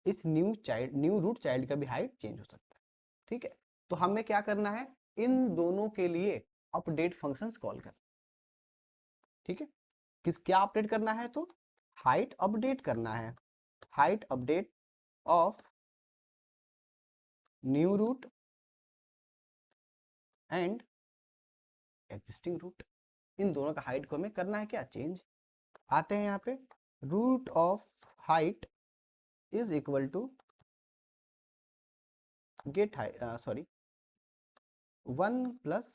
इस न्यू रूट चाइल्ड का भी हाइट चेंज हो सकता है, ठीक है। तो हमें क्या करना है, इन दोनों के लिए अपडेट फंक्शंस कॉल करना, ठीक है। क्या अपडेट करना है, तो हाइट अपडेट करना है, height update of new root and existing root, इन दोनों का हाइट को हमें करना है क्या, चेंज। आते हैं यहाँ पे, root of height is equal to get height, sorry 1 plus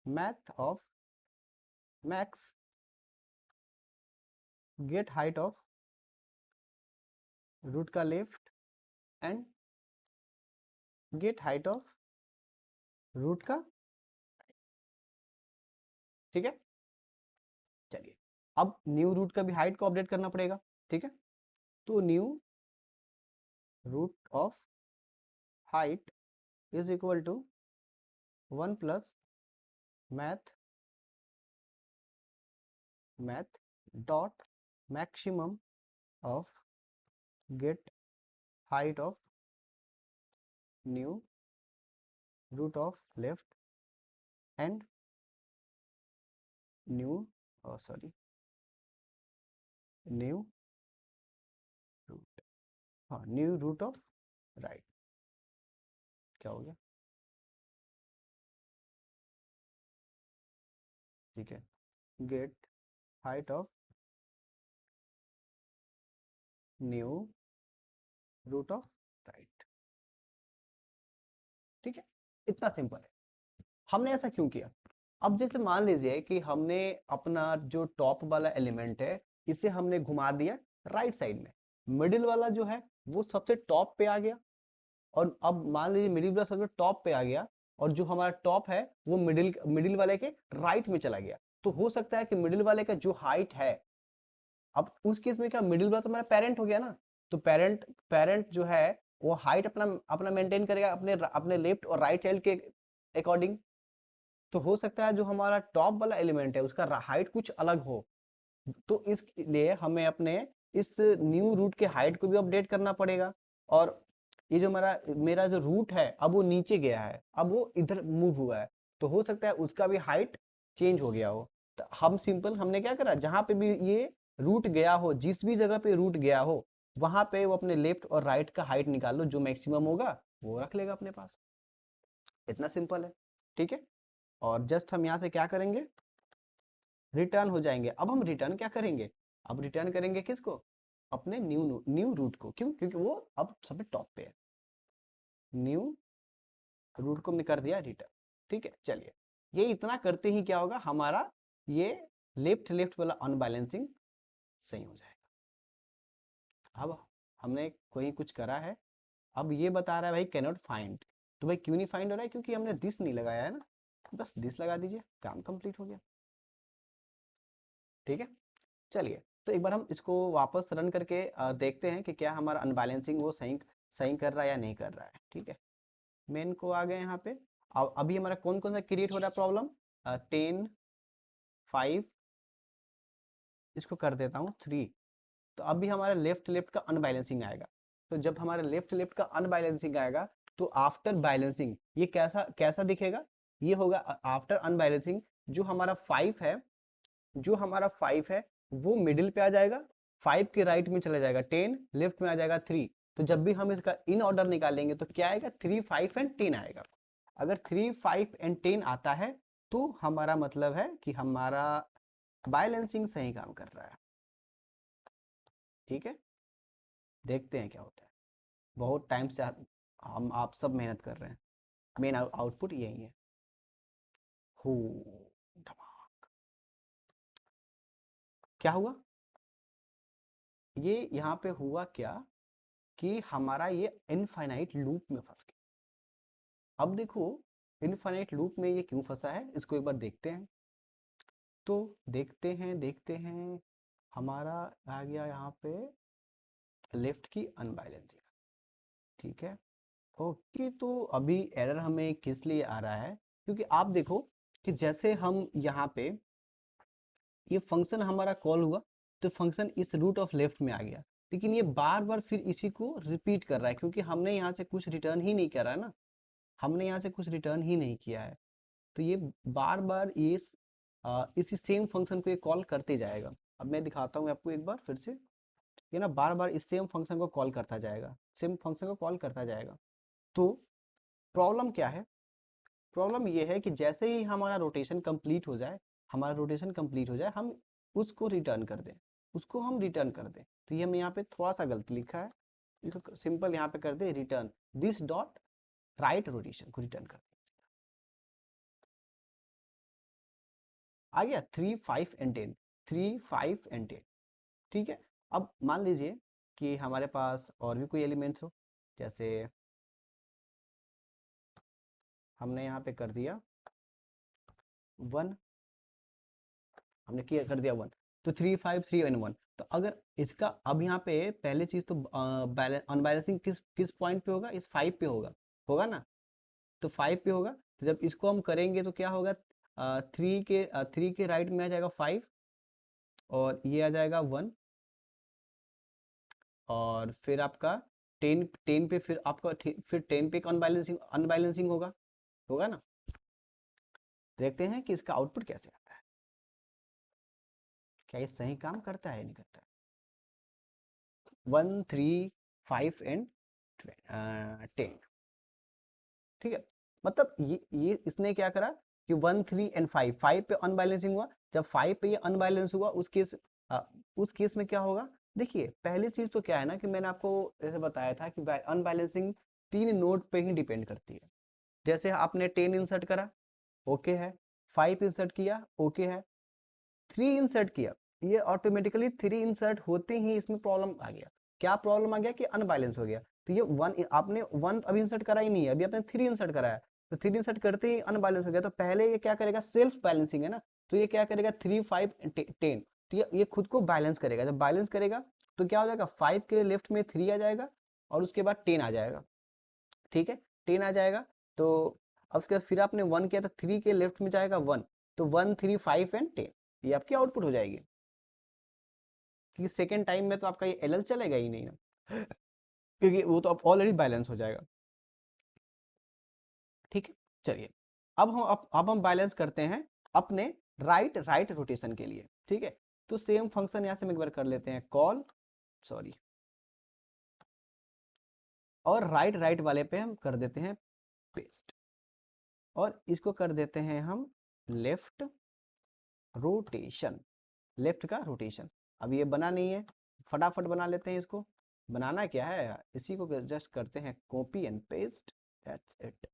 math of max get height of root का left and get height of root का, ठीक है। चलिए अब न्यू रूट का भी हाइट को अपडेट करना पड़ेगा, ठीक है। तो new root of height is equal to 1 plus math dot maximum of get height of new root of left and new sorry new root, हाँ न्यू रूट ऑफ राइट, क्या हो गया, ठीक है, get height of new root of right, ठीक है। इतना सिंपल है। हमने ऐसा क्यों किया, अब जैसे मान लीजिए कि हमने अपना जो टॉप वाला एलिमेंट है इसे हमने घुमा दिया राइट साइड में, मिडिल वाला जो है वो सबसे टॉप पे आ गया, और अब मान लीजिए मिडिल वाला सबसे टॉप पे आ गया, और जो हमारा टॉप है वो मिडिल मिडिल वाले के राइट में चला गया, तो हो सकता है कि मिडिल वाले का जो हाइट है, अब उस केस में क्या, मिडिल वाला तो हमारा पेरेंट हो गया ना, तो पेरेंट पेरेंट जो है वो हाइट अपना अपना मेंटेन करेगा अपने अपने लेफ्ट और राइट चाइल्ड के अकॉर्डिंग, तो हो सकता है जो हमारा टॉप वाला एलिमेंट है उसका हाइट कुछ अलग हो, तो इसलिए हमें अपने इस न्यू रूट के हाइट को भी अपडेट करना पड़ेगा, और ये जो मेरा जो रूट है अब वो नीचे गया है, अब वो इधर मूव हुआ है, तो हो सकता है उसका भी हाइट चेंज हो गया हो। तो हमने क्या करा, जहां पे भी ये रूट गया हो, जिस भी जगह पे रूट गया हो, वहां पे वो अपने लेफ्ट और राइट का हाइट निकाल लो, जो मैक्सिमम होगा वो रख लेगा अपने पास। इतना सिंपल है, ठीक है। और जस्ट हम यहाँ से क्या करेंगे, रिटर्न हो जाएंगे। अब हम रिटर्न क्या करेंगे, अब रिटर्न करेंगे किसको, अपने न्यू रूट को। क्यों, क्योंकि वो अब सबसे टॉप पे है। न्यू रूट को हमने कर दिया रिटर्न, ठीक है। चलिए, ये इतना करते ही क्या होगा, हमारा ये लेफ्ट लेफ्ट वाला अनबैलेंसिंग सही हो जाएगा। अब हमने कोई कुछ करा है, अब ये बता रहा है भाई कैनॉट फाइंड। तो भाई क्यों नहीं फाइंड हो रहा है, क्योंकि हमने दिस नहीं लगाया है ना, बस दिस लगा दीजिए, काम कंप्लीट हो गया, ठीक है। चलिए, तो एक बार हम इसको वापस रन करके देखते हैं कि क्या हमारा अनबैलेंसिंग वो सही सही कर रहा है या नहीं कर रहा है, ठीक है। मेन को आ गए यहाँ पे। अब अभी हमारा कौन कौन सा क्रिएट हो रहा है प्रॉब्लम, 10, 5, इसको कर देता हूँ 3। तो अभी हमारा लेफ्ट लेफ्ट का अनबैलेंसिंग आएगा। तो जब हमारा लेफ्ट लेफ्ट का अनबैलेंसिंग आएगा, तो आफ्टर बैलेंसिंग ये कैसा कैसा दिखेगा, ये होगा आफ्टर अनबैलेंसिंग, जो हमारा 5 है वो मिडिल पे आ जाएगा, 5 के राइट में चला जाएगा 10, लेफ्ट में आ जाएगा 3। तो जब भी हम इसका इन ऑर्डर निकालेंगे तो क्या आएगा, 3, 5 एंड 10 आएगा। अगर 3, 5 एंड 10 आता है तो हमारा मतलब है कि हमारा बैलेंसिंग सही काम कर रहा है, ठीक है। देखते हैं क्या होता है। बहुत टाइम से हम आप सब मेहनत कर रहे हैं, मेन आउटपुट यही है। हो, धमाक। क्या हुआ, ये यहाँ पे हुआ क्या कि हमारा ये इनफाइनाइट लूप में फंस गया। अब देखो, इनफाइनाइट लूप में ये क्यों फंसा है, इसको एक बार देखते हैं। तो देखते हैं, हमारा आ गया यहाँ पे लेफ्ट की अनबैलेंसिंग, ठीक है। ओके, तो अभी एरर हमें किस लिए आ रहा है, क्योंकि आप देखो कि जैसे हम यहाँ पे ये फंक्शन हमारा कॉल हुआ, तो फंक्शन इस रूट ऑफ लेफ्ट में आ गया, लेकिन ये बार बार फिर इसी को रिपीट कर रहा है, क्योंकि हमने यहाँ से कुछ रिटर्न ही नहीं करा है ना, हमने यहाँ से कुछ रिटर्न ही नहीं किया है। तो ये बार बार इसी सेम फंक्शन को ये कॉल करते जाएगा। अब मैं दिखाता हूँ आपको एक बार फिर से, ये ना बार बार इस सेम फंक्शन को कॉल करता जाएगा, सेम फंक्शन को कॉल करता जाएगा। तो प्रॉब्लम क्या है, प्रॉब्लम ये है कि जैसे ही हमारा रोटेशन कंप्लीट हो जाए, हम उसको रिटर्न कर दें, उसको हम रिटर्न कर दें। तो ये हमने यहाँ पे थोड़ा सा गलती लिखा है, इसको सिंपल यहाँ पे कर दे return this dot right rotation को रिटर्न कर दें। आ गया 3, 5 एंड 10, 3, 5 एंड 10, ठीक है। अब मान लीजिए कि हमारे पास और भी कोई एलिमेंट्स हो, जैसे हमने यहाँ पे कर दिया 1, हमने किया कर दिया 1, तो 3, 5, 3 एंड 1। तो अगर इसका अब यहाँ पे पहले चीज तो अनबैलेंसिंग किस किस पॉइंट पे होगा, इस 5 पे होगा, होगा ना। तो 5 पे होगा, तो जब इसको हम करेंगे तो क्या होगा, 3 के राइट में आ जाएगा 5, और ये आ जाएगा 1, और फिर आपका 10 पे फिर आपका फिर 10 पे अनबैलेंसिंग होगा, होगा ना। देखते हैं कि इसका आउटपुट कैसे आता है, क्या ये सही काम करता है नहीं करता है। 1, 3, 5 एंड 10, ठीक है। मतलब ये इसने क्या करा कि 1, 3 एंड 5, 5 पे अनबैलेंसिंग हुआ। जब 5 पे ये अनबैलेंस हुआ, उस केस में क्या होगा, देखिए पहली चीज तो क्या है ना कि मैंने आपको जैसे बताया था कि अनबैलेंसिंग 3 नोड पे ही डिपेंड करती है। जैसे आपने 10 इंसर्ट करा, ओके है, 5 इंसर्ट किया, ओके है, 3 इंसर्ट किया, ये ऑटोमेटिकली 3 इंसर्ट होते ही इसमें प्रॉब्लम आ गया। क्या प्रॉब्लम आ गया कि अनबैलेंस हो गया। तो ये 1 आपने 1 अभी इंसर्ट करा ही नहीं है, अभी आपने 3 इंसर्ट करा है, तो 3 इंसर्ट करते ही अनबैलेंस हो गया। तो पहले ये क्या करेगा, सेल्फ बैलेंसिंग है ना, तो ये क्या करेगा 3, 5, 10, तो ये खुद को बैलेंस करेगा। जब बैलेंस करेगा तो क्या हो जाएगा, 5 के लेफ्ट में 3 आ जाएगा, और उसके बाद 10 आ जाएगा, ठीक है, 10 आ जाएगा। तो अब उसके बाद फिर आपने 1 किया तो 3 के लेफ्ट में जाएगा 1, तो 1, 3, 5 एंड 10, ये आपकी आउटपुट हो जाएगी। क्योंकि सेकेंड टाइम में तो आपका ये एल चलेगा ही नहीं ना। क्योंकि वो तो अब ऑलरेडी बैलेंस हो जाएगा। ठीक है, चलिए अब हम बैलेंस करते हैं अपने राइट राइट रोटेशन के लिए। ठीक है, तो सेम फंक्शन यहाँ से हम एक बार कर लेते हैं कॉल, सॉरी, और राइट राइट वाले पे हम कर देते हैं पेस्ट, और इसको कर देते हैं हम लेफ्ट रोटेशन, लेफ्ट का रोटेशन। अब ये बना नहीं है, फटाफट बना लेते हैं इसको। बनाना क्या है, इसी को जस्ट करते हैं copy and paste, that's it.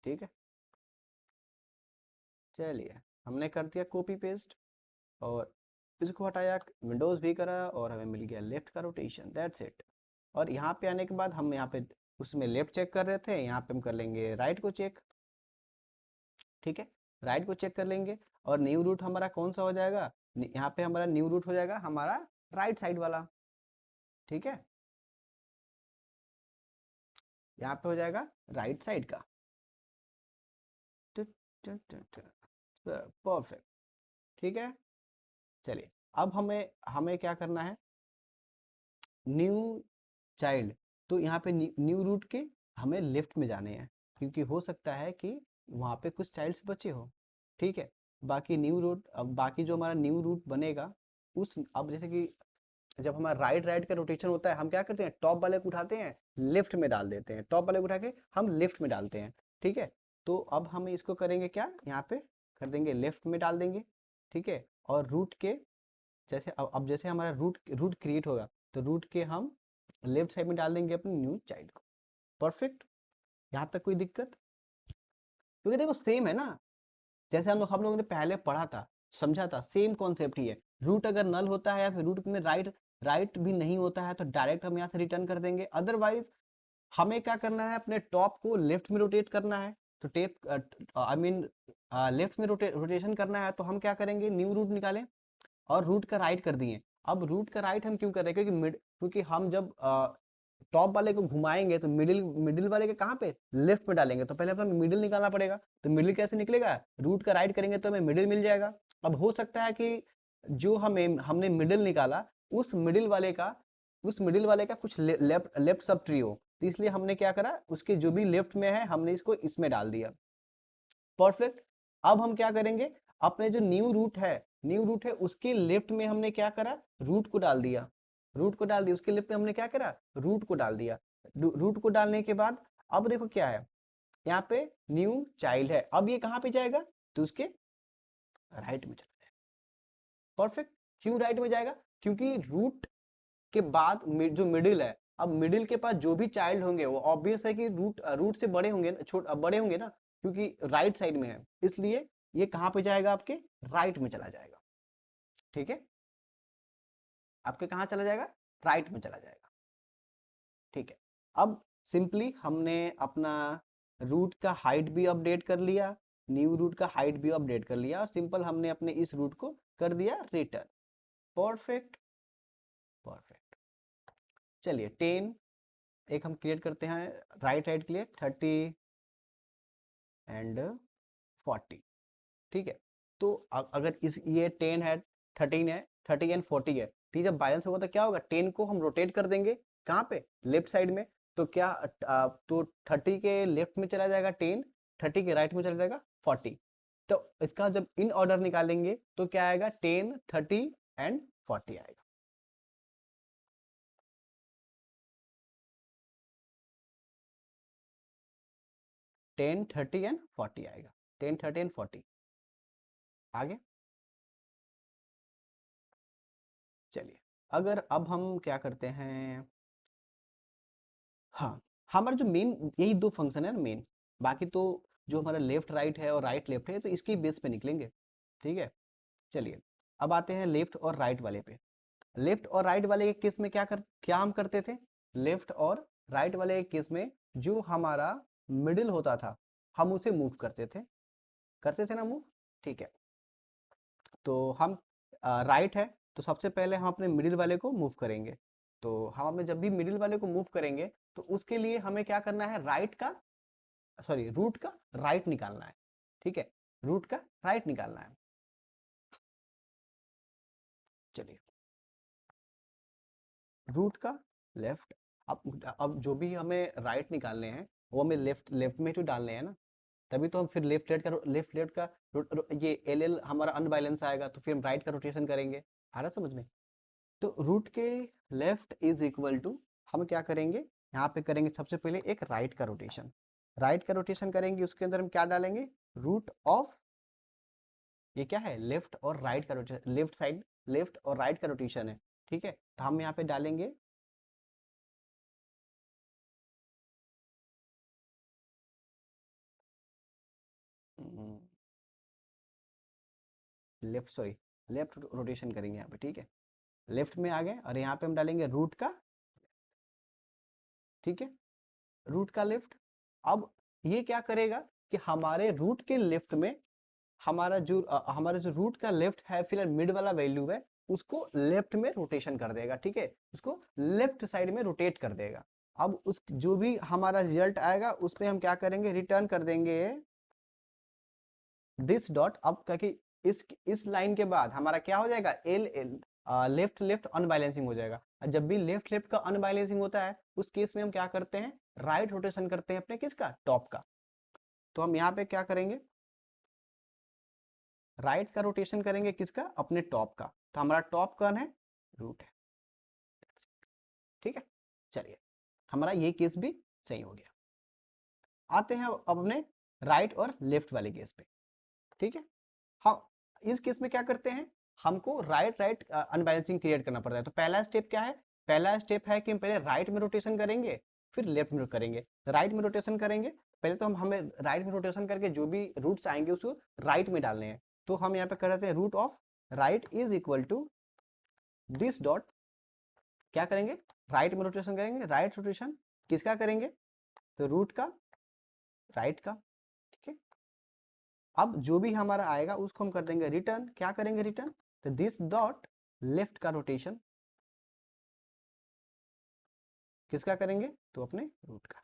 ठीक है, चलिए हमने कर दिया कॉपी पेस्ट, और इसको हटाया, विंडोज भी करा, और हमें मिल गया लेफ्ट का रोटेशन, दैट्स इट। और यहाँ पे आने के बाद हम यहाँ पे उसमें लेफ्ट चेक कर रहे थे, यहाँ पे हम कर लेंगे राइट को चेक। ठीक है, राइट को चेक कर लेंगे, और न्यू रूट हमारा कौन सा हो जाएगा, यहाँ पे हमारा न्यू रूट हो जाएगा हमारा राइट साइड वाला। ठीक है, यहाँ पे हो जाएगा राइट साइड का। परफेक्ट, ठीक है। चलिए अब हमें हमें क्या करना है, न्यू चाइल्ड, तो यहाँ पे न्यू रूट के हमें लेफ्ट में जाने हैं, क्योंकि हो सकता है कि वहाँ पे कुछ चाइल्ड्स बचे हो। ठीक है, बाकी न्यू रूट, अब बाकी जो हमारा न्यू रूट बनेगा उस, अब जैसे कि जब हमारा राइट राइट का रोटेशन होता है, हम क्या करते हैं, टॉप वाले को उठाते हैं लेफ्ट में डाल देते हैं, टॉप वाले को उठा के हम लेफ्ट में डालते हैं। ठीक है, तो अब हम इसको करेंगे क्या, यहाँ पे कर देंगे लेफ्ट में डाल देंगे। ठीक है, और रूट के जैसे अब जैसे हमारा रूट रूट क्रिएट होगा, तो रूट के हम लेफ्ट साइड में डाल देंगे अपने न्यू चाइल्ड को। परफेक्ट, यहाँ तक कोई दिक्कत, क्योंकि देखो सेम है ना, जैसे हम लोगों ने पहले पढ़ा था, समझा था, सेम कॉन्सेप्ट ही है। रूट अगर नल होता है या फिर रूट में राइट राइट भी नहीं होता है, तो डायरेक्ट हम यहाँ से रिटर्न कर देंगे। अदरवाइज हमें क्या करना है, अपने टॉप को लेफ्ट में रोटेट करना है, तो टेप आई मीन लेफ्ट में रोटेशन करना है, तो हम क्या करेंगे, न्यू रूट निकालें और रूट का राइट कर दिए। अब रूट का राइट हम क्यों कर रहे हैं, क्योंकि हम जब टॉप वाले को घुमाएंगे तो मिडिल मिडिल वाले के कहाँ पे, लेफ्ट में डालेंगे, तो पहले अपना मिडिल निकालना पड़ेगा। तो मिडिल कैसे निकलेगा, रूट का राइट करेंगे तो हमें मिडिल मिल जाएगा। अब हो सकता है कि जो हमने मिडिल निकाला, उस मिडिल वाले का कुछ लेफ्ट लेफ्ट सब ट्री हो, तो इसलिए हमने क्या करा, उसके जो भी लेफ्ट में है हमने इसको इसमें डाल दिया। परफेक्ट, अब हम क्या करेंगे, अपने जो न्यू रूट है उसके लेफ्ट में हमने क्या करा, रूट को डाल दिया, उसके लेफ्ट में हमने क्या करा, रूट को डाल दिया। रूट को डालने के बाद अब देखो क्या है, यहाँ पे न्यू चाइल्ड है, अब ये कहाँ पे जाएगा, तो उसके राइट में चला जाएगा। परफेक्ट, क्यों राइट में जाएगा, क्योंकि रूट के बाद जो मिडिल है, अब मिडिल के पास जो भी चाइल्ड होंगे वो ऑब्वियस है कि रूट से बड़े होंगे, बड़े होंगे ना, क्योंकि राइट साइड में है, इसलिए ये कहाँ पे जाएगा, आपके राइट में चला जाएगा। ठीक है, आपके कहाँ चला जाएगा, राइट में चला जाएगा। ठीक है, अब सिंपली हमने अपना रूट का हाइट भी अपडेट कर लिया, न्यू रूट का हाइट भी अपडेट कर लिया, और सिंपल हमने अपने इस रूट को कर दिया रिटर्न। Perfect, perfect. चलिए 10 एक हम क्रिएट करते हैं राइट राइट के लिए, 30 एंड 40। ठीक है, तो अगर इस ये 10 है, 13 है, 30 एंड 40 है, तो जब बैलेंस होगा तो क्या होगा, 10 को हम रोटेट कर देंगे कहाँ पे, लेफ्ट साइड में, तो क्या तो 30 के लेफ्ट में चला जाएगा 10, 30 के राइट में चला जाएगा 40। तो इसका जब इन ऑर्डर निकालेंगे तो क्या आएगा, 10, 30 एंड 40 आएगा। टेन, 30 एंड 40 आएगा, 10, 30 एंड 40 आगे। चलिए अगर अब हम क्या करते हैं, हाँ, हमारा जो मेन यही दो फंक्शन है ना मेन, बाकी तो जो हमारा लेफ्ट राइट है और राइट लेफ्ट है, तो इसके बेस पे निकलेंगे। ठीक है, चलिए अब आते हैं लेफ्ट और राइट वाले पे। लेफ्ट और राइट वाले के केस में क्या हम करते थे, लेफ्ट और राइट वाले के केस में जो हमारा मिडिल होता था हम उसे मूव करते थे ना मूव। ठीक है, तो हम राइट है, तो सबसे पहले हम अपने मिडिल वाले को मूव करेंगे। तो हम अपने जब भी मिडिल वाले को मूव करेंगे तो उसके लिए हमें क्या करना है, रूट का राइट निकालना है। ठीक है, रूट का राइट निकालना है। चलिए रूट का लेफ्ट, अब जो भी हमें राइट निकालने हैं वो हमें लेफ्ट लेफ्ट में तो डालने हैं ना, तभी तो हम फिर लेफ्ट लेफ्ट का ये एल एल हमारा अनबैलेंस आएगा, तो फिर हम राइट का रोटेशन करेंगे। आ रहा समझ में? तो रूट के लेफ्ट इज इक्वल टू, हम क्या करेंगे यहाँ पे करेंगे सबसे पहले एक राइट का रोटेशन। राइट का रोटेशन करेंगे, उसके अंदर हम क्या डालेंगे, रूट ऑफ, ये क्या है, लेफ्ट और राइट का रोटेशन, लेफ्ट साइड लेफ्ट और राइट का रोटेशन है, ठीक है। तो हम यहाँ पे डालेंगे लेफ्ट, सॉरी लेफ्ट रोटेशन करेंगे यहाँ पे, ठीक है। लेफ्ट में आ गए और यहाँ पे हम डालेंगे रूट का, ठीक है, रूट का लेफ्ट। अब ये क्या करेगा कि हमारे रूट के लेफ्ट में हमारा जो रूट का लेफ्ट है फिलहाल मिड वाला वैल्यू है, उसको लेफ्ट में रोटेशन कर देगा, ठीक है, उसको लेफ्ट साइड में रोटेट कर देगा। अब उस जो भी हमारा रिजल्ट आएगा उसमें हम क्या करेंगे, रिटर्न कर देंगे दिस डॉट। अब क्या कि इस लाइन के बाद हमारा क्या हो जाएगा, L L left left unbalancing हो जाएगा। और जब भी लेफ्ट लेफ्ट का अनबैलेंसिंग होता है उस केस में हम क्या करते हैं, राइट रोटेशन करते हैं अपने किसका, टॉप का। तो हम यहाँ पे क्या करेंगे, राइट का रोटेशन करेंगे किसका, अपने टॉप का। तो हमारा टॉप कौन है, रूट है, ठीक है। चलिए हमारा ये केस भी सही हो गया। आते हैं अब अपने राइट और लेफ्ट वाले केस पे, ठीक है। हम इस केस में क्या करते हैं, हमको राइट राइट अनबैलेंसिंग क्रिएट करना पड़ता है। तो पहला स्टेप क्या है, पहला स्टेप है कि हम पहले राइट में रोटेशन करेंगे फिर लेफ्ट में करेंगे। राइट में रोटेशन करेंगे पहले, तो हमें राइट में रोटेशन करके जो भी रूट्स आएंगे उसको राइट में डालने हैं। तो हम यहाँ पे कर देते हैं root of right is equal to this dot, क्या करेंगे, राइट में रोटेशन करेंगे, राइट रोटेशन किसका करेंगे, तो रूट का, राइट का, ठीक है। अब जो भी हमारा आएगा उसको हम कर देंगे रिटर्न, क्या करेंगे रिटर्न, तो दिस डॉट लेफ्ट का रोटेशन किसका करेंगे, तो अपने रूट का।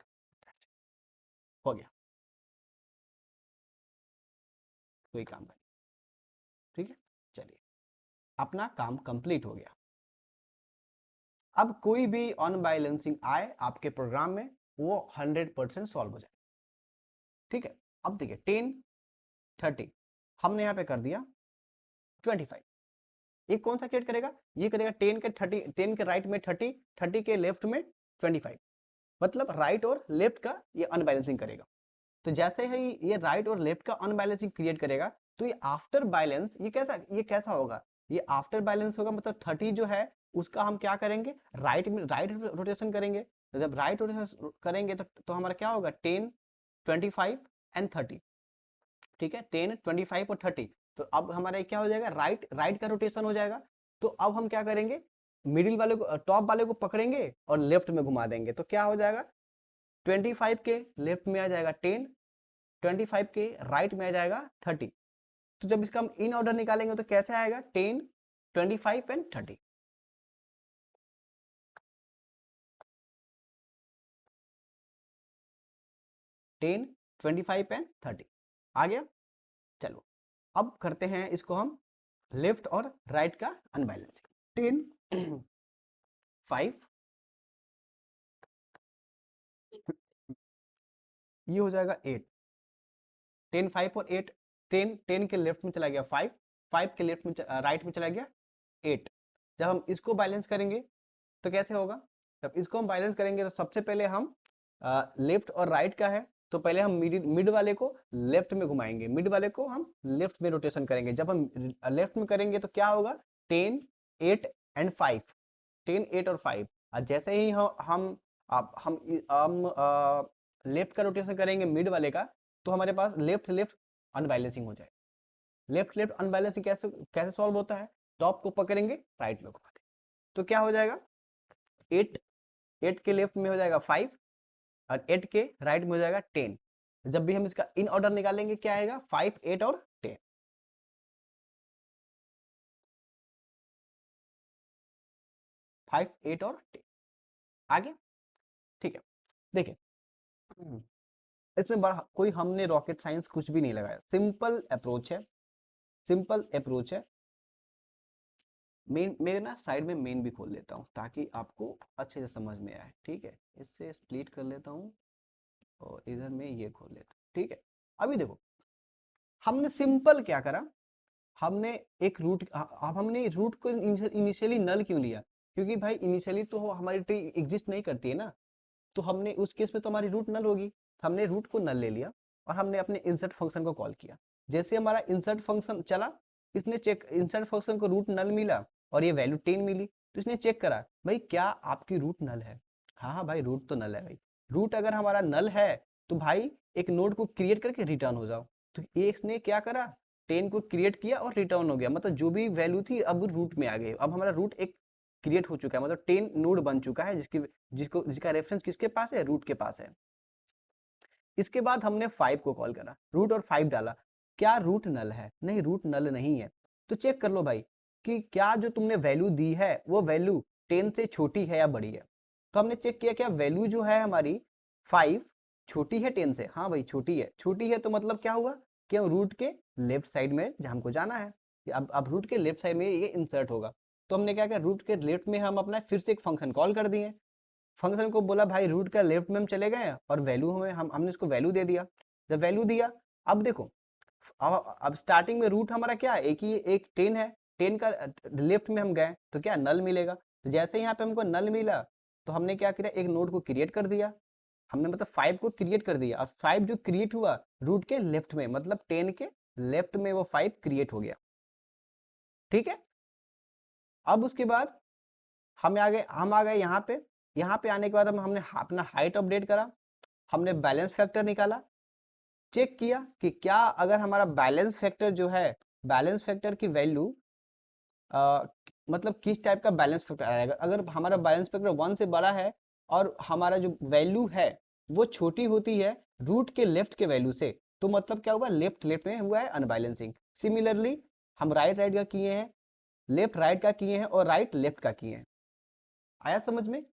हो गया, कोई काम नहीं, ठीक है। चलिए अपना काम कंप्लीट हो गया। अब कोई भी अनबैलेंसिंग आए आपके प्रोग्राम में वो 100% सॉल्व हो जाए, ठीक है। अब देखिए 10 30 हमने यहाँ पे कर दिया 25, ये कौन सा क्रिएट करेगा, ये करेगा 10 के 30, 10 के राइट में 30, 30 के लेफ्ट में 25, मतलब राइट और लेफ्ट का ये अनबैलेंसिंग करेगा। तो जैसे ही ये राइट और लेफ्ट का अनबैलेंसिंग क्रिएट करेगा तो ये आफ्टर बैलेंस ये कैसा होगा, ये आफ्टर बैलेंस होगा, मतलब 30 जो है उसका हम क्या करेंगे, राइट में राइट रोटेशन करेंगे। तो जब राइट रोटेशन करेंगे तो हमारा क्या होगा, 10 25 एंड 30, ठीक है, 10 25 और 30। तो अब हमारा क्या हो जाएगा, राइट राइट का रोटेशन हो जाएगा। तो अब हम क्या करेंगे, मिडिल वाले को, टॉप वाले को पकड़ेंगे और लेफ्ट में घुमा देंगे। तो क्या हो जाएगा, 25 के लेफ्ट में आ जाएगा 10, 25 के राइट में आ जाएगा 30। तो जब इसका हम इन ऑर्डर निकालेंगे तो कैसे आएगा, 10 25 एंड 30, 10 25 एंड 30 आ गया। चलो अब करते हैं इसको हम लेफ्ट और राइट का अनबैलेंसिंग। 10 5 ये हो जाएगा 8, 10 5 और 8, 10 के लेफ्ट में चला गया 5, 5 के लेफ्ट में राइट में चला गया 8। जब हम इसको बैलेंस करेंगे तो कैसे होगा, जब इसको हम बैलेंस करेंगे तो सबसे पहले हम लेफ्ट और राइट का है तो पहले हम मिड वाले को लेफ्ट में घुमाएंगे, मिड वाले को हम लेफ्ट में रोटेशन करेंगे। जब हम लेफ्ट में करेंगे तो क्या होगा, 10 8 एंड 5, 10 8 और 5। और जैसे ही हम लेफ्ट का रोटेशन करेंगे मिड वाले का, तो हमारे पास लेफ्ट लेफ्ट अनबैलेंसिंग हो जाए। लेफ्ट लेफ्ट अनबैलेंसिंग कैसे कैसे सॉल्व होता है, टॉप को पकड़ेंगे राइट में घुमा देंगे। तो क्या हो जाएगा, 8 8 के लेफ्ट में हो जाएगा 5 और 8 के राइट में हो जाएगा 10। जब भी हम इसका इन ऑर्डर निकालेंगे क्या आएगा, 5 8 और 10, 5 8 और 10 आ गया, ठीक है। देखिए इसमें बड़ा कोई हमने रॉकेट साइंस कुछ भी नहीं लगाया, सिंपल अप्रोच है, सिंपल अप्रोच है। मैं ना साइड में मेन भी खोल लेता हूँ ताकि आपको अच्छे से समझ में आए, ठीक है। इससे स्प्लिट कर लेता हूँ और इधर में ये खोल लेता हूँ, ठीक है। अभी देखो हमने सिंपल क्या करा, हमने एक रूट, अब हमने रूट को इनिशियली नल क्यों लिया, क्योंकि भाई इनिशियली तो हमारी ट्री एग्जिस्ट नहीं करती है ना, तो हमने उस केस में तो हमारी रूट नल होगी। हमने रूट को नल ले लिया और हमने अपने इंसर्ट फंक्शन को कॉल किया। जैसे हमारा इंसर्ट फंक्शन चला, इसने चेक, इंसर्ट फंक्शन को रूट नल मिला और ये वैल्यू 10 मिली, तो इसने चेक करा भाई क्या आपकी रूट नल है। हाँ हाँ भाई रूट तो नल है भाई। रूट अगर हमारा नल है तो भाई एक नोड को क्रिएट करके रिटर्न हो जाओ। तो ये इसने क्या करा, 10 को क्रिएट किया और रिटर्न हो गया, मतलब जो भी वैल्यू थी अब रूट में आ गई। अब हमारा रूट एक क्रिएट हो चुका है, मतलब 10 नोड बन चुका है जिसका रेफरेंस किसके पास है, रूट के पास है। इसके बाद हमने 5 को कॉल करा, रूट और 5 डाला, क्या रूट नल है, नहीं रूट नल नहीं है। तो चेक कर लो भाई कि क्या जो तुमने वैल्यू दी है वो वैल्यू 10 से छोटी है या बड़ी है। तो हमने चेक किया क्या वैल्यू जो है हमारी 5 छोटी है 10 से, हाँ भाई छोटी है। छोटी है तो मतलब क्या हुआ कि रूट के लेफ्ट साइड में जहाँ हमको जाना है, अब रूट के लेफ्ट साइड में ये इंसर्ट होगा। तो हमने क्या किया, रूट के लेफ्ट में हम अपना फिर से एक फंक्शन कॉल कर दिए। फंक्शन को बोला भाई रूट का लेफ्ट में हम चले गए और वैल्यू हमें हमने इसको वैल्यू दे दिया। जब वैल्यू दिया, अब देखो अब स्टार्टिंग में रूट हमारा क्या है, एक 10 है, 10 का लेफ्ट में हम गए तो क्या नल मिलेगा। तो जैसे यहाँ पे हमको नल मिला तो हमने क्या किया, एक नोड को क्रिएट कर दिया। हमने मतलब 5 को क्रिएट कर दिया और 5 जो क्रिएट हुआ रूट के लेफ्ट में, मतलब 10 के लेफ्ट में वो 5 क्रिएट हो गया, ठीक है। अब उसके बाद हम आ गए यहाँ पे आने के बाद हमने अपना हाइट अपडेट करा, हमने बैलेंस फैक्टर निकाला, चेक किया कि क्या अगर हमारा बैलेंस फैक्टर जो है, बैलेंस फैक्टर की वैल्यू मतलब किस टाइप का बैलेंस फैक्टर आएगा। अगर हमारा बैलेंस फैक्टर 1 से बड़ा है और हमारा जो वैल्यू है वो छोटी होती है रूट के लेफ्ट के वैल्यू से, तो मतलब क्या होगा, लेफ्ट लेफ्ट में हुआ है अनबैलेंसिंग। सिमिलरली हम राइट राइट का किए हैं, लेफ्ट राइट का किए हैं और राइट लेफ्ट का किए हैं। आया समझ में,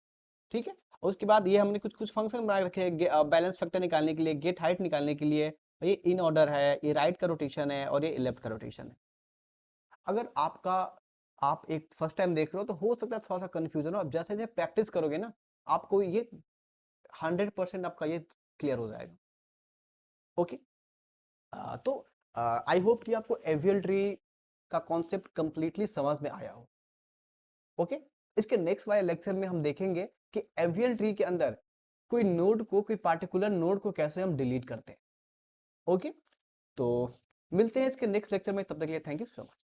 ठीक है। और उसके बाद ये हमने कुछ कुछ फंक्शन बना रखे हैं बैलेंस फैक्टर निकालने के लिए, गेट हाइट निकालने के लिए। ये इन ऑर्डर है, ये राइट का रोटेशन है और ये लेफ्ट का रोटेशन है। अगर आप एक फर्स्ट टाइम देख रहे हो तो हो सकता है थोड़ा सा कंफ्यूजन हो, अब जैसे जैसे प्रैक्टिस करोगे ना आपको ये 100% आपका ये क्लियर हो जाएगा। ओके, तो आई होप कि आपको एवियल ट्री का कॉन्सेप्ट कंप्लीटली समझ में आया हो। ओके, इसके नेक्स्ट वाले लेक्चर में हम देखेंगे कि एवियल ट्री के अंदर कोई नोड को, कोई पार्टिकुलर नोड को कैसे हम डिलीट करते हैं। ओके, तो मिलते हैं इसके नेक्स्ट लेक्चर में, तब तक के लिए थैंक यू सो मच।